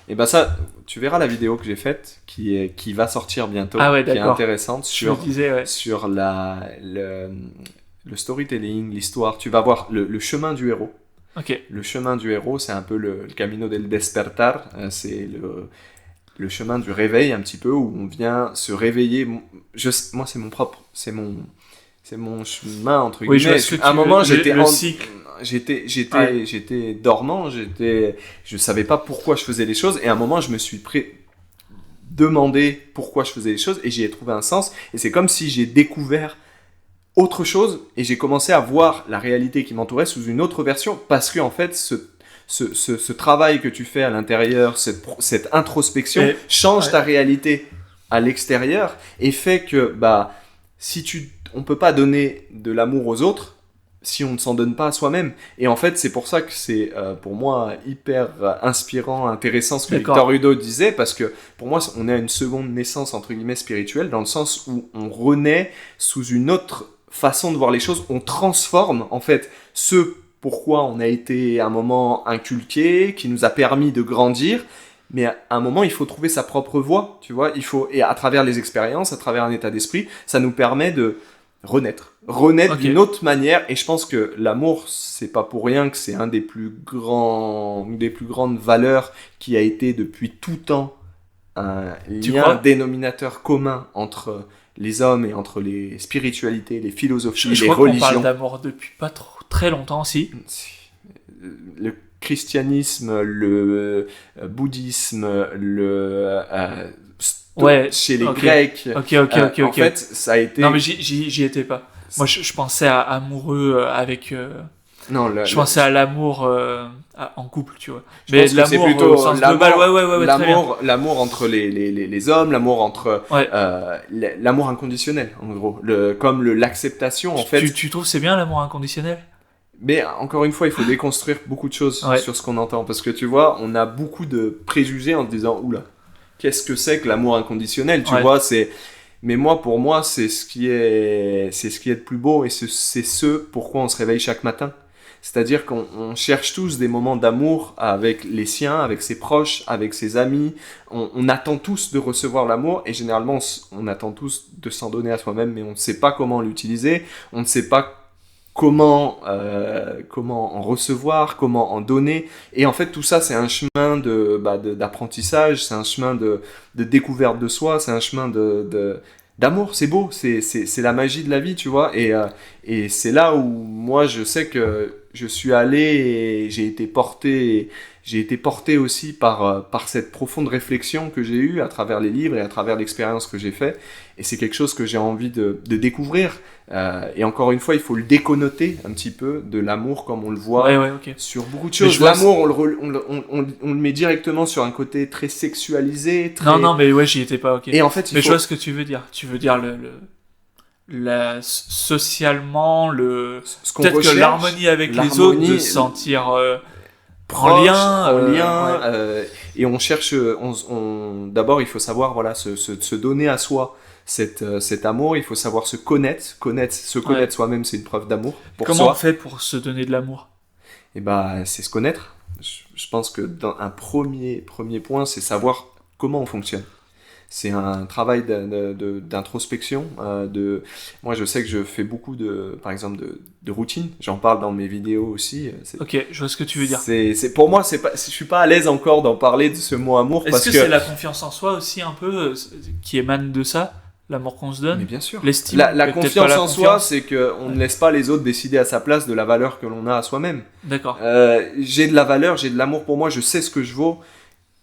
Et ça, tu verras la vidéo que j'ai faite, qui va sortir bientôt, qui est intéressante, sur le storytelling, l'histoire. Tu vas voir le chemin du héros. Okay. Le chemin du héros, c'est un peu le camino del despertar, c'est le chemin du réveil un petit peu, où on vient se réveiller. Moi, c'est mon chemin, entre guillemets. À un moment, j'étais dormant, je savais pas pourquoi je faisais les choses, et à un moment, je me suis demandé pourquoi je faisais les choses, et j'y ai trouvé un sens, et c'est comme si j'ai découvert autre chose, et j'ai commencé à voir la réalité qui m'entourait sous une autre version, parce que en fait, ce travail que tu fais à l'intérieur, cette introspection, change ta réalité à l'extérieur, et fait que, on peut pas donner de l'amour aux autres si on ne s'en donne pas à soi-même. Et en fait, c'est pour ça que c'est, pour moi, hyper inspirant, intéressant ce que Victor Hugo disait, parce que pour moi, on est à une seconde naissance, entre guillemets, spirituelle, dans le sens où on renaît sous une autre façon de voir les choses, on transforme, en fait, ce pourquoi on a été, à un moment, inculqué, qui nous a permis de grandir, mais à un moment, il faut trouver sa propre voie, tu vois, et à travers les expériences, à travers un état d'esprit, ça nous permet de renaître d'une autre manière, et je pense que l'amour, c'est pas pour rien que c'est une des plus grandes valeurs qui a été depuis tout temps un dénominateur commun entre les hommes et entre les spiritualités, les philosophies, les religions. Je crois qu'on parle d'amour depuis pas très longtemps, si. Le christianisme, le bouddhisme, chez les Grecs. En fait, ça a été... Non, mais j'y étais pas. Moi, je pensais à amoureux avec Non, je pensais à l'amour en couple, tu vois. Mais l'amour, c'est plutôt au sens global, l'amour entre les hommes, l'amour entre l'amour inconditionnel, en gros, comme l'acceptation, en fait. Tu trouves c'est bien l'amour inconditionnel? Mais encore une fois, il faut déconstruire beaucoup de choses sur ce qu'on entend, parce que tu vois, on a beaucoup de préjugés en se disant, oula, qu'est-ce que c'est que l'amour inconditionnel, tu vois, c'est. Mais pour moi, c'est ce qui est le plus beau, et c'est ce pourquoi on se réveille chaque matin. C'est-à-dire qu'on cherche tous des moments d'amour avec les siens, avec ses proches, avec ses amis. On attend tous de recevoir l'amour, et généralement, on attend tous de s'en donner à soi-même, mais on ne sait pas comment l'utiliser, on ne sait pas comment en recevoir, comment en donner. Et en fait, tout ça, c'est un chemin d'apprentissage, c'est un chemin de découverte de soi, c'est un chemin d'amour. C'est beau, c'est la magie de la vie, tu vois. Et c'est là où moi, je sais que je suis allé et j'ai été porté aussi par cette profonde réflexion que j'ai eue à travers les livres et à travers l'expérience que j'ai faite. Et c'est quelque chose que j'ai envie de découvrir. Et encore une fois, il faut le déconnoter un petit peu de l'amour comme on le voit sur beaucoup de choses. L'amour, on le met directement sur un côté très sexualisé. Non, mais j'y étais pas, ok. Et en fait, je vois ce que tu veux dire. Tu veux dire socialement, peut-être que l'harmonie avec les autres, de se sentir proche, en lien. Et on cherche, d'abord, il faut savoir, voilà, se donner à soi cet amour. Il faut savoir se connaître soi-même, c'est une preuve d'amour pour soi. Comment on fait pour se donner de l'amour? Et c'est se connaître. Je pense que un premier point, c'est savoir comment on fonctionne. C'est un travail d'introspection. Moi, je sais que je fais beaucoup par exemple, de routine. J'en parle dans mes vidéos aussi. Ok, je vois ce que tu veux dire. Pour moi, je suis pas à l'aise encore d'en parler de ce mot amour. Est-ce que c'est la confiance en soi aussi un peu qui émane de ça, l'amour qu'on se donne? Mais bien sûr. L'estime. La confiance en soi, c'est qu'on ne laisse pas les autres décider à sa place de la valeur que l'on a à soi-même. D'accord. J'ai de la valeur, j'ai de l'amour pour moi, je sais ce que je vaux.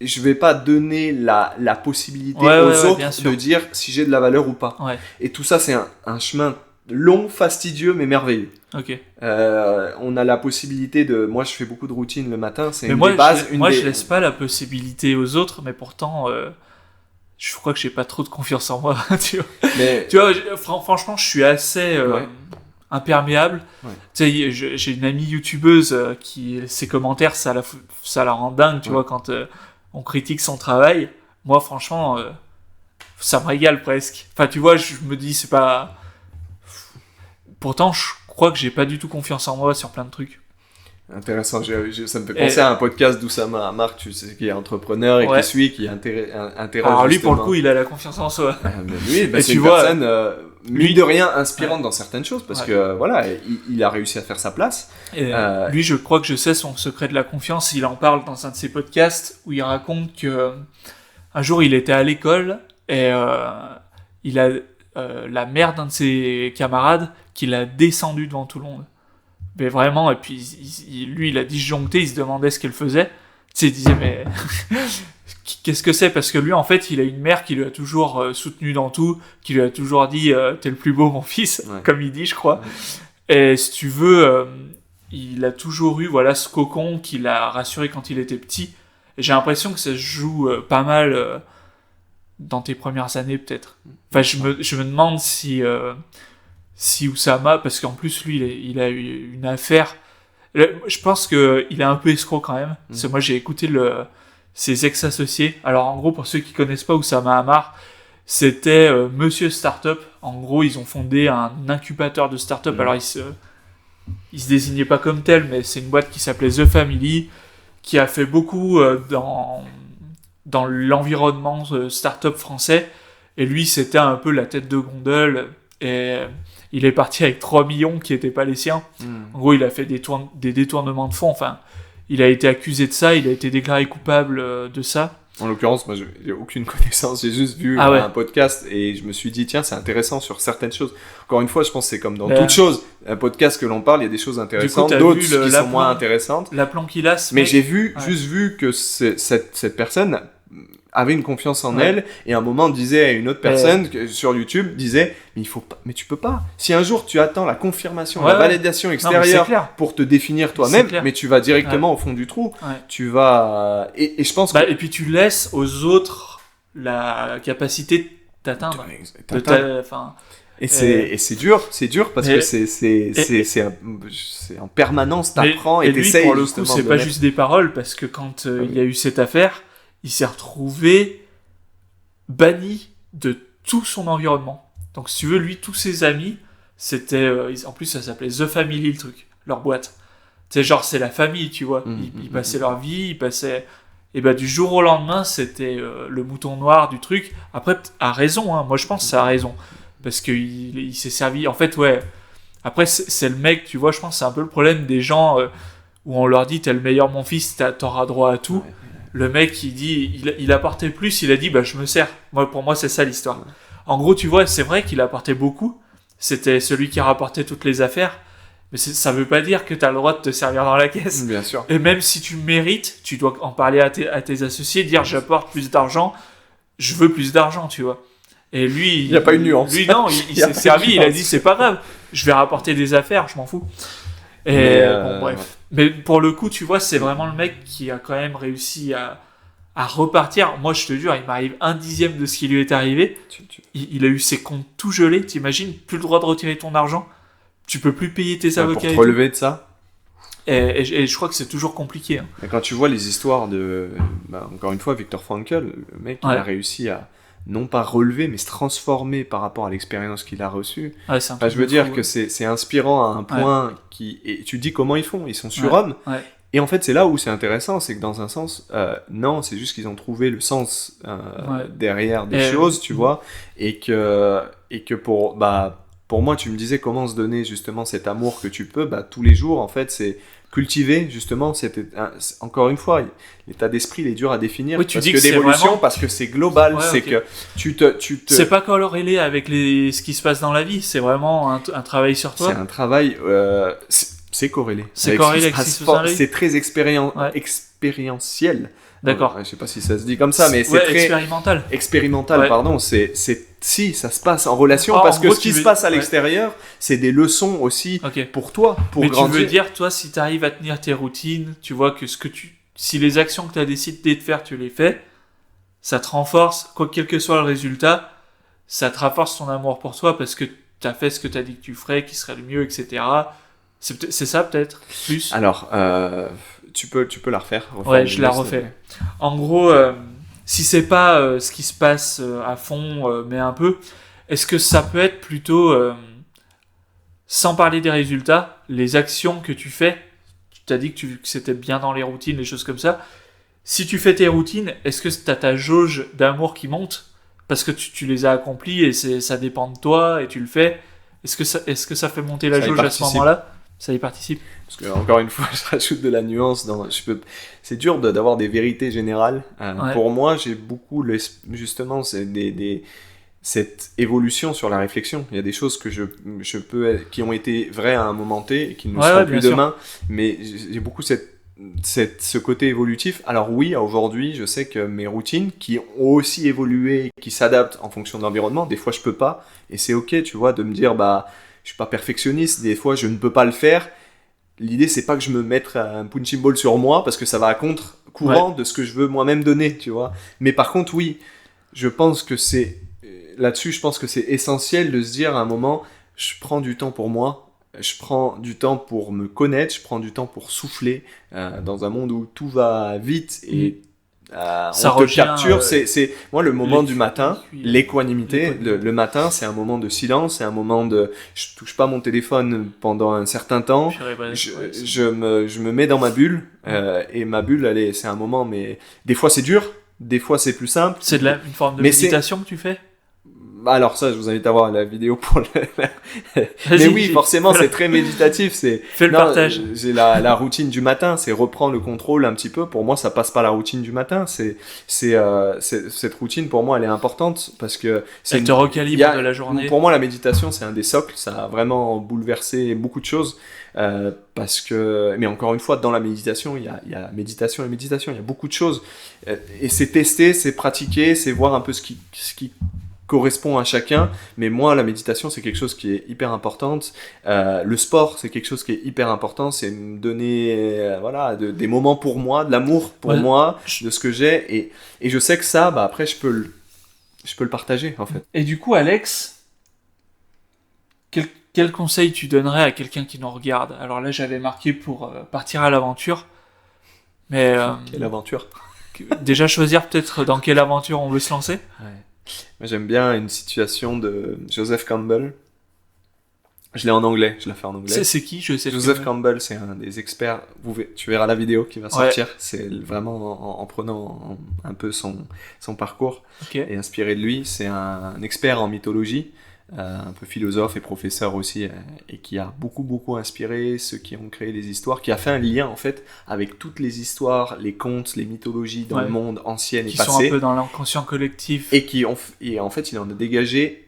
Je vais pas donner la possibilité aux autres de dire si j'ai de la valeur ou pas. Ouais. Et tout ça, c'est un chemin long, fastidieux, mais merveilleux. Ok. On a la possibilité de... Moi, je fais beaucoup de routines le matin, c'est une des bases. Je laisse pas la possibilité aux autres, mais pourtant, je crois que j'ai pas trop de confiance en moi. Tu vois, franchement, je suis assez imperméable. Ouais. Tu sais, j'ai une amie youtubeuse qui, ses commentaires, ça la rend dingue, tu vois, quand... on critique son travail, moi franchement ça me régale presque. Enfin tu vois, je me dis c'est pas... Pourtant je crois que j'ai pas du tout confiance en moi sur plein de trucs. Intéressant, ça me fait penser à un podcast d'Oussama Hamar, tu sais, qui est entrepreneur et qui interroge. Alors lui pour le coup il a la confiance en soi. Lui, c'est une personne mine de rien inspirante dans certaines choses parce que voilà, il a réussi à faire sa place. Lui, je crois que je sais son secret de la confiance. Il en parle dans un de ses podcasts où il raconte que un jour il était à l'école et il a la mère d'un de ses camarades qui l'a descendu devant tout le monde. Mais vraiment, et puis lui il a disjoncté, il se demandait ce qu'elle faisait. Tu sais, il disait mais qu'est-ce que c'est? Parce que lui, en fait, il a une mère qui lui a toujours soutenu dans tout, qui lui a toujours dit t'es le plus beau, mon fils, comme il dit, je crois. Et si tu veux, il a toujours eu ce cocon qui l'a rassuré quand il était petit. Et j'ai l'impression que ça se joue pas mal dans tes premières années, peut-être. Enfin, je me demande si Oussama, parce qu'en plus, lui, il a eu une affaire. Je pense qu'il est un peu escroc quand même. Parce que moi, j'ai écouté ses ex-associés. Alors en gros, pour ceux qui connaissent pas Oussama Hamar, c'était Monsieur Startup. En gros, ils ont fondé un incubateur de startup. Alors ils se désignaient pas comme tel, mais c'est une boîte qui s'appelait The Family, qui a fait beaucoup dans l'environnement startup français. Et lui, c'était un peu la tête de gondole. Et il est parti avec 3 millions qui étaient pas les siens. En gros, il a fait des détournements de fonds. Enfin, il a été accusé de ça, il a été déclaré coupable de ça. En l'occurrence, moi, j'ai aucune connaissance, j'ai juste vu un podcast et je me suis dit, tiens, c'est intéressant sur certaines choses. Encore une fois, je pense que c'est comme dans toute chose. Un podcast que l'on parle, il y a des choses intéressantes, d'autres qui sont moins intéressantes. L'aplomb qu'il a, mais j'ai juste vu que cette personne avait une confiance en elle, et à un moment disait à une autre personne sur YouTube, disait mais tu peux pas. Si un jour tu attends la confirmation, la validation extérieure pour te définir toi-même, mais tu vas directement au fond du trou. Tu vas et je pense et puis tu laisses aux autres la capacité de t'atteindre. Et c'est dur parce que c'est en permanence t'apprends et t'essayes. Pour le coup, c'est pas juste des paroles, parce que quand il y a eu cette affaire, il s'est retrouvé banni de tout son environnement. Donc si tu veux, lui, tous ses amis, c'était en plus ça s'appelait The Family, le truc, leur boîte. C'est genre, c'est la famille, tu vois. Ils passaient leur vie, ils passaient... Et du jour au lendemain, c'était le mouton noir du truc. Après, à raison, hein. Moi je pense que ça a raison. Parce qu'il s'est servi... En fait, après, c'est le mec, tu vois, je pense que c'est un peu le problème des gens où on leur dit, t'es le meilleur mon fils, t'auras droit à tout. Le mec, il dit, il apportait plus, il a dit, je me sers. Pour moi, c'est ça l'histoire. En gros, tu vois, c'est vrai qu'il apportait beaucoup. C'était celui qui rapportait toutes les affaires. Mais ça veut pas dire que t'as le droit de te servir dans la caisse. Bien sûr. Et même si tu mérites, tu dois en parler à tes associés, dire, j'apporte plus d'argent, je veux plus d'argent, tu vois. Et lui, il n'y a pas une nuance. Lui, non, il s'est servi, il a dit, c'est pas grave, je vais rapporter des affaires, je m'en fous. Et bref. Mais pour le coup, tu vois, c'est vraiment le mec qui a quand même réussi à repartir. Moi, je te jure, il m'arrive 1/10 de ce qui lui est arrivé. Il a eu ses comptes tout gelés, t'imagines, plus le droit de retirer ton argent, tu peux plus payer tes avocats. Pour te relever de ça. Et je crois que c'est toujours compliqué. Hein. Et quand tu vois les histoires de, encore une fois, Viktor Frankl, le mec, il a réussi à non pas relever, mais se transformer par rapport à l'expérience qu'il a reçue. Je veux dire que c'est inspirant à un point et tu te dis comment ils font, ils sont surhommes. Et en fait, c'est là où c'est intéressant, c'est que dans un sens, non, c'est juste qu'ils ont trouvé le sens derrière des choses, tu vois, et que pour moi, tu me disais comment se donner justement cet amour que tu peux, tous les jours, en fait, c'est cultiver justement encore une fois, l'état d'esprit il est dur à définir parce que d'évolution, vraiment... parce que c'est global, c'est que tu te c'est pas corrélé avec ce qui se passe dans la vie, c'est vraiment un travail sur toi. C'est un travail c'est corrélé. C'est corrélé avec ce qui se passe dans la vie. C'est très expérientiel. D'accord. Je sais pas si ça se dit comme ça, mais c'est très expérimental. Expérimental, pardon. Si ça se passe en relation, parce que ce qui se passe à l'extérieur, c'est des leçons aussi pour toi, pour grandir. Mais tu veux dire, toi, si tu arrives à tenir tes routines, tu vois que si les actions que tu as décidé de faire, tu les fais, ça te renforce, quel que soit le résultat, ça te renforce ton amour pour toi parce que tu as fait ce que tu as dit que tu ferais, qui serait le mieux, etc. C'est ça peut-être plus. Alors, tu peux la refaire. Ouais, je la refais. En gros, si c'est pas ce qui se passe à fond, mais un peu, est-ce que ça peut être plutôt, sans parler des résultats, les actions que tu fais? Tu t'as dit que c'était bien dans les routines, les choses comme ça. Si tu fais tes routines, est-ce que tu as ta jauge d'amour qui monte parce que tu les as accomplies et ça dépend de toi et tu le fais? Est-ce que ça fait monter la jauge à ce moment-là? Ça y participe. Parce que, encore une fois, je rajoute de la nuance. C'est dur d'avoir des vérités générales. Pour moi, j'ai beaucoup, justement, cette évolution sur la réflexion. Il y a des choses que qui ont été vraies à un moment T et qui ne le seront plus demain. Mais j'ai beaucoup ce côté évolutif. Alors oui, aujourd'hui, je sais que mes routines, qui ont aussi évolué, qui s'adaptent en fonction de l'environnement, des fois, je peux pas. Et c'est ok, tu vois, de me dire, je suis pas perfectionniste, des fois je ne peux pas le faire. L'idée c'est pas que je me mette un punching ball sur moi parce que ça va à contre-courant de ce que je veux moi-même donner, tu vois. Mais par contre oui, je pense que c'est là-dessus, je pense que c'est essentiel de se dire à un moment, je prends du temps pour moi, je prends du temps pour me connaître, je prends du temps pour souffler dans un monde où tout va vite et ça on te capture, c'est moi le moment du matin, l'équanimité, le matin c'est un moment de silence, c'est un moment de je touche pas mon téléphone pendant un certain temps, je me mets dans ma bulle et ma bulle c'est un moment, mais des fois c'est dur, des fois c'est plus simple. C'est une forme de méditation que tu fais? Alors ça, je vous invite à voir la vidéo pour le... Mais oui, forcément, c'est très méditatif. Fais le partage. J'ai la routine du matin, c'est reprendre le contrôle un petit peu. Pour moi, ça passe par la routine du matin. Cette routine, pour moi, elle est importante parce que... Elle te recalibre de la journée. Pour moi, la méditation, c'est un des socles. Ça a vraiment bouleversé beaucoup de choses. Parce que... Mais encore une fois, dans la méditation, il y a méditation et méditation. Il y a beaucoup de choses. Et c'est tester, c'est pratiquer, c'est voir un peu ce qui correspond à chacun, mais moi la méditation c'est quelque chose qui est hyper importante, le sport c'est quelque chose qui est hyper important, c'est me donner des moments pour moi, de l'amour pour moi, de ce que j'ai, et je sais que ça, après je peux le partager en fait. Et du coup Alex, quel conseil tu donnerais à quelqu'un qui nous regarde? Alors là j'avais marqué pour partir à l'aventure, mais... Quelle aventure? Déjà choisir peut-être dans quelle aventure on veut se lancer. Ouais. Moi, j'aime bien une citation de Joseph Campbell. Je l'ai en anglais, je la fais en anglais. C'est qui Joseph Campbell, c'est un des experts. Tu verras la vidéo qui va sortir. C'est vraiment en prenant un peu son parcours et inspiré de lui. C'est un expert en mythologie, un peu philosophe et professeur aussi, et qui a beaucoup inspiré ceux qui ont créé les histoires, qui a fait un lien en fait avec toutes les histoires, les contes, les mythologies dans le monde anciennes et passées. Qui sont un peu dans l'inconscient collectif. Et en fait, il en a dégagé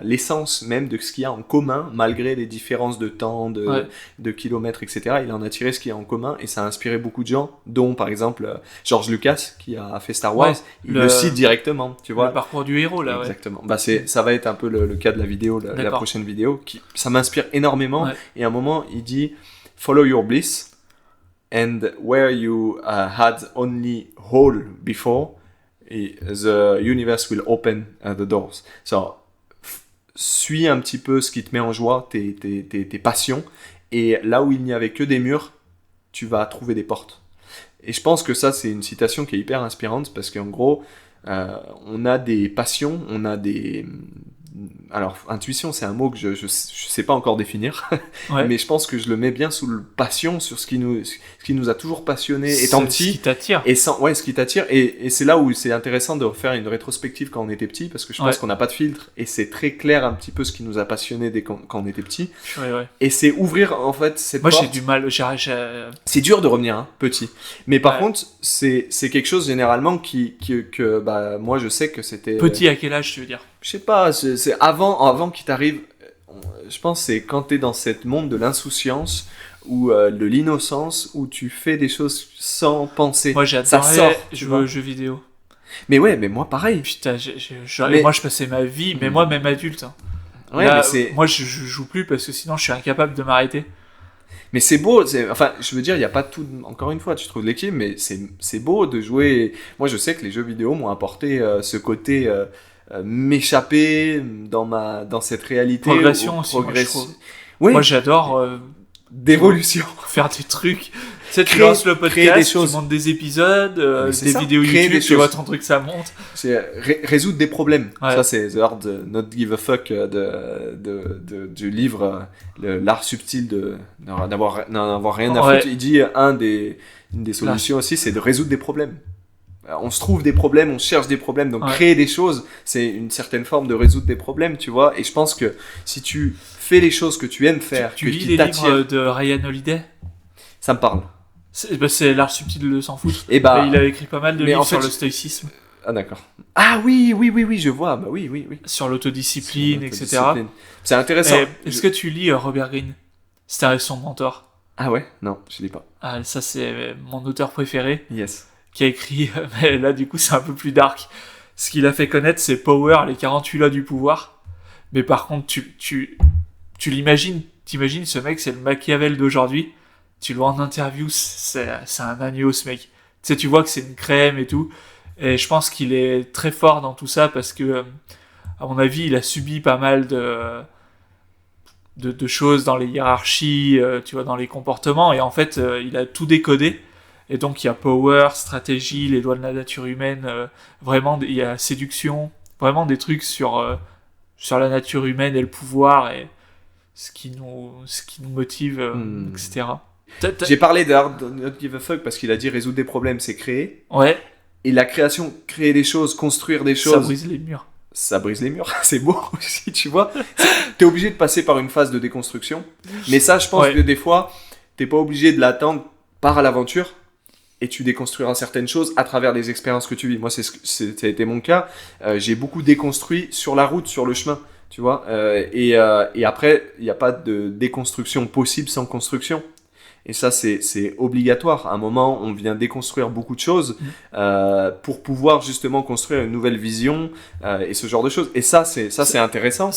l'essence même de ce qu'il y a en commun, malgré les différences de temps, de kilomètres, etc. Il en a tiré ce qu'il y a en commun, et ça a inspiré beaucoup de gens, dont par exemple George Lucas, qui a fait Star Wars. Il le cite directement, tu vois. Le parcours du héros, là. Exactement. Ça va être un peu le cas de la vidéo, la prochaine vidéo. Ça m'inspire énormément. Et à un moment, il dit « Follow your bliss, and where you had only hole before, the universe will open the doors. » Suis un petit peu ce qui te met en joie, tes passions, et là où il n'y avait que des murs, tu vas trouver des portes. Et je pense que ça, c'est une citation qui est hyper inspirante, parce qu'en gros, on a des passions, on a des... Alors, intuition, c'est un mot que je sais pas encore définir, mais je pense que je le mets bien sous le passion, sur ce qui nous a toujours passionnés étant petit. Ce qui t'attire. Ce qui t'attire. Et c'est là où c'est intéressant de faire une rétrospective quand on était petit, parce que je pense qu'on n'a pas de filtre, et c'est très clair un petit peu ce qui nous a passionnés quand on était petit. Et c'est ouvrir, en fait, cette porte. Moi, j'ai du mal. C'est dur de revenir, petit. Mais par contre, c'est quelque chose, généralement, que moi, je sais que c'était... Petit à quel âge, tu veux dire? Je sais pas, c'est avant qu'il t'arrive, je pense que c'est quand t'es dans cette monde de l'insouciance ou de l'innocence, où tu fais des choses sans penser. Moi j'adorais jouer aux jeux vidéo. Mais mais moi pareil. Putain, moi je passais ma vie, mais moi même adulte. Hein. Là, moi je joue plus parce que sinon je suis incapable de m'arrêter. Mais c'est beau, enfin, je veux dire, il n'y a pas tout... Encore une fois, tu trouves l'équilibre, mais c'est beau de jouer... Moi, je sais que les jeux vidéo m'ont apporté ce côté... m'échapper dans cette réalité. Progression aussi, moi, je trouve. Moi, j'adore... d'évolution. Faire des trucs. Tu sais, tu lances le podcast, tu montes des épides, des vidéos YouTube, tu vois ton truc, ça monte. C'est résoudre des problèmes. Ça, c'est The Art Not Give a Fuck du livre L'art subtil de n'avoir rien à foutre. Il dit une des solutions aussi, c'est de résoudre des problèmes. On se trouve des problèmes, on cherche des problèmes, donc créer des choses, c'est une certaine forme de résoudre des problèmes, tu vois. Et je pense que si tu fais les choses que tu aimes faire, tu lis les livres de Ryan Holiday? Ça me parle. C'est l'art subtil de s'en foutre. Et il a écrit pas mal de livres sur le stoïcisme. Ah d'accord. Ah oui, je vois. Bah oui. Sur l'autodiscipline, etc. C'est intéressant. Est-ce que tu lis Robert Greene? C'était son mentor. Ah ouais? Non, je lis pas. Ah, ça c'est mon auteur préféré. Yes. Qui a écrit, mais là du coup c'est un peu plus dark. Ce qu'il a fait connaître, c'est Power, les 48 lois du pouvoir. Mais par contre, tu t'imagines ce mec, c'est le Machiavel d'aujourd'hui. Tu le vois en interview, c'est un agneau ce mec. Tu sais, tu vois que c'est une crème et tout. Et je pense qu'il est très fort dans tout ça parce que, à mon avis, il a subi pas mal de choses dans les hiérarchies, tu vois, dans les comportements. Et en fait, il a tout décodé. Et donc il y a power, stratégie, les lois de la nature humaine, vraiment il y a séduction, vraiment des trucs sur la nature humaine et le pouvoir et ce qui nous motive, etc. J'ai parlé d'Art Not Give a Fuck parce qu'il a dit résoudre des problèmes, c'est créer. Ouais. Et la création, créer des choses, construire des choses. Ça brise les murs. ça brise les murs, c'est beau aussi, tu vois. T'es obligé de passer par une phase de déconstruction, mais ça, je pense que des fois, t'es pas obligé de l'attendre par l'aventure, et tu déconstruiras certaines choses à travers les expériences que tu vis. Moi, ça a été mon cas. J'ai beaucoup déconstruit sur la route, sur le chemin, tu vois. Et après, il n'y a pas de déconstruction possible sans construction. Et ça, c'est obligatoire. À un moment, on vient déconstruire beaucoup de choses pour pouvoir justement construire une nouvelle vision et ce genre de choses. Et ça, c'est intéressant.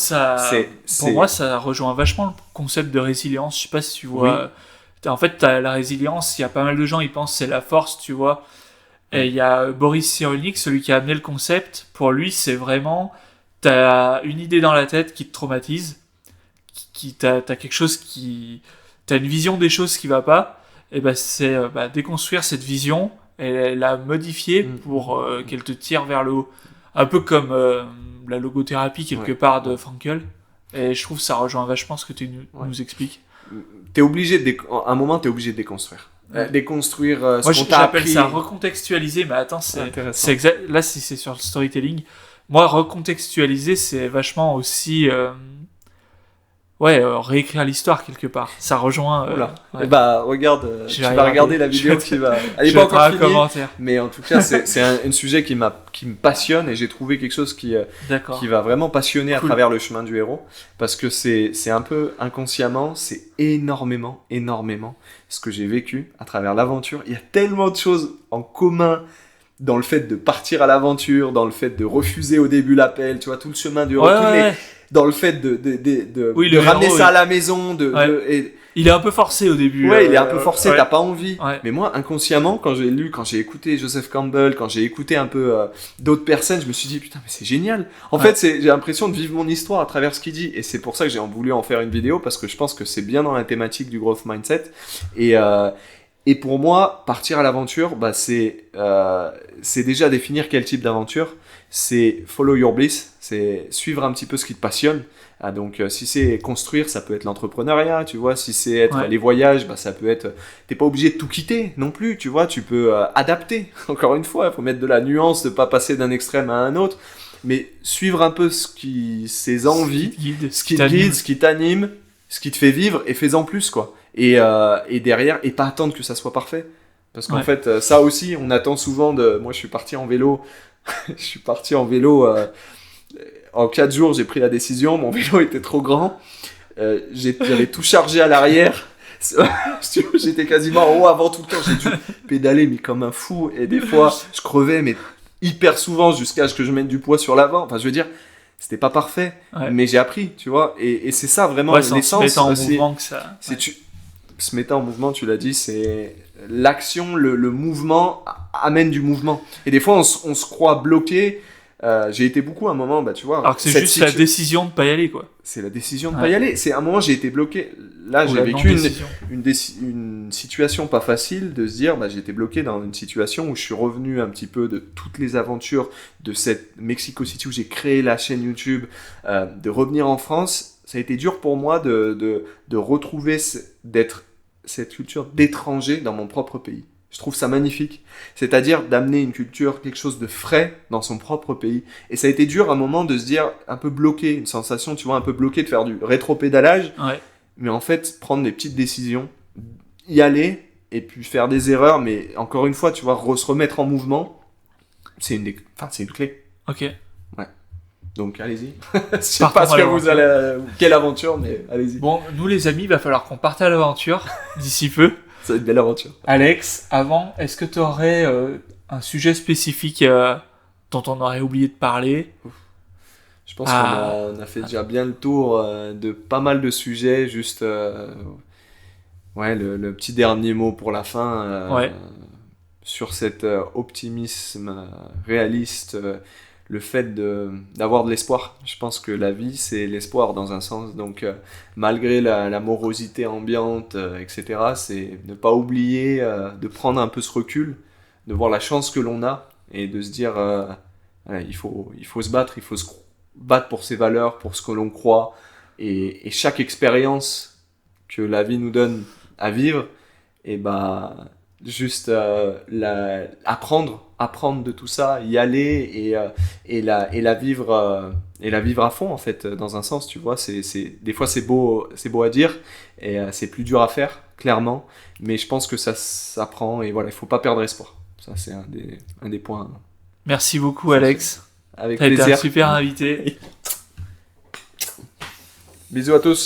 Pour moi, ça rejoint vachement le concept de résilience. Je sais pas si tu vois. Oui. En fait, t'as la résilience. Il y a pas mal de gens, ils pensent que c'est la force, tu vois. Et il y a Boris Cyrulnik, celui qui a amené le concept. Pour lui, c'est vraiment... T'as une idée dans la tête qui te traumatise. T'as quelque chose qui... T'as une vision des choses qui va pas, et c'est déconstruire cette vision et la modifier pour qu'elle te tire vers le haut. Un peu comme la logothérapie quelque part de Frankl. Et je trouve que ça rejoint vachement ce que tu nous expliques. T'es obligé à un moment, t'es obligé de déconstruire. Déconstruire ce qu'on t'a appris. J'appelle ça recontextualiser, mais attends, c'est exact. Là, si c'est sur le storytelling, moi, recontextualiser, c'est vachement aussi... réécrire l'histoire quelque part. Ça rejoint. Regarde, tu vas regarder la vidéo qui va. Elle est pas encore finie, mais en tout cas, c'est un sujet qui me passionne et j'ai trouvé quelque chose qui va vraiment passionner à travers le chemin du héros, parce que c'est un peu inconsciemment, c'est énormément ce que j'ai vécu à travers l'aventure. Il y a tellement de choses en commun dans le fait de partir à l'aventure, dans le fait de refuser au début l'appel, tu vois, tout le chemin du retour. Dans le fait de ramener ça à la maison, il est un peu forcé au début. Il est un peu forcé, t'as pas envie. Mais moi, inconsciemment, quand j'ai écouté Joseph Campbell, quand j'ai écouté un peu d'autres personnes, je me suis dit, putain, mais c'est génial. En fait, j'ai l'impression de vivre mon histoire à travers ce qu'il dit. Et c'est pour ça que j'ai voulu en faire une vidéo, parce que je pense que c'est bien dans la thématique du growth mindset. Et pour moi, partir à l'aventure, c'est déjà définir quel type d'aventure. C'est follow your bliss, c'est suivre un petit peu ce qui te passionne. Donc si c'est construire, ça peut être l'entrepreneuriat, tu vois. Si c'est être les voyages, ça peut être... T'es pas obligé de tout quitter non plus, tu vois. Tu peux adapter. Encore une fois, il faut mettre de la nuance, de pas passer d'un extrême à un autre. Mais suivre un peu ses envies, ce qui te guide, ce qui t'anime, ce qui te fait vivre, et fais-en plus, quoi. Et derrière, et pas attendre que ça soit parfait. Parce qu'en fait, ça aussi, on attend souvent de... Moi, je suis parti en vélo... en 4 jours, j'ai pris la décision. Mon vélo était trop grand. J'avais tout chargé à l'arrière. J'étais quasiment en haut avant tout le temps. J'ai dû pédaler, mais comme un fou. Et des fois, je crevais, mais hyper souvent, jusqu'à ce que je mette du poids sur l'avant. Enfin, je veux dire, c'était pas parfait. Mais j'ai appris, tu vois. Et c'est ça, vraiment, l'essence. Se mettant en mouvement que ça... Se mettant en mouvement, tu l'as dit, c'est... L'action, le mouvement amène du mouvement. Et des fois, on se croit bloqué. J'ai été beaucoup à un moment, tu vois. Alors que c'est juste la décision de pas y aller, quoi. C'est la décision de pas y aller. C'est à un moment, j'ai été bloqué. Là, j'ai vécu une situation pas facile de se dire, j'ai été bloqué dans une situation où je suis revenu un petit peu de toutes les aventures de cette Mexico City où j'ai créé la chaîne YouTube, de revenir en France. Ça a été dur pour moi de retrouver cette culture d'étranger dans mon propre pays. Je trouve ça magnifique. C'est-à-dire d'amener une culture, quelque chose de frais dans son propre pays. Et ça a été dur à un moment de se dire, un peu bloqué, une sensation, tu vois, un peu bloqué de faire du rétro-pédalage. Mais en fait, prendre des petites décisions, y aller, et puis faire des erreurs, mais encore une fois, tu vois, se remettre en mouvement, c'est une clé. Ok. Donc allez-y. Je sais pas ce que vous allez... Quelle aventure, mais allez-y. Bon, nous les amis, il va falloir qu'on parte à l'aventure d'ici peu. Ça va être une belle aventure. Alex, avant, est-ce que tu aurais un sujet spécifique dont on aurait oublié de parler ? Je pense qu'on a fait déjà bien le tour de pas mal de sujets. Juste le petit dernier mot pour la fin sur cet optimisme réaliste. Le fait d'avoir de l'espoir. Je pense que la vie, c'est l'espoir dans un sens. Donc, malgré la morosité ambiante, etc., c'est ne pas oublier de prendre un peu ce recul, de voir la chance que l'on a et de se dire il faut se battre, il faut se battre pour ses valeurs, pour ce que l'on croit. Et chaque expérience que la vie nous donne à vivre, et juste apprendre apprendre de tout ça, y aller et la vivre à fond en fait dans un sens, tu vois. Des fois c'est beau à dire et c'est plus dur à faire clairement, mais je pense que ça s'apprend et voilà, il faut pas perdre espoir. Ça c'est un des points. Merci beaucoup Alex. Avec T'as plaisir. été un super invité. Bisous à tous.